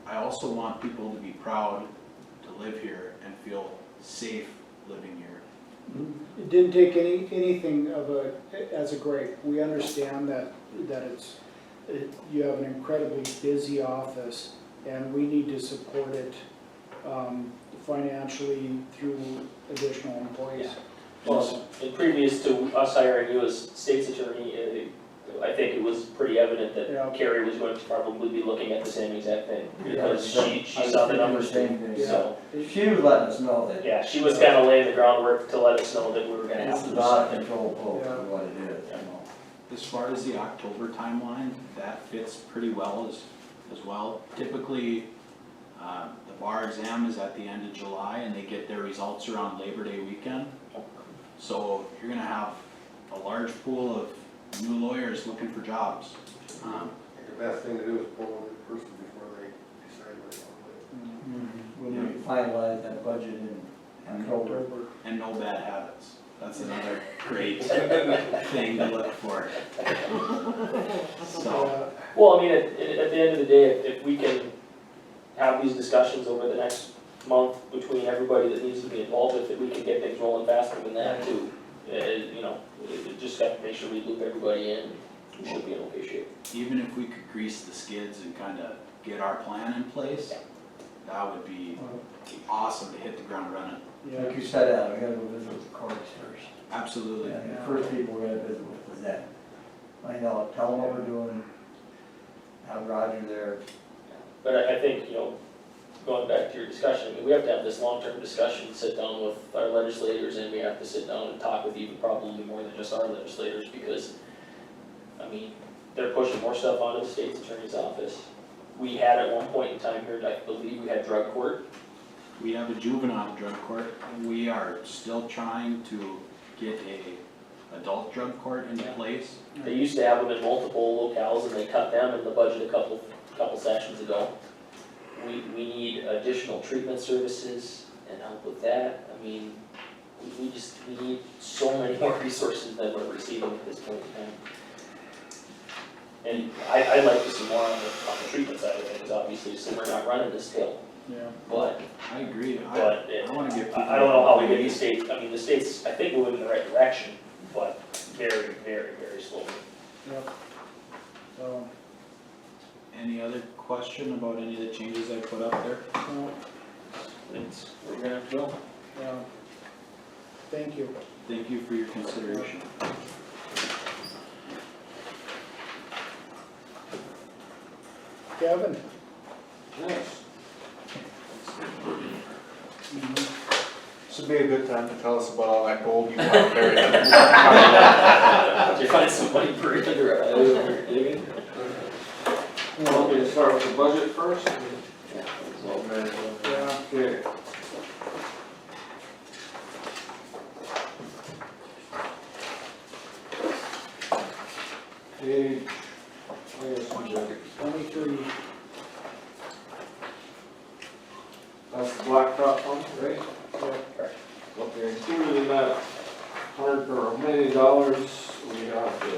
I also want people to be proud to live here and feel safe living here. It didn't take anything as a gripe. We understand that you have an incredibly busy office, and we need to support it financially through additional employees. Well, and previous to us hiring you as state's attorney, I think it was pretty evident that Carrie was going to probably be looking at the same exact thing, because she saw the numbers too, so. She was letting us know that. Yeah, she was kind of laying the groundwork to let us know that we were gonna have to do It's not a something. control post is what it is, you know. As far as the October timeline, that fits pretty well as well. Typically, the bar exam is at the end of July and they get their results around Labor Day weekend. So you're gonna have a large pool of new lawyers looking for jobs. The best thing to do is pull the person before they decide what they want to do. We need to finalize that budget in October. And no bad habits. That's another great thing to look for. So, Well, I mean, at the end of the day, if we can have these discussions over the next month between everybody that needs to be involved, if we can get things rolling faster than that too, you know, just got to make sure we loop everybody in, we should be in okay shape. even if we could grease the skids and kind of get our plan in place, that would be awesome to hit the ground running. Like you said, Alan, we gotta go visit with the courts first. Absolutely. And the first people we're gonna visit with is them. Find out, tell them what we're doing, have Roger there. But I think, you know, going back to your discussion, I mean, we have to have this long-term discussion, sit down with our legislators, and we have to sit down and talk with even probably more than just our legislators, because, I mean, they're pushing more stuff onto the state's attorney's office. We had at one point in time here, I believe we had drug court. We have a juvenile drug court. We are still trying to get a adult drug court into place. They used to have them in multiple locales, and they cut them in the budget a couple sessions ago. We need additional treatment services and help with that. I mean, we need so many more resources than we're receiving at this point in time. And I'd like to see more on the treatment side of things, obviously, so we're not running this hill. Yeah. But, I agree. but I want to get people. I don't know how we get the state, I mean, the state's, I think, moving in the right direction, but very, very, very slowly. Yep. So, Any other question about any of the changes I put up there? We're gonna have to go. yeah. Thank you. Thank you for your consideration. Kevin? Yes. This would be a good time to tell us about all that gold you found buried under. Did you find some money buried under our digging? Want me to start with the budget first? Yeah. Yeah. Okay. Page, I guess, 23. that's the blacktop fund, right? Okay, included in that $100 million, we have the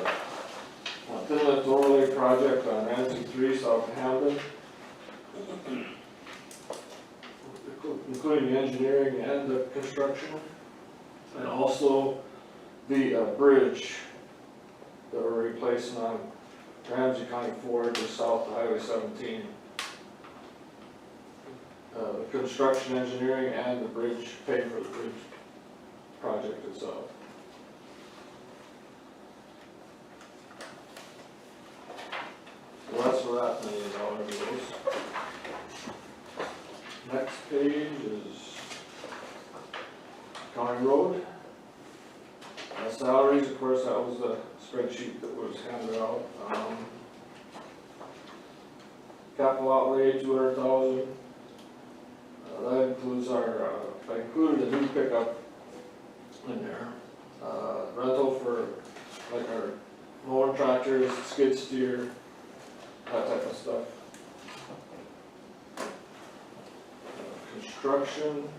Finland overlay project on Ramsey 3 south of Hamden, including the engineering and the construction, and also the bridge that we're replacing on Ramsey County 4 just south of Highway 17. The construction engineering and the bridge pay for the bridge project itself. So that's where that $1 million goes. Next page is County Road. Salaries, of course, that was the spreadsheet that was handed out. capital outlay, 200,000. That includes our, I included a new pickup in there. Rental for like our mower tractors, skid steer, that type of stuff. Construction.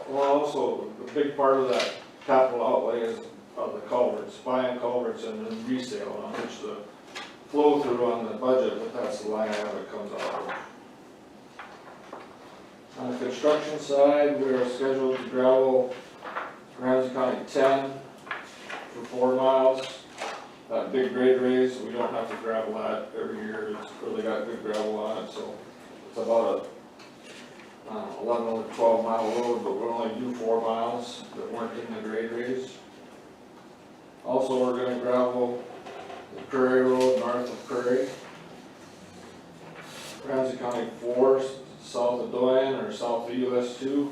Well, also, a big part of that capital outlay is the culverts, buying culverts and then resale, on which the flow through on the budget, but that's the line item it comes out of. On the construction side, we are scheduled to gravel Ramsey County 10 for 4 miles. That big grade raise, we don't have to gravel that every year, it's really got good gravel on it, so it's about a 11 or 12 mile road, but we'll only do 4 miles that weren't in the grade raise. Also, we're gonna gravel the Prairie Road north of Prairie. Ramsey County 4, south of Doyen or south of US 2.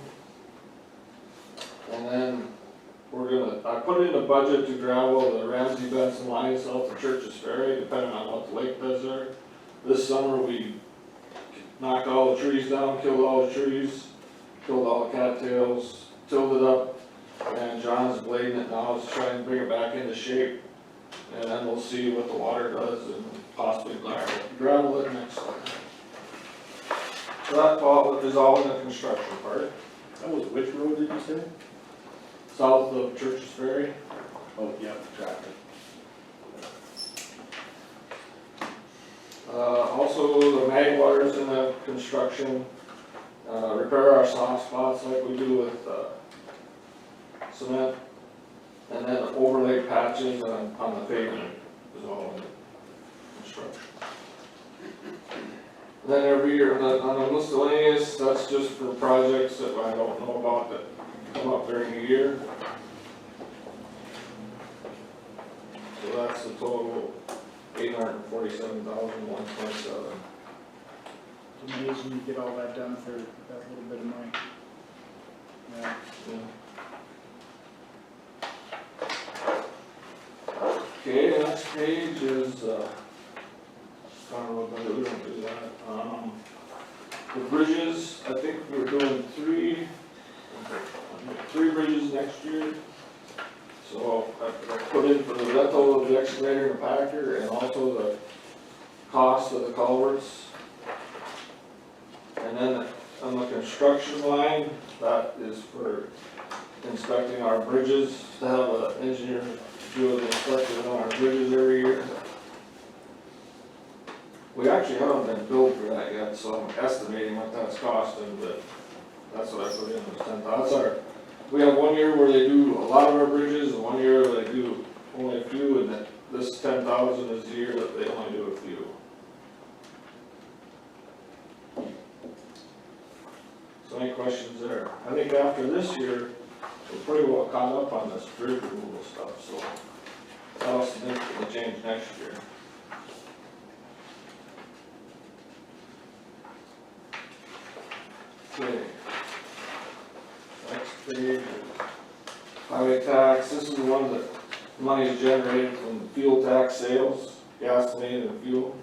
And then I put in the budget to gravel the Ramsey Benson line south of Church's Ferry, depending on what the lake does there. This summer we knocked all the trees down, killed all the trees, killed all the cattails, tilled it up, and John's blading it now to try and bring it back into shape. And then we'll see what the water does and possibly gravel it next summer. So that is all in the construction part. That was which road did you say? South of Church's Ferry. Oh, yeah, traffic. Also, the mag waters in the construction, repair our soft spots like we do with cement, and then overlay patches on the pavement is all in the construction. Then every year on the miscellaneous, that's just for projects that I don't know about that come up during the year. So that's the total, $847,127. It's amazing you get all that done for that little bit of money. Yeah. Okay, next page is, we don't do that. The bridges, I think we're doing three bridges next year. So I put in for the rental of the excavator and the packer, and also the cost of the culverts. And then on the construction line, that is for inspecting our bridges, to have an engineer do the inspection on our bridges every year. We actually haven't been billed for that yet, so I'm estimating what that's costing, but that's what I put in, was 10,000. We have 1 year where they do a lot of our bridges, and 1 year where they do only a few, and that this 10,000 is the year that they only do a few. So any questions there? I think after this year, we're pretty well caught up on this bridge removal stuff, so that'll significantly change next year. Okay. Next page is highway tax. This is the one that money is generated from fuel tax sales, gasoline and fuel.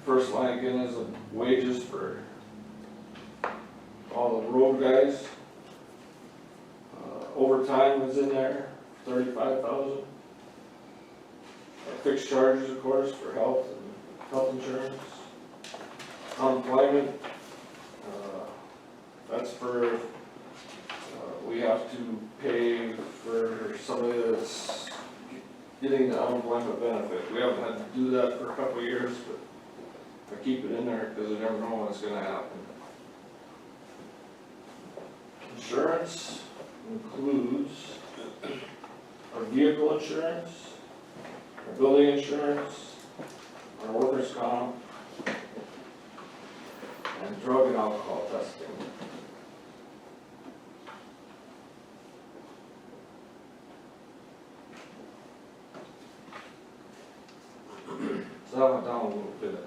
First line again is the wages for all the road guys. Overtime was in there, 35,000. Fixed charges, of course, for health and health insurance. Unemployment, that's for, we have to pay for somebody that's getting the unemployment benefit. We haven't had to do that for a couple of years, but I keep it in there because I never know when it's gonna happen. Insurance includes our vehicle insurance, our building insurance, our workers' comp, and drug and alcohol testing. So that went down a little bit.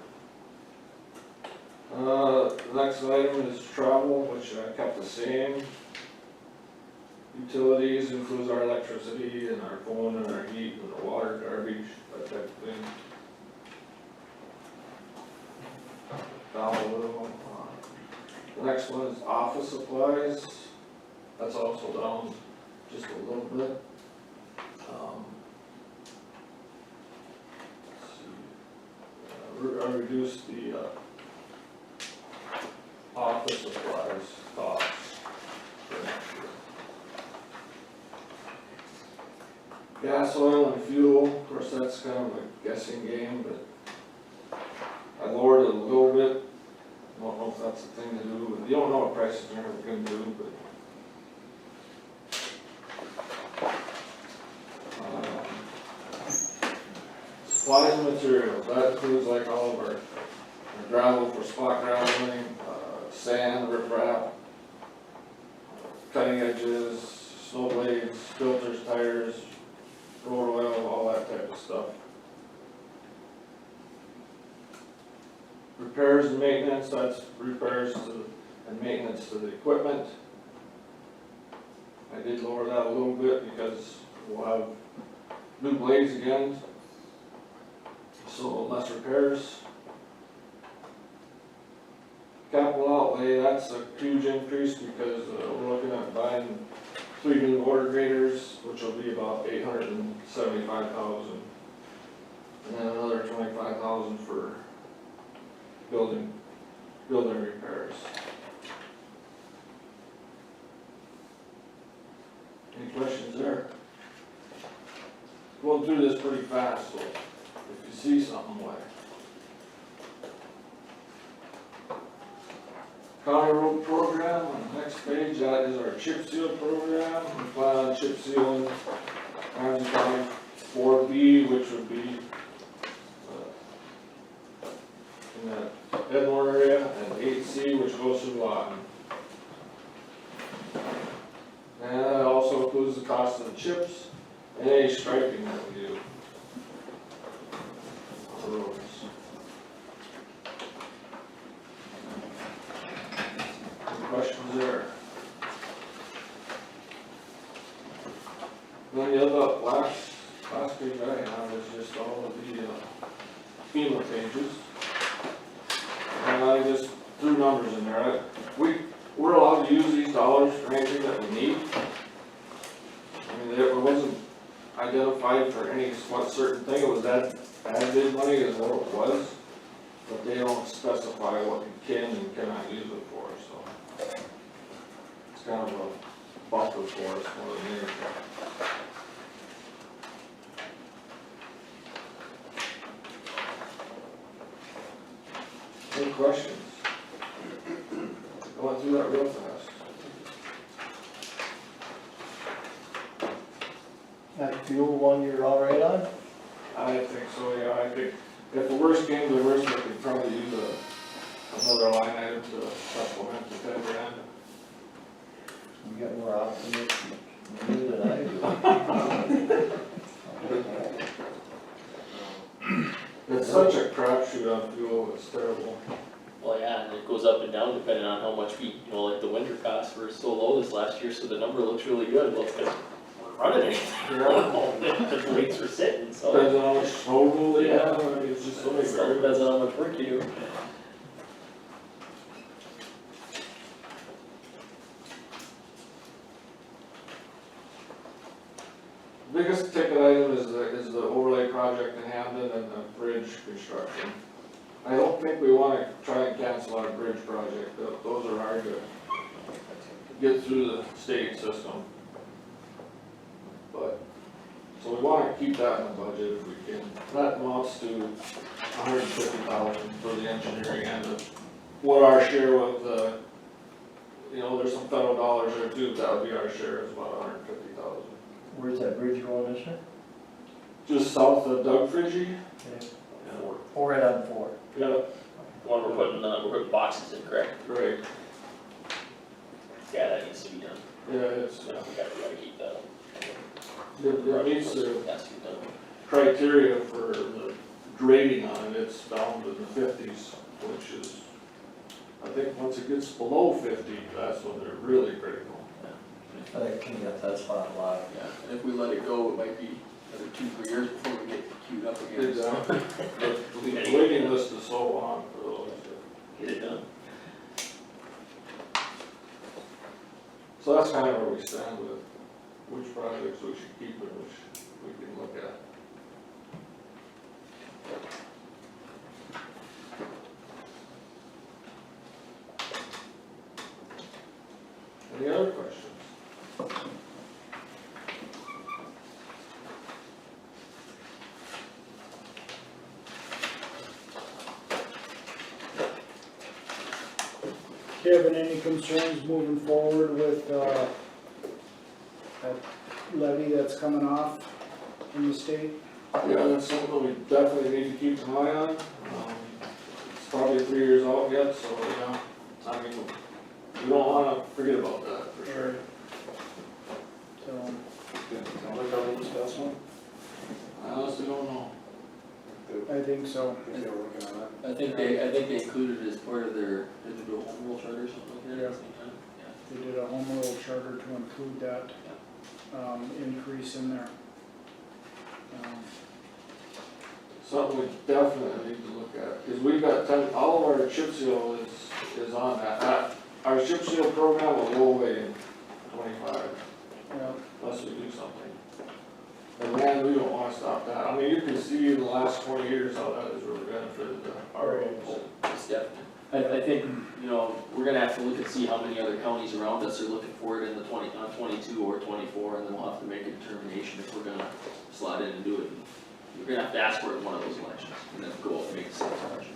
The next item is travel, which I kept the same. Utilities includes our electricity and our phone and our heat and our water, garbage, that type of thing. Down a little. The next one is office supplies. That's also down just a little bit. Let's see. I reduced the office supplies costs for next year. Gas, oil, and fuel, of course, that's kind of a guessing game, but I lowered it a little bit. I don't know if that's the thing to do, but you don't know what prices are gonna do, but. Supplies and materials, that includes like all of our gravel for spot graveling, sand, riprap, cutting edges, snow blades, filters, tires, road oil, all that type of stuff. Repairs and maintenance, that's repairs to, and maintenance to the equipment. I did lower that a little bit because we'll have new blades again, so less repairs. Capital outlay, that's a huge increase because we're looking at buying 3 new water graders, which will be about $875,000. And then another $25,000 for building repairs. Any questions there? Going through this pretty fast, so if you see something, why? County road program, on the next page, that is our chip seal program. We plan on chip sealing Ramsey County 4B, which would be in the Edmore area, and 8C, which goes through Lawton. And that also includes the cost of the chips and any striping that we do on the roads. Any questions there? Then the other last page I have is just all of the FEMA pages. And I just threw numbers in there. We're allowed to use these dollars for anything that we need. I mean, it wasn't identified for any one certain thing. It was that bid money is what it was. But they don't specify what you can and cannot use it for, so. It's kind of a buffer for us more than anything. Any questions? I went through that real fast. That fuel one you're all right on? I think so, yeah. I think if the worst came to the worst, we could probably use another line item to supplement the 10 grand. You got more optimism than I do. It's such a crapshoot on fuel, it's terrible. Well, yeah, and it goes up and down depending on how much we, like the winter costs were so low this last year, so the number looks really good. Well, it's because we're running anything. The rates are sitting, so. Depends on how much snow they have, I mean, it's just so many Still depends on how much work you do. Biggest ticket item is the overlay project in Hamden and the bridge construction. I don't think we wanna try and cancel our bridge project, those are hard to get through the state system. But, so we wanna keep that in the budget if we can. That amounts to $150,000 for the engineering and what our share of the, there's some federal dollars there too, that would be our share is about $150,000. Where's that bridge going this year? Just south of Doug Fridgie. Okay. Or right on 4. Yeah. One we're putting boxes in, correct? Right. Yeah, that needs to be done. Yeah, it's, We gotta keep that up. it meets the Has to be done. criteria for the grading on it, it's down to the 50s, which is, I think once it gets below 50, that's when they're really critical. I think clean up that spot a lot. Yeah, and if we let it go, it might be another 2-3 years before we get queued up again, so. The waiting list is so long for those. Get it done. So that's kind of where we stand with which projects we should keep and which we can look at. Any other questions? Kevin, any concerns moving forward with, that levy that's coming off from the state? Yeah, that's something we definitely need to keep an eye on. It's probably 3 years out yet, so yeah, I mean, we don't wanna forget about that for sure. So, I honestly don't know. I think so. I think they included it as part of their, did they do a home rule charter or something like that at the same time? Yeah. They did a home rule charter to include that, increase in there. Something we definitely need to look at, because we've got all of our chip seal is on that. Our chip seal program will go away in 25, Yeah. unless we do something. And man, we don't wanna stop that. I mean, you can see in the last 20 years how that has really benefited our roads. It's definitely. I think, you know, we're gonna have to look and see how many other counties around us are looking for it in the 22 or 24, and then we'll have to make a determination if we're gonna slot in and do it. We're gonna have to ask for it in one of those elections, and then go out and make the same election.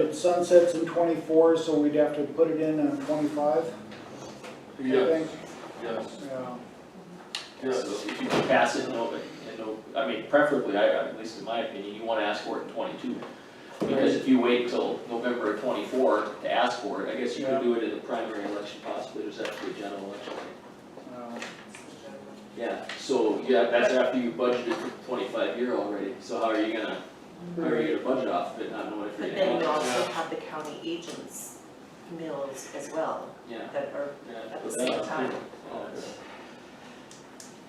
It sunsets in 24, so we'd have to put it in 25? Yes, yes. Yeah. Yes. So if you can pass it, I mean, preferably, at least in my opinion, you wanna ask for it in 22. Because if you wait till November of 24 to ask for it, I guess you could do it in the primary election possibly, there's actually a general election. Yeah, so, yeah, that's after you budgeted for the 25 year already, so how are you gonna budget off of it, not knowing if you're But gonna? then you also have the county agents' mills as well, Yeah. that are Yeah, at the but same that's- time.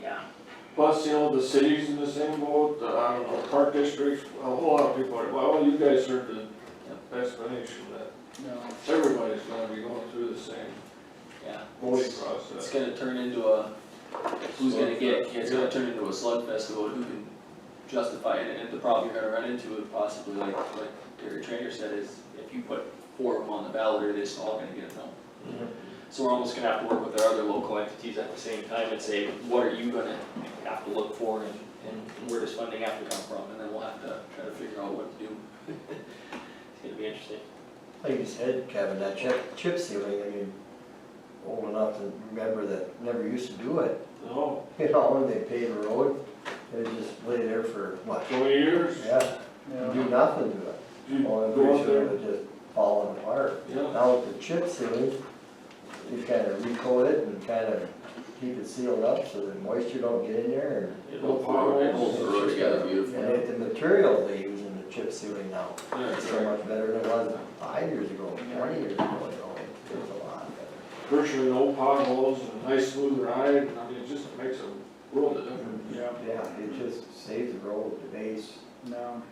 Yeah. Plus, you know, the cities in the same boat, I don't know, park districts, a whole lot of people are, well, you guys heard the explanation that No. everybody's gonna be going through the same Yeah. voting It's process. gonna turn into it's gonna turn into a slugfest about who can justify it, and the problem you're gonna run into is possibly, like Terry Trainer said, is if you put 4 of them on the ballot, are they just all gonna get it done? So we're almost gonna have to work with our other local entities at the same time and say, what are you gonna have to look for, and where does funding have to come from, and then we'll have to try to figure out what to do. It's gonna be interesting. Like you said, Kevin, that chip sealing, I mean, old enough to remember that never used to do it. No, You know, when they paved the road, they just lay there for, what? 20 years, Yeah, do nothing to it. you Well, I'm go pretty out sure there, it would just falling apart. yeah. Now with the chip sealing, you kind of recoat it and kind of keep it sealed up so that moisture don't get in there. It holds the road together beautifully. And the materials they use in the chip sealing now, Yeah, it's so much better than it was 5 years ago, 20 years ago, it's a lot better. Virtually no potholes and nice smooth ride, I mean, it just makes a world of difference. Yeah. Yeah, it just saves the road, the base. No.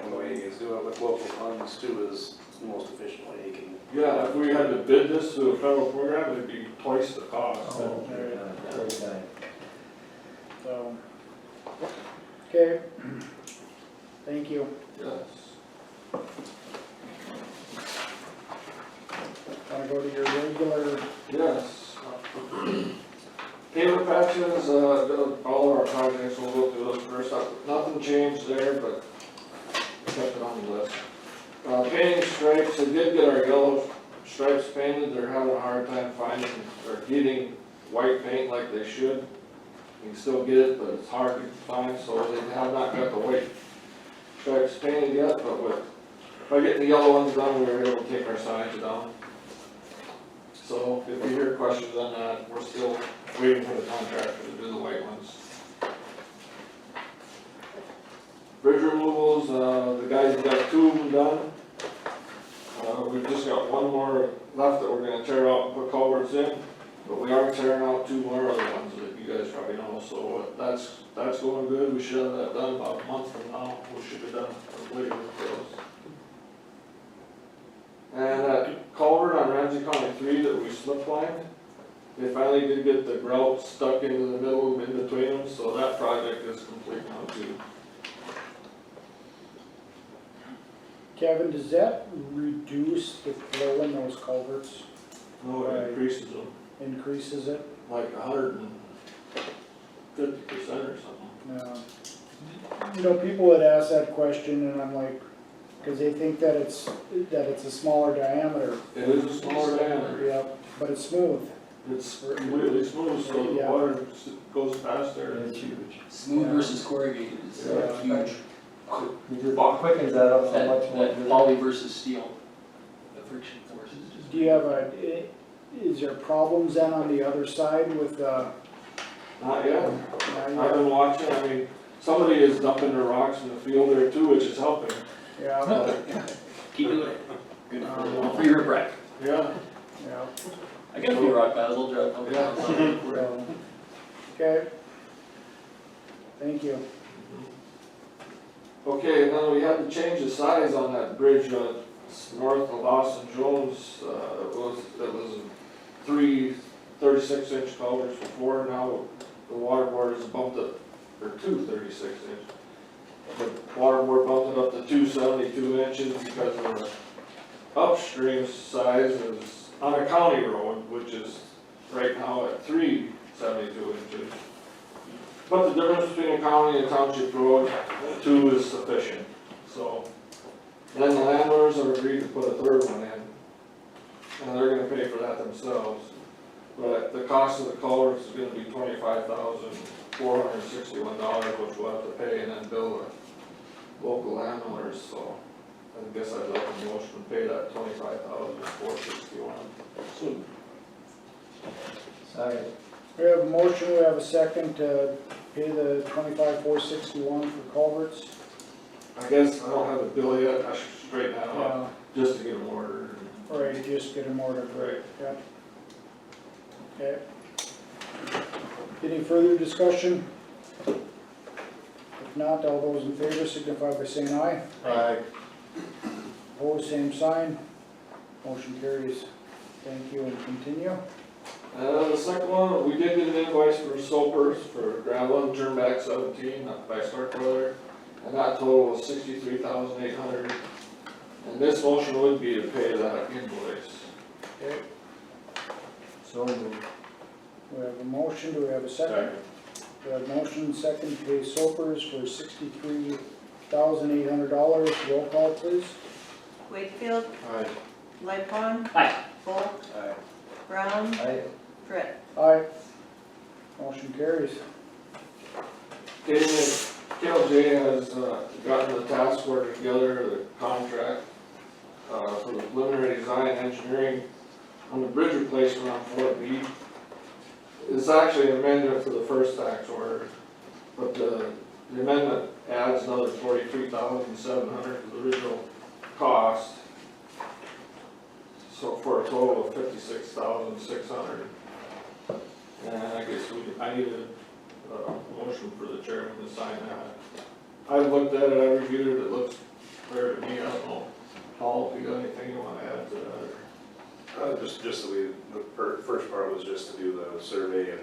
And the way you do it with local funds too is the most efficient way you can. Yeah, if we had to bid this through a federal program, it'd be twice the cost. Oh, yeah, very nice. So, okay. Thank you. Yes. Wanna go to your regular, Yes. Payment patches, all of our projects, we'll go through those first up. Nothing changed there, but kept it on the list. Painting stripes, they did get our yellow stripes painted, they're having a hard time finding or getting white paint like they should. You can still get it, but it's hard to find, so they have not got the white stripes painted yet, but by getting the yellow ones done, we were able to take our signs down. So if you hear questions on that, we're still waiting for the contractor to do the white ones. Bridge removals, the guys have got 2 of them done. We've just got one more left that we're gonna tear out and put culverts in, but we are tearing out 2 more other ones that you guys probably know, so that's going good. We should have that done about a month from now, we should be done completely with those. And that culvert on Ramsey County 3 that we slip lined, they finally did get the grout stuck into the middle, in between them, so that project is complete now too. Kevin, does that reduce the flow in those culverts? No, it increases them, Increases it? like 150% or something. No. You know, people would ask that question and I'm like, cause they think that it's a smaller diameter. It is a smaller diameter. Yeah, but it's smooth. It's completely smooth, so the Yeah. water goes faster. It's huge. Smooth versus corrugated is Yeah. huge. It just quickens that up so much more. That poly versus steel, the friction force is just. Do you have is there problems then on the other side with, Not yet. I've been watching, I mean, somebody is dumping their rocks in the field there too, which is helping. yeah, Keep doing it. Good for your rep. Yeah. yeah. I got a few rock piles, I'll drive a couple Yeah. miles. So, okay. Thank you. Okay, and then we had to change the size on that bridge north of Austin Jones. It was 3 36-inch culverts before, now the water board has bumped it, or 2 36-inch. The water board bumped it up to 2 72 inches because of the upstream size is on a county road, which is right now at 3 72 inches. But the difference between a county and a township road, 2 is sufficient, so. Then the landowners have agreed to put a 3rd one in, and they're gonna pay for that themselves. But the cost of the culverts is gonna be $25,461, which we'll have to pay and then bill the local landowners, so. I guess I'd like a motion to pay that $25,461. Sorry. We have a motion, we have a second to pay the $25,461 for culverts. I guess I don't have a bill yet, I should straighten that Yeah, out, just to get them ordered. right, just get them ordered, right, yeah. Okay. Any further discussion? If not, all those in favor signify by saying aye. Aye. Opposed, same sign. Motion carries. Thank you, and continue. The second one, we did get an invoice for Soapers for gravel and turn back 17 up by Starkweather, and that total was $63,800. And this motion would be to pay that invoice. Okay, So moved. we have a motion, do we have a second? We have a motion, second to pay Soapers for $63,800. Roll call, please. Wakefield, Aye. Lightfon. Aye. Volk, Aye. Brown, Aye. Britt. Aye. Motion carries. KLJ has gotten the task order together, the contract for the preliminary design and engineering on the bridge replacement on Fort B. It's actually an amendment to the first tax order, but the amendment adds another $43,700 to the original cost. So for a total of $56,600. And I guess I needed a motion for the chairman to sign that. I've looked at it, I reviewed it, it looks fair to me, I don't know. Paul, if you got anything you wanna add to that? Just that the first part was just to do the survey and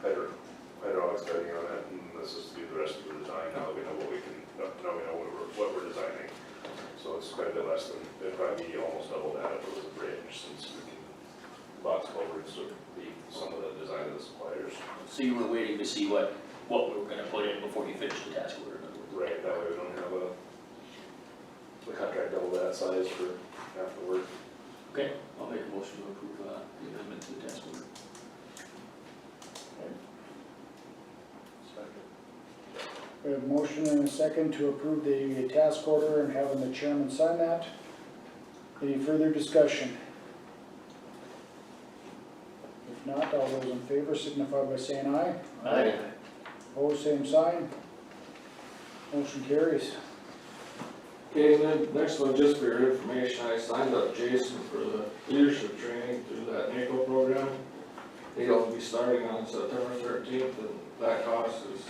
hydraulic study on it, and this is to do the rest of the design now that we know what we're designing. So it's quite a bit less than, it'd probably be almost double that if it was a bridge, since we can box culverts would be some of the design of the suppliers. So you were waiting to see what we were gonna put in before you finished the task order? Right, that way we don't have the contract double that size for half the work. Okay, I'll make a motion to approve the amendment to the task order. We have a motion and a second to approve the task order and having the chairman sign that. Any further discussion? If not, all those in favor signify by saying aye. Aye. Opposed, same sign. Motion carries. Okay, and then next one, just for your information, I signed up Jason for the leadership training through that NACO program. He'll be starting on September 13th, and that cost is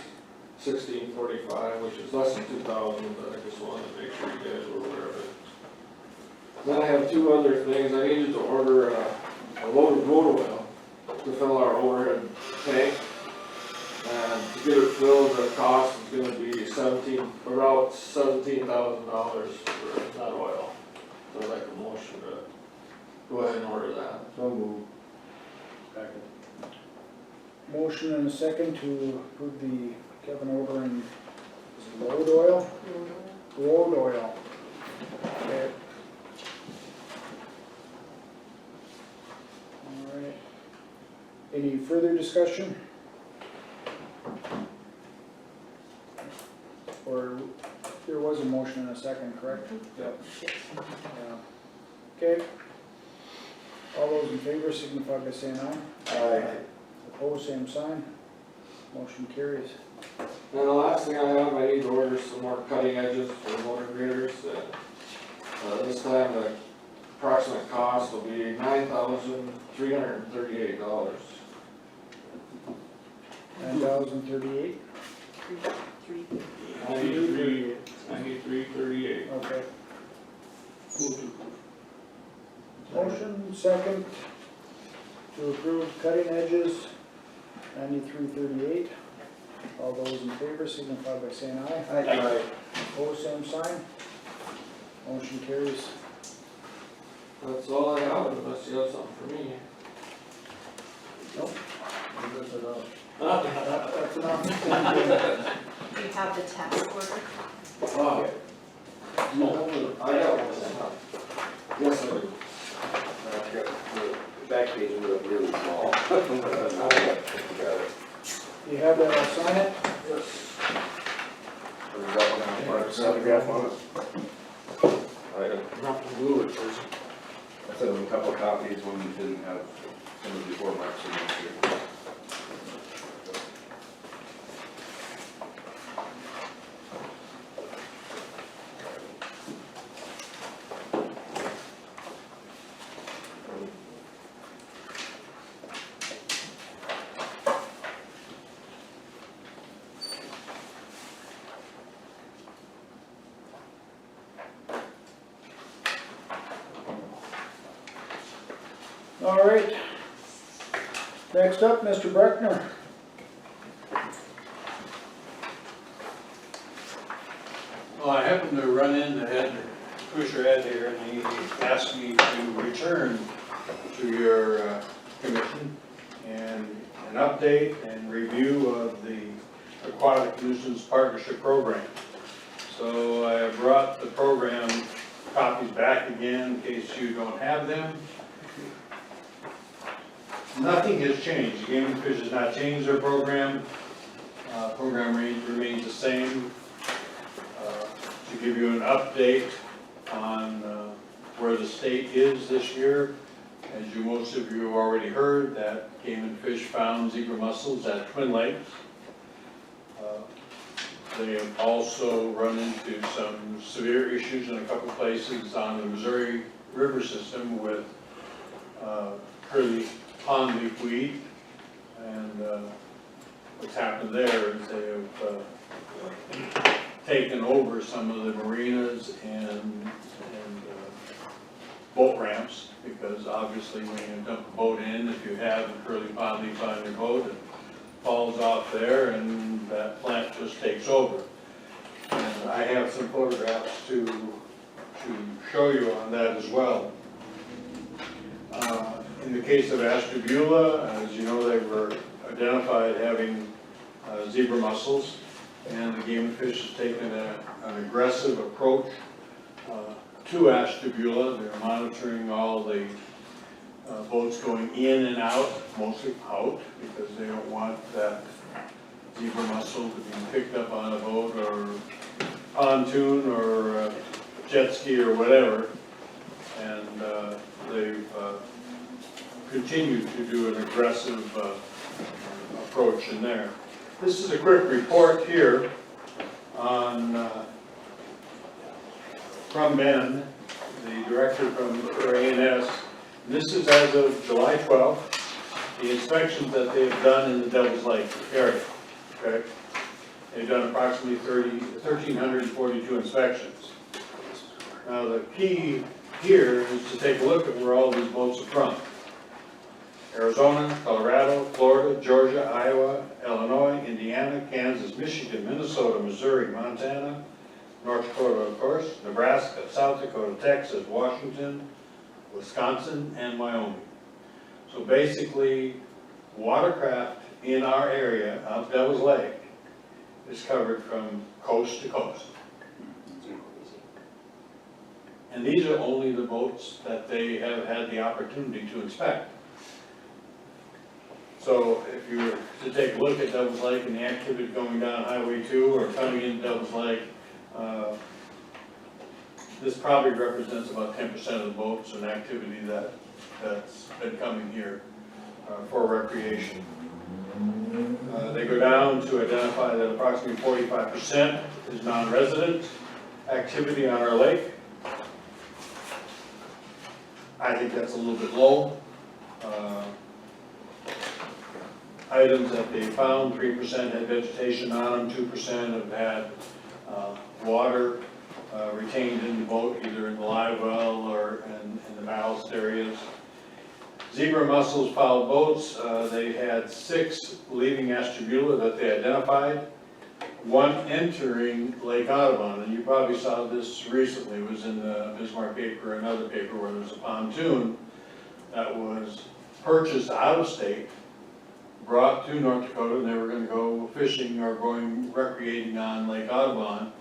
$16.45, which is less than $2,000, but I just wanted to make sure you guys were aware of it. Then I have two other things. I needed to order a load of road oil to fill our overhead tank. And to get it filled, the cost is gonna be about $17,000 for that oil. So I'd like a motion to go ahead and order that. So move. Second. Motion and a second to approve the Kevin ordering load oil? Road oil. Okay. All right. Any further discussion? Or there was a motion and a second, correct? Yep. Yeah. Okay. All those in favor signify by saying aye. Aye. Opposed, same sign. Motion carries. And the last thing I have, I need to order some more cutting edges for motor graders. This time the approximate cost will be $9,338. $9,038. 93.38. Okay. Motion second to approve cutting edges, 93.38. All those in favor signify by saying aye. Aye. Opposed, same sign. Motion carries. That's all I have, unless you have something for me. Nope. That's enough. That's enough. We have the task order. Wow. I got one. Yes, I do. The back page is really small. You have that, I'll sign it. Yes. Autograph on it. Not to glue it first. I said a couple of copies when you didn't have some of before Mark's signature. All right. Next up, Mr. Bruckner. Well, I happened to run into Commissioner Ed here, and he asked me to return to your commission and an update and review of the Aquatic Nuisance Partnership Program. So I brought the program copies back again in case you don't have them. Nothing has changed. The Game and Fish has not changed their program. Program remains the same. To give you an update on where the state is this year, as most of you have already heard, that Game and Fish found zebra mussels at Twin Lakes. They have also run into some severe issues in a couple places on the Missouri River system with curly pond leafweed, and what's happened there is they have taken over some of the marinas and boat ramps, because obviously when you dump a boat in, if you have a curly pond leaf on your boat, it falls off there and that plant just takes over. And I have some photographs to show you on that as well. In the case of Ashtabula, as you know, they were identified having zebra mussels, and the Game and Fish has taken an aggressive approach to Ashtabula. They're monitoring all the boats going in and out, mostly out, because they don't want that zebra mussel to be picked up on a boat or pontoon or a jet ski or whatever. And they've continued to do an aggressive approach in there. This is a quick report here on from Ben, the director for A&S. This is as of July 12th, the inspections that they have done in the Devils Lake area, okay? They've done approximately 1,342 inspections. Now, the key here is to take a look at where all these boats are from. Arizona, Colorado, Florida, Georgia, Iowa, Illinois, Indiana, Kansas, Michigan, Minnesota, Missouri, Montana, North Dakota, of course, Nebraska, South Dakota, Texas, Washington, Wisconsin, and Wyoming. So basically, watercraft in our area of Devil's Lake is covered from coast to coast. And these are only the boats that they have had the opportunity to inspect. So if you were to take a look at Devil's Lake and the activity going down Highway 2 or coming into Devil's Lake, this probably represents about 10% of the boats and activity that's been coming here for recreation. They go down to identify that approximately 45% is non-resident activity on our lake. I think that's a little bit low. Items that they found, 3% had vegetation on them, 2% have had water retained in the boat, either in the live well or in the ballast areas. Zebra mussels fouled boats, they had 6 leaving Ashtabula that they identified, 1 entering Lake Audubon, and you probably saw this recently, it was in the Bismarck paper, another paper where there was a pontoon that was purchased out of state, brought to North Dakota, and they were going to go fishing or going recreating on Lake Audubon,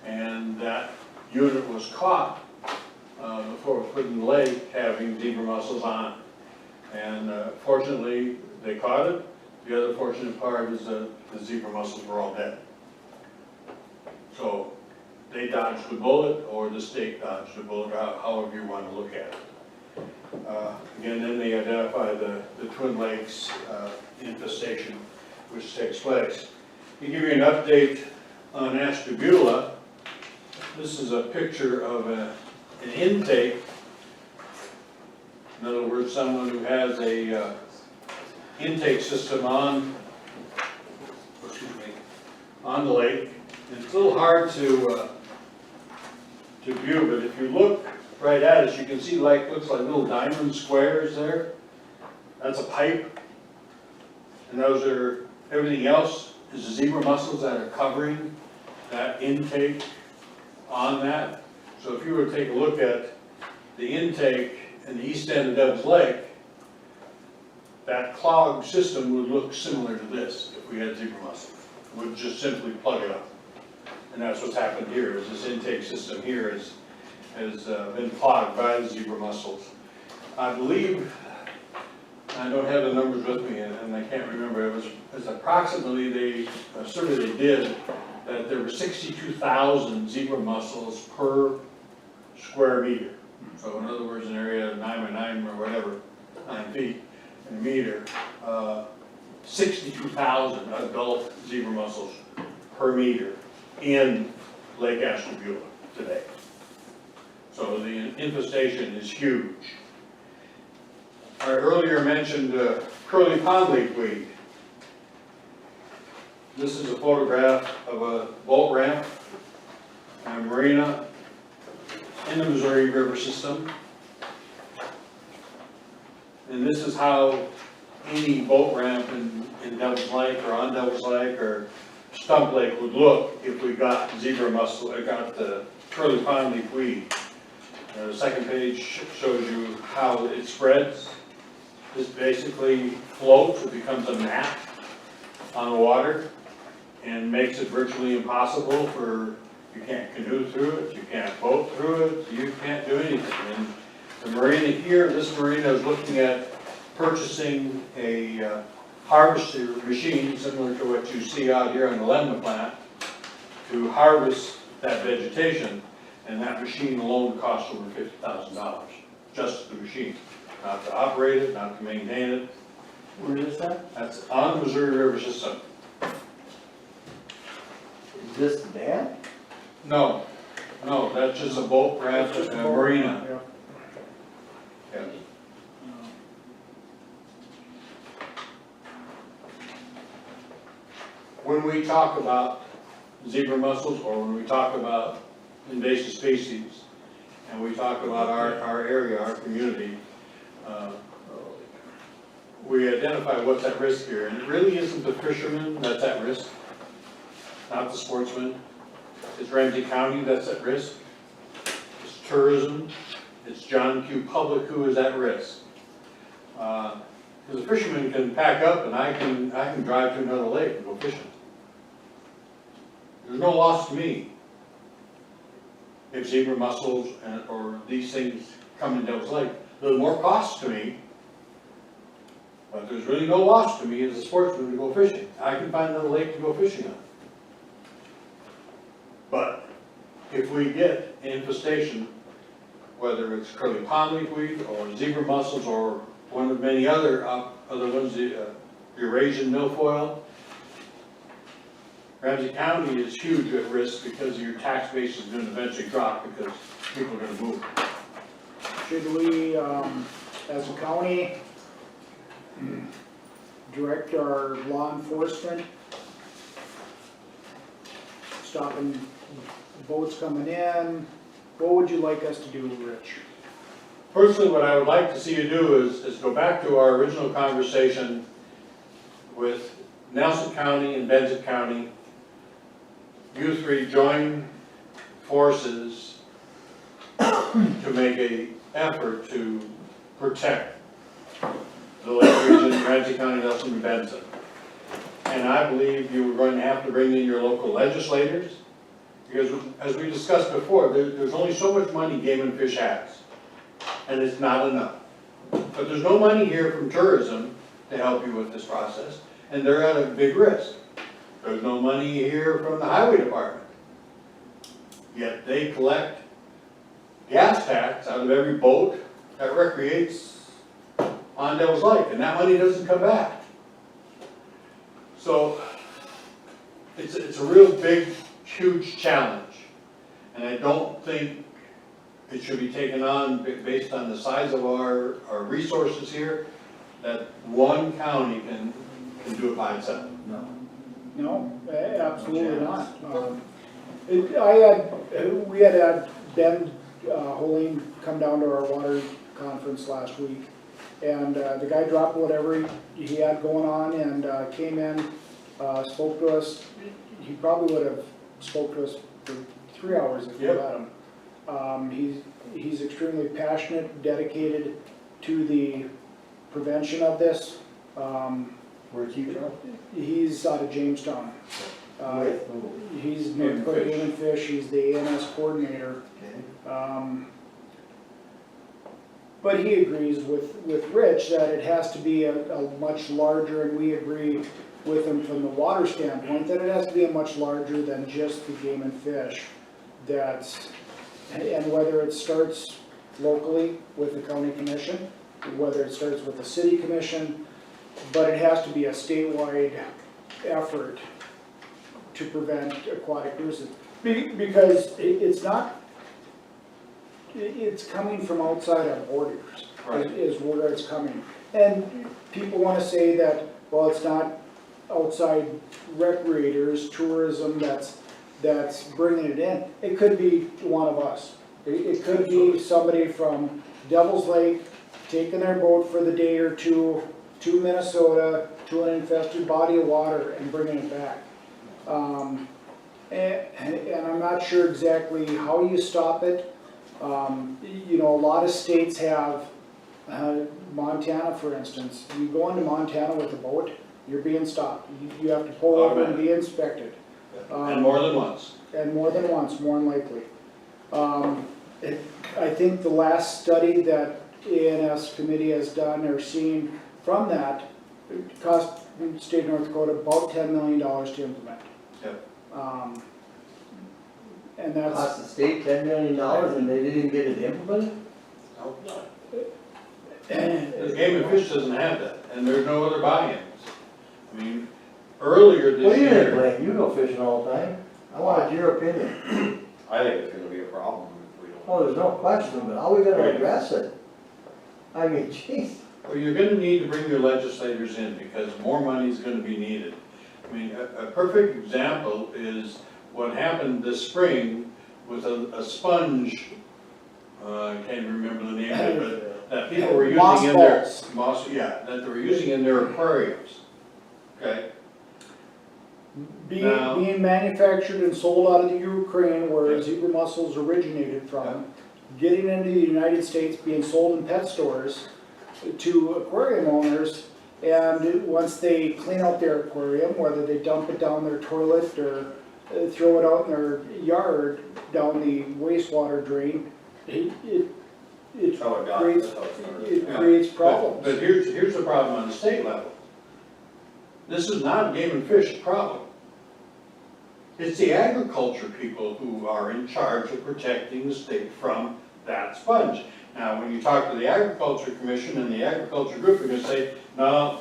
and that unit was caught before it was put in the lake having zebra mussels on it. And fortunately, they caught it. The other fortunate part is that the zebra mussels were all dead. So they dodged the bullet, or the state dodged the bullet, however you want to look at it. Again, then they identify the Twin Lakes infestation which takes place. To give you an update on Ashtabula, this is a picture of an intake. In other words, someone who has a intake system on the lake. And it's a little hard to view, but if you look right at it, you can see looks like little diamond squares there. That's a pipe. And those are, everything else is the zebra mussels that are covering that intake on that. So if you were to take a look at the intake in the east end of Devil's Lake, that clogged system would look similar to this if we had zebra mussels. We'd just simply plug it up. And that's what's happened here, is this intake system here has been clogged by the zebra mussels. I believe, I don't have the numbers with me and I can't remember, it was approximately, a survey they did, that there were 62,000 zebra mussels per square meter. So in other words, an area of 9 by 9 or whatever, 9 feet in a meter, 62,000 adult zebra mussels per meter in Lake Ashtabula today. So the infestation is huge. I earlier mentioned curly pond leafweed. This is a photograph of a boat ramp and a marina in the Missouri River system. And this is how any boat ramp in Devil's Lake or on Devil's Lake or Stump Lake would look if we got zebra mussel, or got the curly pond leafweed. The second page shows you how it spreads. This basically floats, it becomes a mat on the water and makes it virtually impossible for, you can't canoe through it, you can't boat through it, you can't do anything. And the marina here, this marina is looking at purchasing a harvester machine similar to what you see out here on the Lemma plant to harvest that vegetation, and that machine alone costs over $50,000, just the machine. Not to operate it, not to maintain it. Where is that? That's on the Missouri River system. Is this the dam? No, No, that's just a boat ramp Just and a boat, marina. yeah. Yeah. When we talk about zebra mussels, or when we talk about invasive species, and we talk about our area, our community, we identify what's at risk here, and it really isn't the fishermen that's at risk, not the sportsmen. It's Ramsey County that's at risk. It's tourism. It's John Q. Public who is at risk. Because the fishermen can pack up and I can drive to another lake and go fishing. There's no loss to me if zebra mussels or these things come in Devil's Lake. There's more cost to me, but there's really no loss to me as a sportsman to go fishing. I can find another lake to go fishing on. But if we get infestation, whether it's curly pond weed or zebra mussels or one of many other ones, the Eurasian milfoil, Ramsey County is huge at risk because your tax base is going to eventually drop because people are going to move. Should we, as a county, direct our law enforcement, stopping boats coming in? What would you like us to do, Rich? Personally, what I would like to see you do is go back to our original conversation with Nelson County and Benson County. You three join forces to make an effort to protect the Lake region, Ramsey County, Nelson, and Benson. And I believe you're going to have to bring in your local legislators, because as we discussed before, there's only so much money Game and Fish has, and it's not enough. But there's no money here from tourism to help you with this process, and they're at a big risk. There's no money here from the highway department, yet they collect gas tax out of every boat that recreates on Devil's Lake, and that money doesn't come back. So it's a real big, huge challenge, and I don't think it should be taken on based on the size of our resources here, that one county can do it by itself. No, absolutely not. We had Ben Holing come down to our water conference last week, and the guy dropped whatever he had going on and came in, spoke to us. He probably would have spoke to us for 3 hours if we let him. He's extremely passionate, dedicated to the prevention of this. Where's he from? He's out of Jamestown. He's North Dakota Game and Fish, he's the ANS coordinator. But he agrees with Rich that it has to be a much larger, and we agree with him from the water standpoint, that it has to be a much larger than just the Game and Fish. And whether it starts locally with the county commission, whether it starts with the city commission, but it has to be a statewide effort to prevent aquatic nuisance. Because it's coming from outside our borders, is where it's coming. And people want to say that, well, it's not outside recreators, tourism that's bringing it in. It could be one of us. It could be somebody from Devil's Lake taking their boat for the day or two to Minnesota, to an infested body of water, and bringing it back. And I'm not sure exactly how you stop it. You know, a lot of states have, Montana for instance, you go into Montana with a boat, you're being stopped. You have to pull over and be inspected. And more than once. And more than once, more than likely. I think the last study that ANS committee has done or seen from that, it cost the state of North Dakota about $10 million to implement. Yep. And that's Cost the state $10 million and they didn't get it implemented? The Game and Fish doesn't have that, and there's no other buy-ins. I mean, earlier this Well, you didn't year. blame, you go fishing all the time. I wanted your opinion. I think it's gonna be a problem if we don't. Oh, there's no question, but how are we gonna address it? I mean, geez. Well, you're gonna need to bring your legislators in because more money is gonna be needed. I mean, a perfect example is what happened this spring with a sponge, I can't remember the name of it, but that people were using in their. Moss, yeah, that they were using in their aquariums, okay? Being manufactured and sold out of the Ukraine where zebra mussels originated from, getting into the United States, being sold in pet stores to aquarium owners, and once they clean out their aquarium, whether they dump it down their toilet or throw it out in their yard down the wastewater drain, it creates problems. But here's the problem on the state level. This is not game and fish problem. It's the agriculture people who are in charge of protecting the state from that sponge. Now, when you talk to the Agriculture Commission and the Agriculture Group, they're gonna say, no,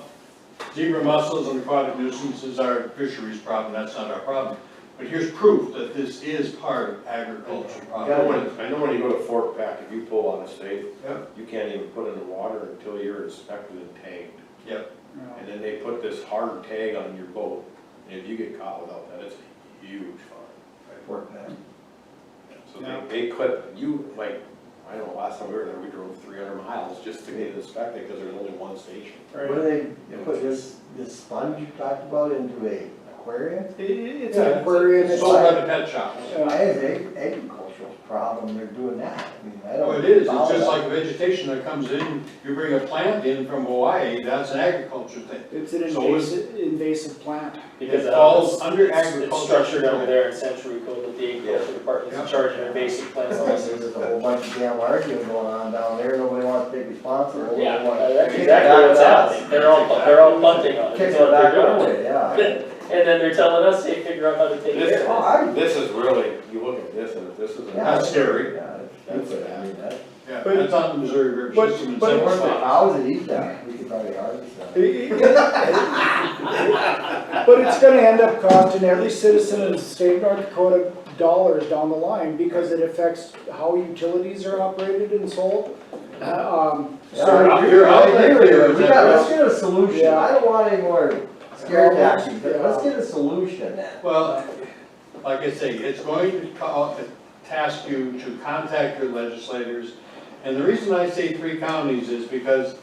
zebra mussels and aquatic nuisances are fisheries problem, that's not our problem. But here's proof that this is part of agriculture problem. I know when you go to Fort Pack, if you pull on a state, you can't even put in the water until you're inspected and tagged. Yep. And then they put this hard tag on your boat, and if you get caught without that, it's a huge fine. Fort Pack. So they clip, you, like, I don't know, last time we were there, we drove 300 miles just to get it inspected, because there's only one station. What do they put this sponge you talked about into a aquarium? It's an aquarium. It's sold by the pet shops. Why is it agricultural problem they're doing that? I mean, I don't. Well, it is, it's just like vegetation that comes in, you bring a plant in from Hawaii, that's an agriculture thing. It's an invasive plant. Because It falls under it's agriculture. structured over there in Century Code that the agriculture department's in charge of invasive plants. There's a whole bunch of damn arguing going on down there, nobody wants to take responsibility. Yeah, They want- that's exactly what's happening, they're all punting on it, Kick that's it what back they're our doing. way, yeah. And then they're telling us, hey, figure out how to take care of it. This is really, you look at this, and if this isn't. That's scary. Yeah, that's it, I mean, that. Yeah, that's on the Missouri River But- system. in but- some Where's the states. cows that eat that? We could probably harvest that. But it's gonna end up costing every citizen in the state of North Dakota dollars down the line because it affects how utilities are operated and sold. You're out there. Let's get a solution, Yeah. I don't want any more scare tactics, but let's get a solution then. Well, like I say, it's going to task you to contact your legislators. And the reason I say 3 counties is because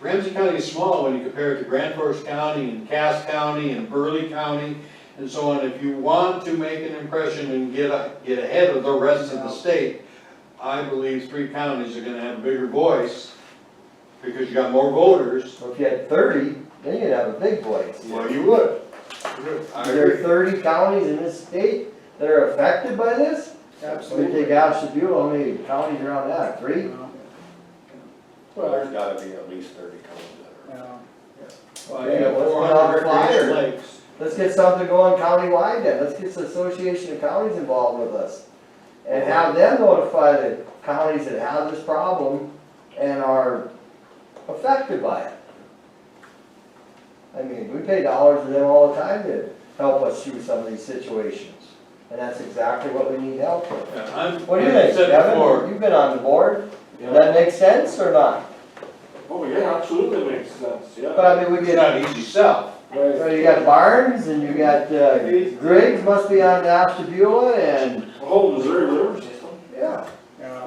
Ramsey County is small when you compare it to Grand Forks County and Cass County and Burley County and so on. If you want to make an impression and get ahead of the rest of the state, I believe 3 counties are gonna have a bigger voice because you got more voters. So if you had 30, then you'd have a big voice. Well, you would. Are there 30 counties in this state that are affected by this? Absolutely. We take Ashtabula, how many counties around that, 3? Well, there's gotta be at least 30 counties that are. Well, Okay, you got let's get 400 on recreation fire. lakes. Let's get something going countywide then, let's get the Association of Counties involved with us. And have them notify the counties that have this problem and are affected by it. I mean, we pay dollars to them all the time to help us through some of these situations. And that's exactly what we need help with. Yeah, What do you think, Kevin? You've been on the board, does that make sense or not? Oh, yeah, absolutely makes sense, yeah. But I mean, we It's get, not easy sell. you got Barnes and you got, Griggs must be on Ashtabula and, Oh, Missouri River system. yeah. Yeah,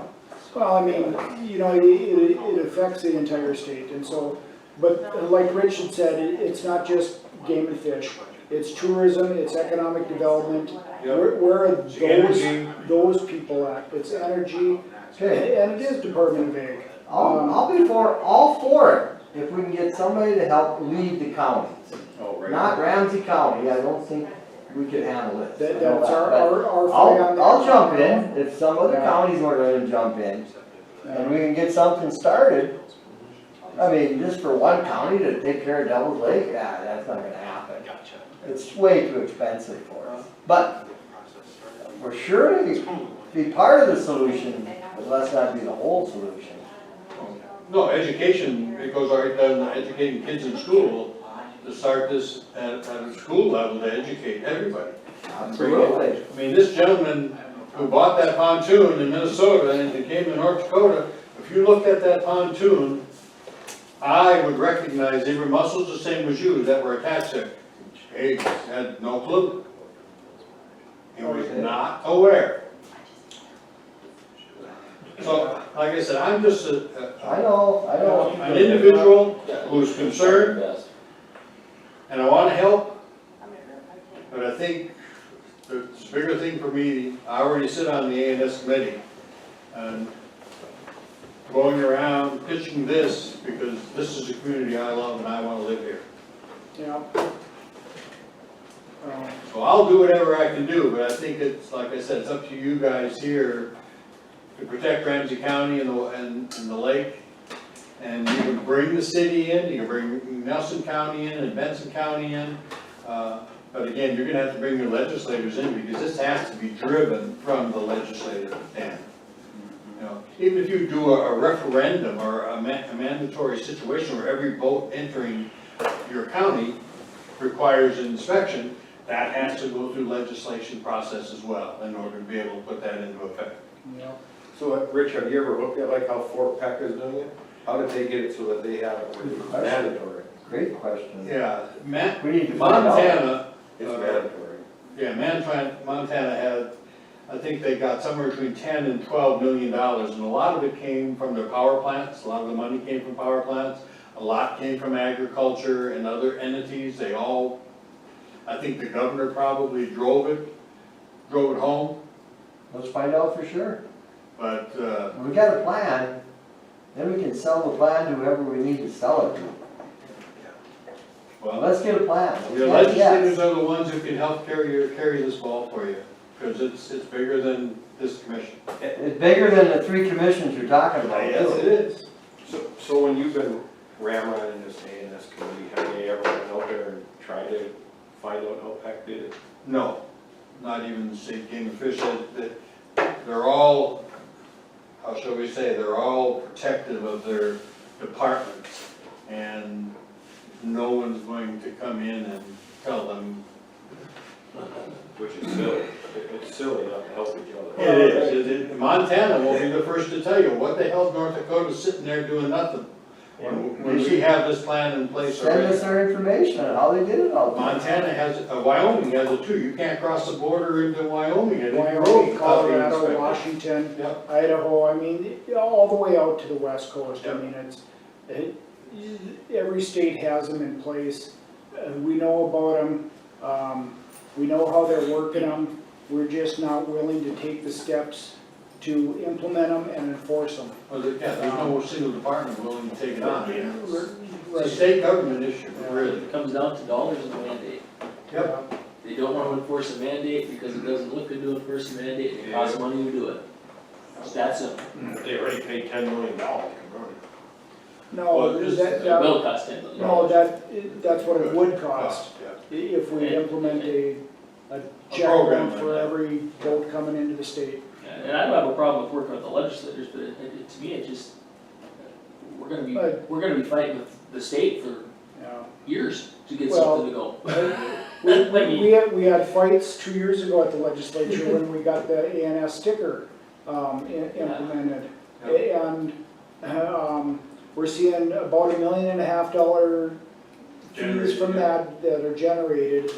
well, I mean, you know, it affects the entire state, and so, but like Rich had said, it's not just game and fish. It's tourism, it's economic development. Where are those people at? It's energy, Okay. and it is Department of Ag. I'll be all for it, if we can get somebody to help lead the counties. Oh, right. Not Ramsey County, I don't think we can handle it. That's I know that, but our fight on that. I'll jump in, if some other Yeah. counties were gonna jump in, and we can get something started. I mean, just for one county to take care of Devil's Lake, yeah, that's not gonna happen. It's way too expensive for us. But we're sure to be part of the solution, but let's not be the whole solution. No, education, it goes right down to educating kids in school, to start this at a school level to educate everybody. Absolutely. I mean, this gentleman who bought that pontoon in Minnesota and it came to North Dakota, if you looked at that pontoon, I would recognize zebra mussels the same as you that were attached there. He had no clue. He was not aware. So, like I said, I'm just I know. an individual who's concerned, and I wanna help, but I think the bigger thing for me, I already sit on the A&S committee, and going around pitching this, because this is a community I love and I wanna live here. Yeah. So I'll do whatever I can do, but I think it's, like I said, it's up to you guys here to protect Ramsey County and the lake. And you can bring the city in, you can bring Nelson County in and Benson County in. But again, you're gonna have to bring your legislators in because this has to be driven from the legislative end. You know, even if you do a referendum or a mandatory situation where every boat entering your county requires an inspection, that has to go through legislation process as well in order to be able to put that into effect. Yeah. So, Rich, have you ever looked at like how Fort Peck is doing it? How did they get it so that they have it where it's mandatory? Great question. Yeah, We need to find out. Montana. It's mandatory. Yeah, Montana had, I think they got somewhere between 10 and 12 million dollars, and a lot of it came from their power plants. A lot of the money came from power plants. A lot came from agriculture and other entities. They all, I think the governor probably drove it home. Let's find out for sure. But, When we got a plan, then we can sell the plan to whoever we need to sell it to. well, Let's get a plan. your legislators are the ones who can help carry this ball for you, because it's bigger than this commission. It's bigger than the 3 commissions you're talking about. Yes, it is. So when you've been ramrodding this A&S committee, have they ever went out there and tried to find out how Peck did it? No, not even the state game and fish. They're all, how shall we say, they're all protective of their departments. And no one's going to come in and tell them. Which is silly. It's silly not to help each other. It is. Montana will be the first to tell you, what the hell's North Dakota sitting there doing nothing? When we have this plan in place already. Send us our information on how they did it all. Montana has, Wyoming has it too. You can't cross the border into Wyoming at any road. Wyoming, Colorado, Washington, Yep. Idaho, I mean, all the way out to the west coast. I mean, every state has them in place. We know about them. We know how they're working them. We're just not willing to take the steps to implement them and enforce them. Well, there's no single department willing to take it on. It's Right. a state government issue, really. It comes down to dollars and a mandate. Yep. They don't want to enforce a mandate because it doesn't look good to enforce a mandate, and it costs money to do it. It's that simple. They already paid $10 million. No, Well, just- It will cost $10 million. no, that's what it would cost if we implement a check program for like that. every boat coming into the state. And I don't have a problem with working with the legislators, but to me, it just, we're gonna be fighting with the state for Yeah. years to get Well, something to go. We had fights 2 years ago at the legislature when we got the ANS sticker implemented. And we're seeing about $1.5 million fees from that are generated.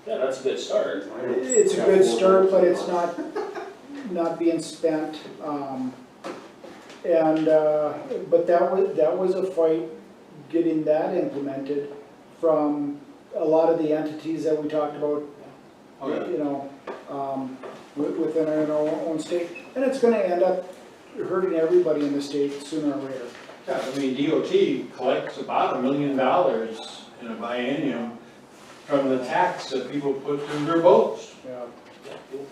Yeah, that's a good start. It's a good start, but it's not being spent. But that was a fight getting that implemented from a lot of the entities that we talked about, you know, within our own state. And it's gonna end up hurting everybody in the state sooner or later. Yeah, I mean, DOT collects about $1 million in a biennium from the tax that people put through their boats. Yeah.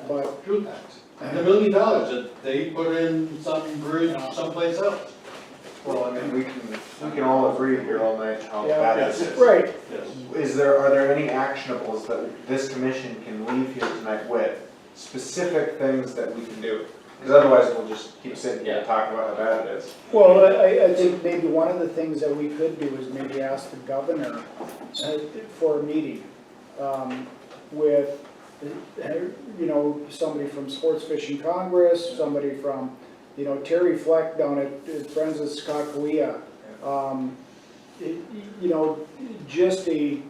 But fuel tax. And $1 million that they put in some bridge someplace else. Well, I mean, we can all agree here all night how Yeah. bad this is. Right. Yes. Are there any actionables that this commission can leave here tonight with, specific things that we can do? Because otherwise we'll just keep sitting here and talking about how bad it is. Well, I think maybe one of the things that we could do is maybe ask the governor for a meeting with you know, somebody from Sports Fishing Congress, somebody from, you know, Terry Fleck down at Friends of Skakawea. You know, just a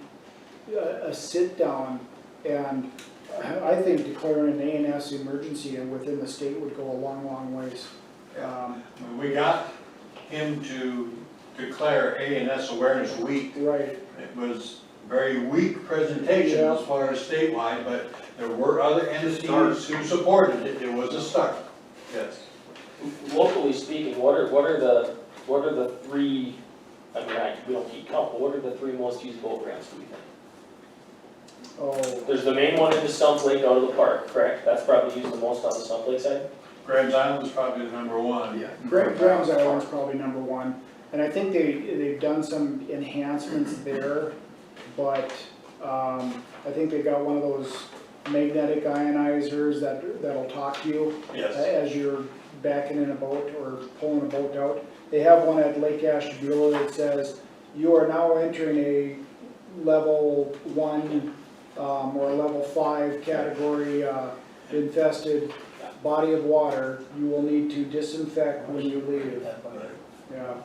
sit down, and I think declaring an A&S emergency within the state would go a long, long ways. We got him to declare A&S Awareness Week. Right. It was a very weak presentation as far as statewide, but there were other entities who supported it. It was a start, yes. Locally speaking, what are the three, I mean, we don't keep count, but what are the three most used boat ramps, do we think? Oh. There's the main one into Stump Lake out of the park, correct? That's probably used the most on the Stump Lake side? Graham's Island is probably the number one. Yeah. Graham's Island's probably number one, and I think they've done some enhancements there, but I think they got one of those magnetic ionizers that'll talk to you as you're backing in a boat or pulling a boat out. They have one at Lake Ashtabula that says, you are now entering a level 1 or a level 5 category infested body of water. You will need to disinfect when you leave. Yeah.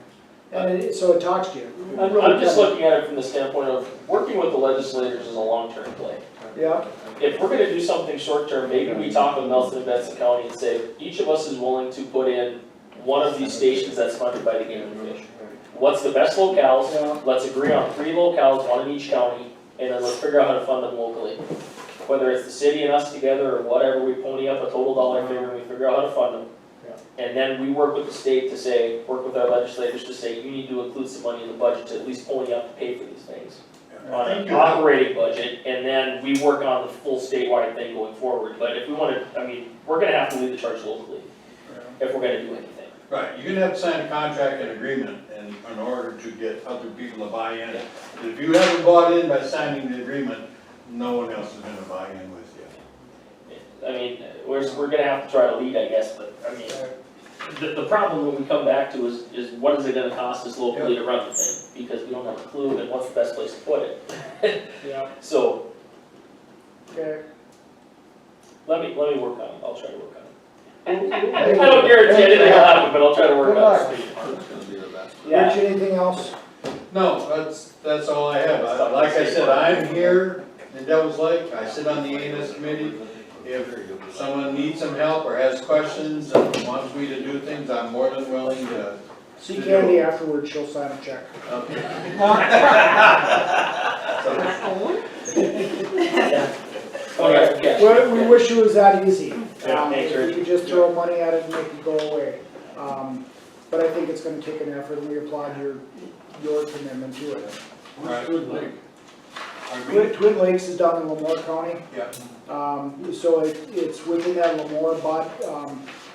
And so it talks to you. I'm just looking at it from the standpoint of working with the legislators is a long-term play. Yeah. If we're gonna do something short-term, maybe we talk with Nelson and Benson County and say, each of us is willing to put in one of these stations that's funded by the Game and Fish. What's the best locales? Let's agree on 3 locales, one in each county, and then let's figure out how to fund them locally. Whether it's the city and us together or whatever, we pony up a total dollar figure and we figure out how to fund them. And then we work with the state to say, work with our legislators to say, you need to include some money in the budget to at least pony up to pay for these things. On an operating budget, and then we work on the full statewide thing going forward. But if we wanna, I mean, we're gonna have to lead the charge locally if we're gonna do anything. Right, you're gonna have to sign a contract and agreement in order to get other people to buy in. If you haven't bought in by signing the agreement, no one else is gonna buy in with you. I mean, we're gonna have to try to lead, I guess, but I mean, the problem when we come back to is what is it gonna cost us locally to run the thing? Because we don't have a clue, and what's the best place to put it? Yeah. So, Okay. let me work on it, I'll try to work on it. I don't guarantee anything will happen, but I'll try to work on it. Rich, anything else? No, that's all I have. Like I said, I'm here in Devils Lake, I sit on the A&S committee. If someone needs some help or has questions and wants me to do things, I'm more than willing to. See Candy afterwards, she'll sign a check. Okay. Well, we wish it was that easy. Thanks, If you could just throw money at it and make it go away. But I think it's gonna take an effort, and we applaud your commitment to it. Twin Lake. Twin Lakes is down in Lemoore County. Yeah. So it's within that Lemoore, but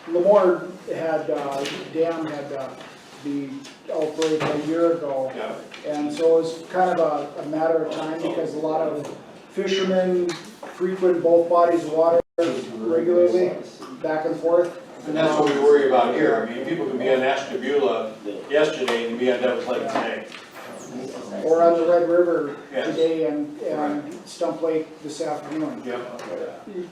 Lemoore had, dam had the outbreak a year ago. Yeah. And so it was kind of a matter of time because a lot of fishermen frequent both bodies of water regularly, back and forth. And that's what we worry about here. I mean, people can be on Ashtabula yesterday and be on Devils Lake today. Or on the Red River Yes. today and Stump Lake this afternoon. Yep.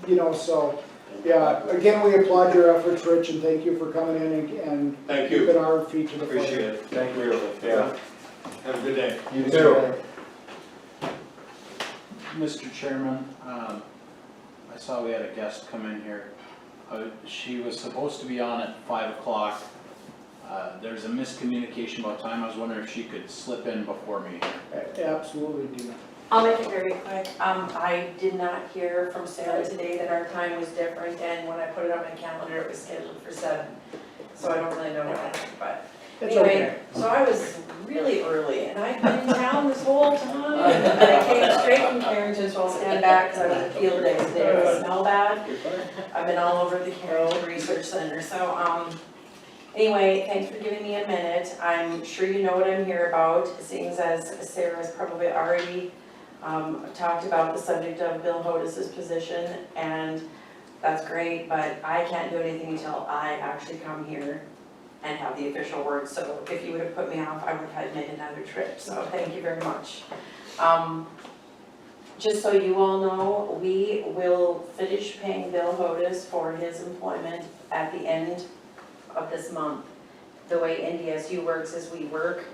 You know, so, yeah, again, we applaud your efforts, Rich, and thank you for coming in and Thank you. keeping our feet to the fire. Appreciate it. Thank you. Yeah. Have a good day. You too. Mr. Chairman, I saw we had a guest come in here. She was supposed to be on at 5 o'clock. There's a miscommunication about time. I was wondering if she could slip in before me. Absolutely, Dina. I'll make it very quick. I did not hear from Sarah today that our time was different, and when I put it on my calendar, it was scheduled for 7. So I don't really know what happened, but It's anyway, okay. so I was really early, and I've been in town this whole time, and I came straight from Carrington, so I'll stand back, because I was at field day today, I smell bad. I've been all over the Carrington Research Center, so, anyway, thanks for giving me a minute. I'm sure you know what I'm here about, seeing as Sarah's probably already talked about the subject of Bill Hodis's position, and that's great, but I can't do anything until I actually come here and have the official word. So if you would have put me off, I would have had to make another trip, so thank you very much. just so you all know, we will finish paying Bill Hodis for his employment at the end of this month. The way NDSU works is we work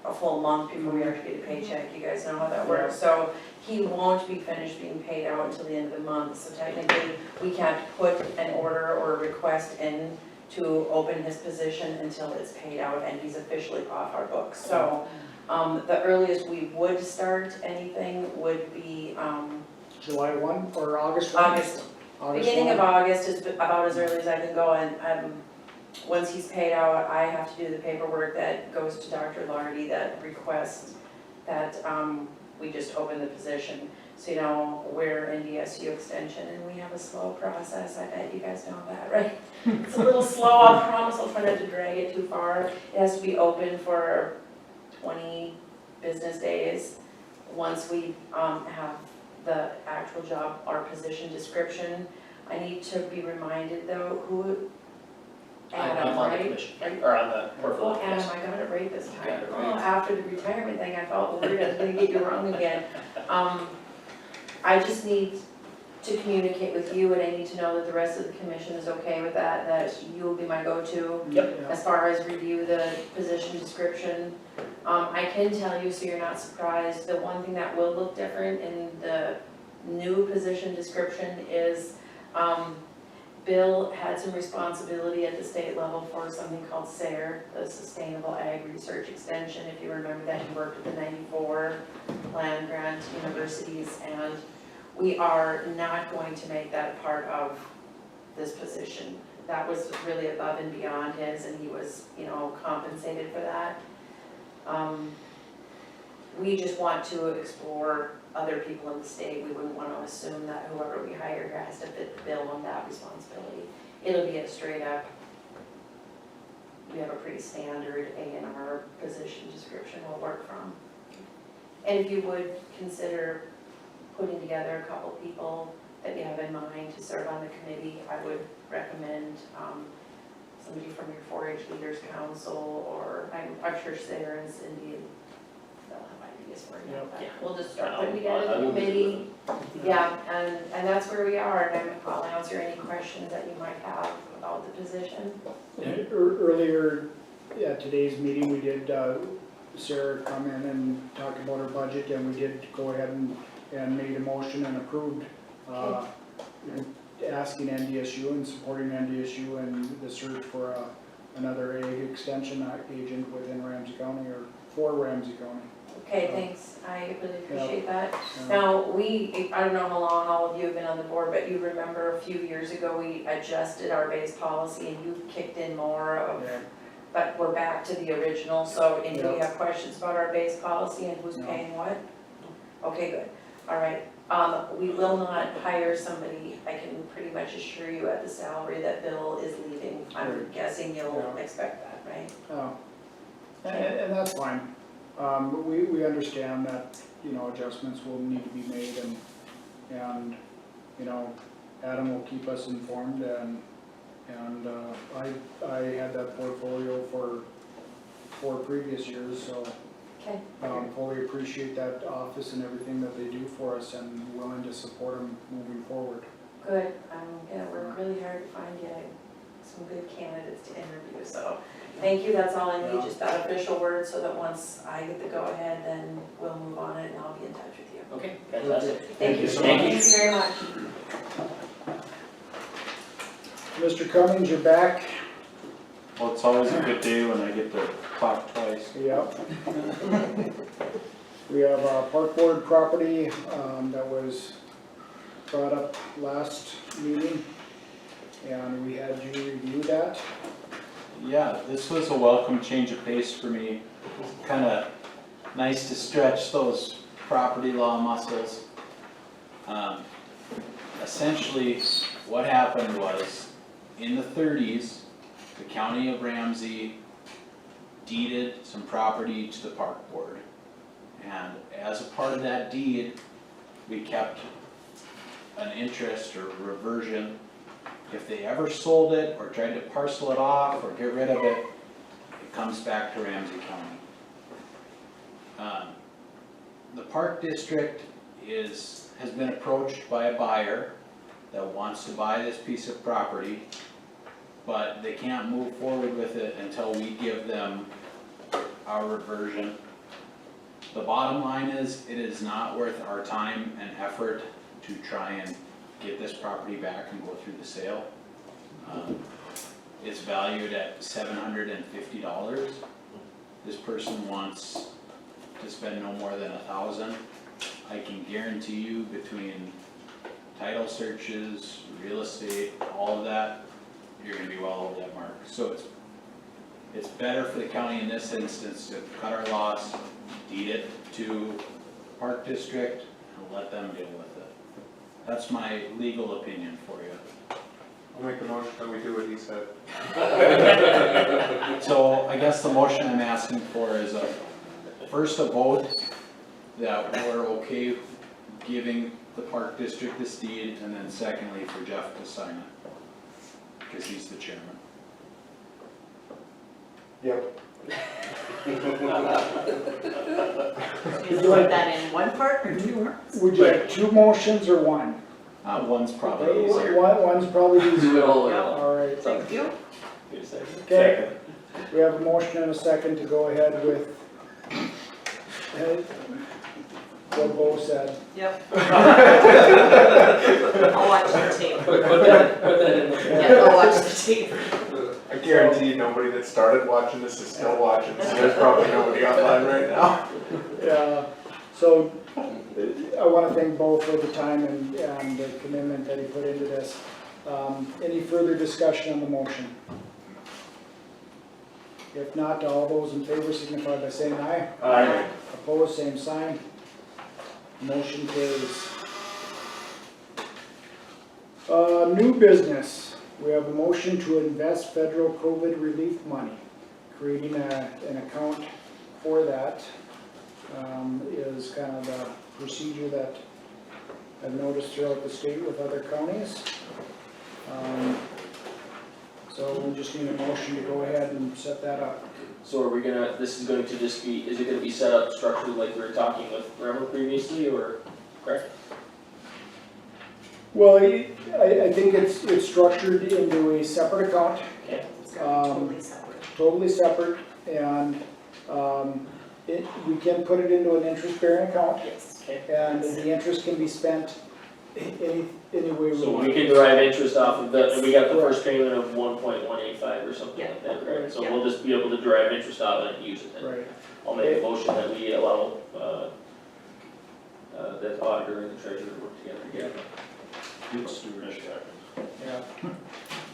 a full month before we actually get a paycheck, you guys know how that works. So he won't be finished being paid out until the end of the month, so technically, we can't put an order or a request in to open his position until it's paid out and he's officially off our books. So, the earliest we would start anything would be, July 1 or August 1? August. Beginning of August is about as early as I can go, and, once he's paid out, I have to do the paperwork that goes to Dr. Lardy that requests that, we just open the position. So, you know, we're NDSU extension and we have a slow process, I bet you guys know that, right? It's a little slow, I promise I'll try not to drag it too far. It has to be open for 20 business days. Once we, have the actual job, our position description, I need to be reminded though, who, Adam, I'm on the right? commission, or on the portfolio, Oh, Adam, yes. I got it right this time. Got it right. Oh, after the retirement thing, I felt worried I was gonna get you wrong again. I just need to communicate with you, and I need to know that the rest of the commission is okay with that, that you will be my go-to as far as review the position description. I can tell you, so you're not surprised, the one thing that will look different in the new position description is, Bill had some responsibility at the state level for something called SARE, the Sustainable Ag Research Extension. If you remember that, he worked with the 94 land grant universities, and we are not going to make that part of this position. That was really above and beyond his, and he was, you know, compensated for that. We just want to explore other people in the state. We wouldn't want to assume that whoever we hire has to fit the bill on that responsibility. It'll be a straight up, we have a pretty standard A&R position description we'll work from. And if you would consider putting together a couple people that you have in mind to serve on the committee, I would recommend somebody from your 4-H Leaders Council, or I'm sure Sarah and Cindy, they'll have ideas for you. But we'll just start putting together the committee. Yeah, and that's where we are, and I'll answer any questions that you might have about the position. Earlier at today's meeting, we did, Sarah come in and talk about her budget, and we did go ahead and made a motion and approved, asking NDSU and supporting NDSU and the search for another ag extension agent within Ramsey County, or for Ramsey County. Okay, thanks, I really appreciate that. Now, I don't know how long all of you have been on the board, but you remember a few years ago, we adjusted our base policy and you kicked in more of, but we're back to the original, so, and do you have questions about our base policy and who's paying what? Okay, good, all right. We will not hire somebody, I can pretty much assure you at the salary that Bill is leaving. I'm guessing you'll expect that, right? Oh, and that's fine. We understand that, you know, adjustments will need to be made, and, you know, Adam will keep us informed, and I had that portfolio for 4 previous years, so. Okay. Fully appreciate that office and everything that they do for us, and willing to support them moving forward. Good, I'm gonna work really hard to find you some good candidates to interview, so thank you, that's all I need, just that official word, so that once I get the go-ahead, then we'll move on it and I'll be in touch with you. Okay, fantastic. Thank you so much. Thank you very much. Mr. Cummings, you're back. Well, it's always a good day when I get to talk twice. Yep. We have a park board property that was brought up last meeting, and we had you review that. Yeah, this was a welcome change of pace for me. It's kind of nice to stretch those property law muscles. Essentially, what happened was, in the 30s, the county of Ramsey deeded some property to the park board. And as a part of that deed, we kept an interest or reversion. If they ever sold it or tried to parcel it off or get rid of it, it comes back to Ramsey County. The park district has been approached by a buyer that wants to buy this piece of property, but they can't move forward with it until we give them our version. The bottom line is, it is not worth our time and effort to try and get this property back and go through the sale. It's valued at $750. This person wants to spend no more than $1,000. I can guarantee you between title searches, real estate, all of that, you're gonna be well over that mark. So it's better for the county in this instance to cut our loss, deed it to Park District, and let them deal with it. That's my legal opinion for you. I'll make the motion that we do what he said. So I guess the motion I'm asking for is first a vote that we're okay giving the Park District this deed, and then secondly for Jeff to sign it, because he's the chairman. Yep. Is that in one part or two parts? Would you like two motions or one? One's probably easier. One's probably easier. Do it all in Yeah. one. All right. Thank you. Wait a second. Okay, we have a motion and a second to go ahead with what Bo said. Yep. I'll watch the tape. Put that in the. Yeah, I'll watch the tape. I guarantee nobody that started watching this is still watching, so there's probably nobody online right now. Yeah, so I want to thank Bo for the time and the commitment that he put into this. Any further discussion on the motion? If not, all those in favor signify by saying aye. Aye. Opposed, same sign. Motion carries. New business, we have a motion to invest federal COVID relief money. Creating an account for that is kind of the procedure that I've noticed throughout the state with other counties. So we just need a motion to go ahead and set that up. So are we gonna, this is going to just be, is it gonna be set up structured like we were talking with Ramsey previously, or, correct? Well, I think it's structured into a separate account. Okay. It's gotta be totally separate. Totally separate, and we can put it into an interest-bearing account, Yes. Okay. and the interest can be spent any way we So want. we can derive interest off of that, and we got the first payment of 1.185 or something Yeah. like that, correct? So Yeah. we'll just be able to derive interest out of it and use it then. Right. I'll make a motion that we allow, that auditor and the treasurer to work together. Good stewardship. Yeah.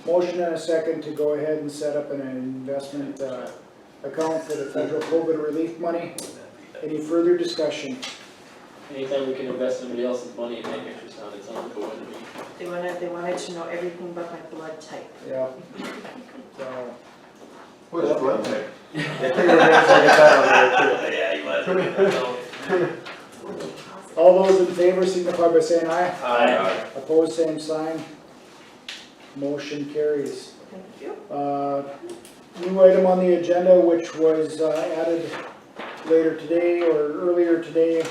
Motion and a second to go ahead and set up an investment account for the federal COVID relief money. Any further discussion? Anytime we can invest somebody else's money and make interest on it, it's only going to be. They wanted to know everything but my blood type. Yeah. So, What's blood type? Yeah, you might as well get that down. all those in favor signify by saying aye. Aye. Opposed, same sign. Motion carries. Thank you. New item on the agenda, which was added later today or earlier today.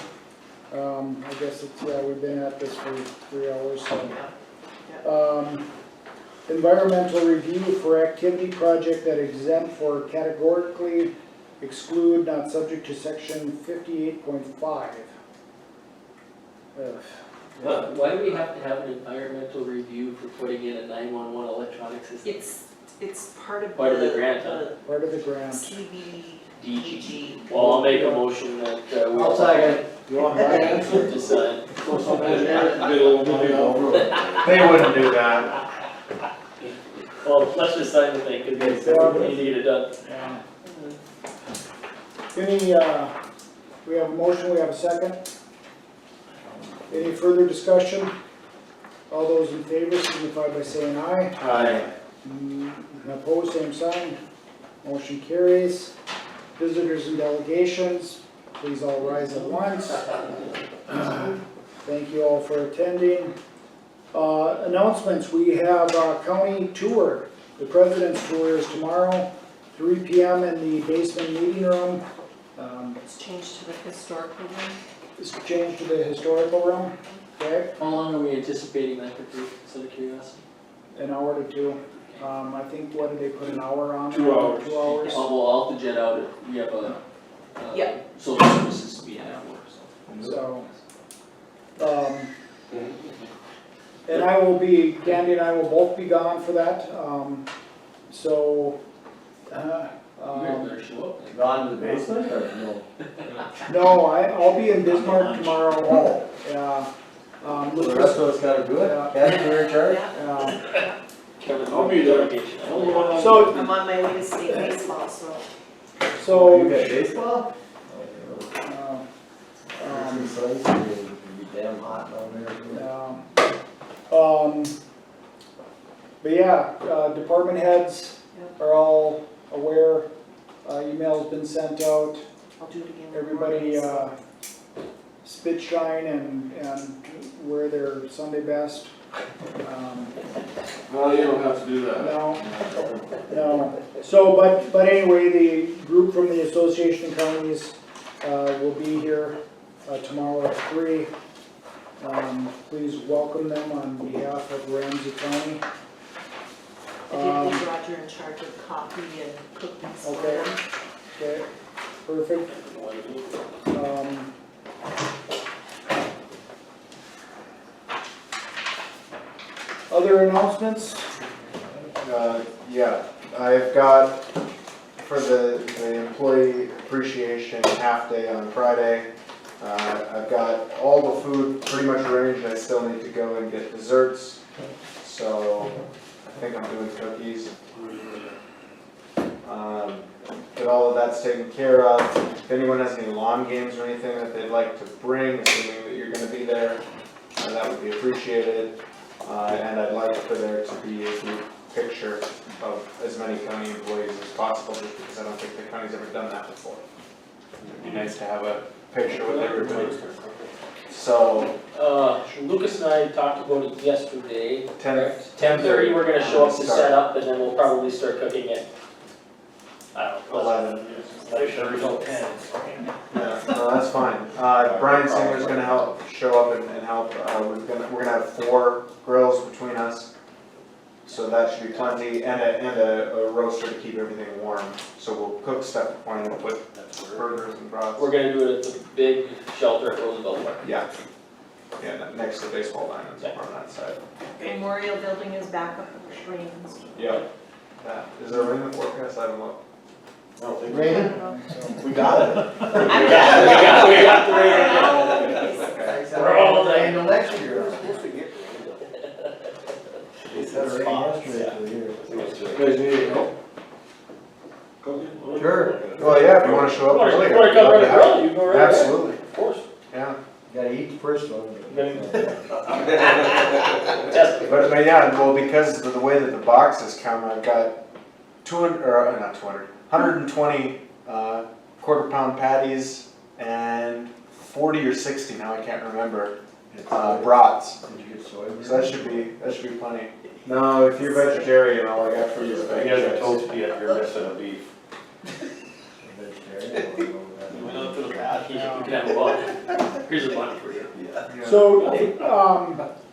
I guess it's, yeah, we've been at this for 3 hours, so. Environmental review for activity project that exempt for categorically exclude, not subject to section 58.5. Why do we have to have an environmental review for putting in a 911 electronic system? It's part of Part of the grant, huh? Part of the grant. CBDG. Well, I'll make a motion that we. I'll second. You want my answer? To sign. Good old money. They wouldn't do that. Well, let's just sign the thing, because we need to get it done. Any, we have a motion, we have a second. Any further discussion? All those in favor signify by saying aye. Aye. Opposed, same sign. Motion carries. Visitors and delegations, please all rise at once. Thank you all for attending. Announcements, we have a county tour. The President's Tour is tomorrow, 3 p.m. in the basement meeting room. It's changed to the historical room. This change to the historical room, okay, How long are we anticipating that could be, just out of curiosity? an hour to two. I think, what did they put an hour on? 2 hours. 2 hours. Well, I'll have to jet out if we have a, Yeah. social services to be an hour, so. So, and I will be, Candy and I will both be gone for that, so, You guys better show up. Gone to the basement or no? no, I'll be in Bismarck tomorrow. Yeah. The rest of us gotta do it, Kevin, you're in charge? Kevin, I'll be there. So, I'm on my way to state baseball, so. so, You got baseball? um, It'd be damn hot down there. but yeah, department heads are all aware, email's been sent out, I'll do it again. everybody, spit shine and wear their Sunday best. Well, you don't have to do that. No. So, but anyway, the group from the Association of Counties, will be here, tomorrow at 3. Please welcome them on behalf of Ramsey County. I did leave Roger in charge of coffee and cookies. Okay. Okay, perfect. Other announcements? Yeah, I've got, for the employee appreciation half day on Friday, I've got all the food pretty much arranged. I still need to go and get desserts, so I think I'm doing cookies. But all of that's taken care of. If anyone has any lawn games or anything that they'd like to bring, assuming that you're gonna be there, that would be appreciated. And I'd like for there to be a group picture of as many county employees as possible, just because I don't think the county's ever done that before. It'd be nice to have a picture with everybody. So, Lucas and I talked about it yesterday. 10:30. We're gonna show up to set up, and then we'll probably start cooking at, I don't know, 11. Yeah, Yeah, no, that's fine. Brian Singer's gonna show up and help. We're gonna have 4 grills between us. So that should be plenty, and a roaster to keep everything warm. So we'll cook stuff beforehand with burgers and brats. we're gonna do it at the big shelter at Roosevelt Park. Yeah. Yeah, next to the baseball diamonds on that side. Memorial building is back up with rains. Yeah. Is there rain in the forecast? I don't know. Rain? We got it. We got the rain. We're all day until next year. They said rain yesterday to here. You guys need to go? Sure. Well, yeah, if you wanna show up early. You wanna come right early, you can go right ahead. Absolutely. Of course. Yeah. Gotta eat the first one. But yeah, well, because of the way that the boxes come, I've got 120 quarter-pound patties and 40 or 60 now, I can't remember, brats. Did you get soy? So that should be plenty. No, if you're vegetarian, all I got for you is bacon. You guys are toasty if you're missing a beef. Vegetarian? We went up to the bath, you can have a bun. Here's a bun for you. So,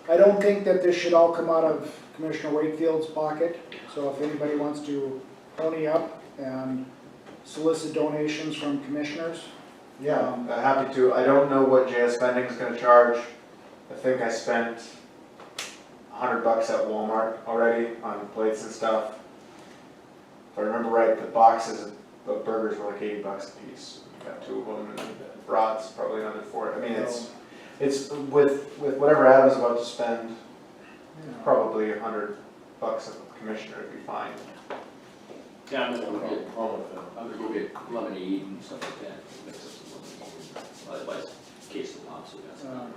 I don't think that this should all come out of Commissioner Wakefield's pocket. So if anybody wants to pony up and solicit donations from commissioners. Yeah, happy to. I don't know what JS Spending is gonna charge. I think I spent $100 at Walmart already on plates and stuff. If I remember right, the boxes of burgers were like $80 a piece. Got 2 of them, and brats probably another 4. I mean, it's with whatever Adam's about to spend, probably $100 a commissioner would be fine. Yeah, I'm gonna go get lemonade and stuff like that, mix up some lemonade. Otherwise, case of pop, so that's not.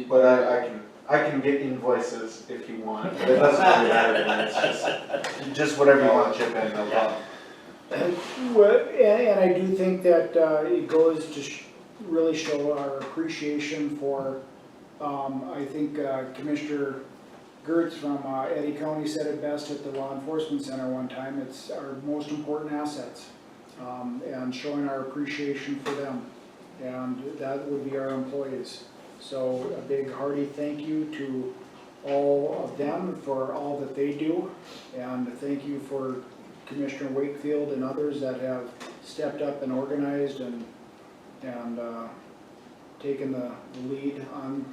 But I can get invoices if you want. It doesn't really matter to me. It's just whatever you want to chip in, no problem. Well, and I do think that it goes to really show our appreciation for, I think Commissioner Gertz from Eddy County said it best at the Law Enforcement Center one time. It's our most important assets, and showing our appreciation for them. and that would be our employees. So a big hearty thank you to all of them for all that they do, and thank you for Commissioner Wakefield and others that have stepped up and organized and taken the lead on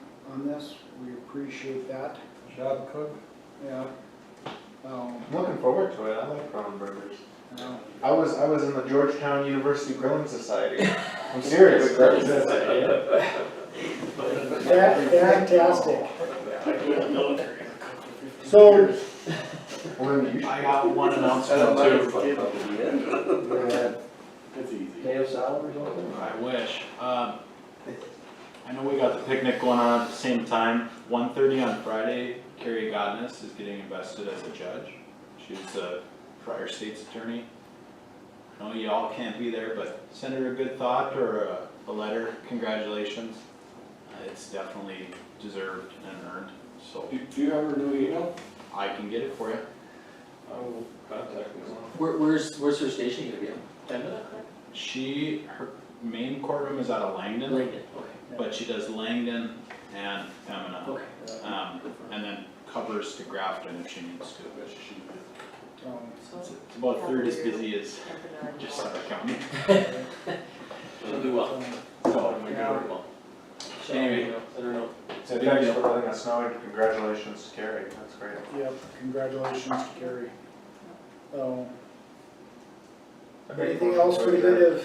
this. We appreciate that. Job, Cook. Yeah. I'm looking forward to it, I like Brown Burgers. Yeah. I was in the Georgetown University Grilling Society. I'm serious. Fantastic. So, I got one announcement too. It's easy. Day of salad or something? I wish. I know we got the picnic going on at the same time. 1:30 on Friday, Carrie Godness is getting invested as a judge. She's a prior state's attorney. I know you all can't be there, but send her a good thought or a letter, congratulations. It's definitely deserved and earned, so. Do you have her new email? I can get it for you. I will contact her. Where's her station gonna be on? Pembina? Her main courtroom is out of Langdon. Lincoln, okay. But she does Langdon and Pembina. Okay. And then covers to Grafton if she needs to. So It's about a third as busy as just Sutter County. She'll do well. So, We're doing well. Anyway. I don't know. So thanks for letting us know, and congratulations, Carrie, that's great. yep, congratulations to Carrie. Anything else for the good of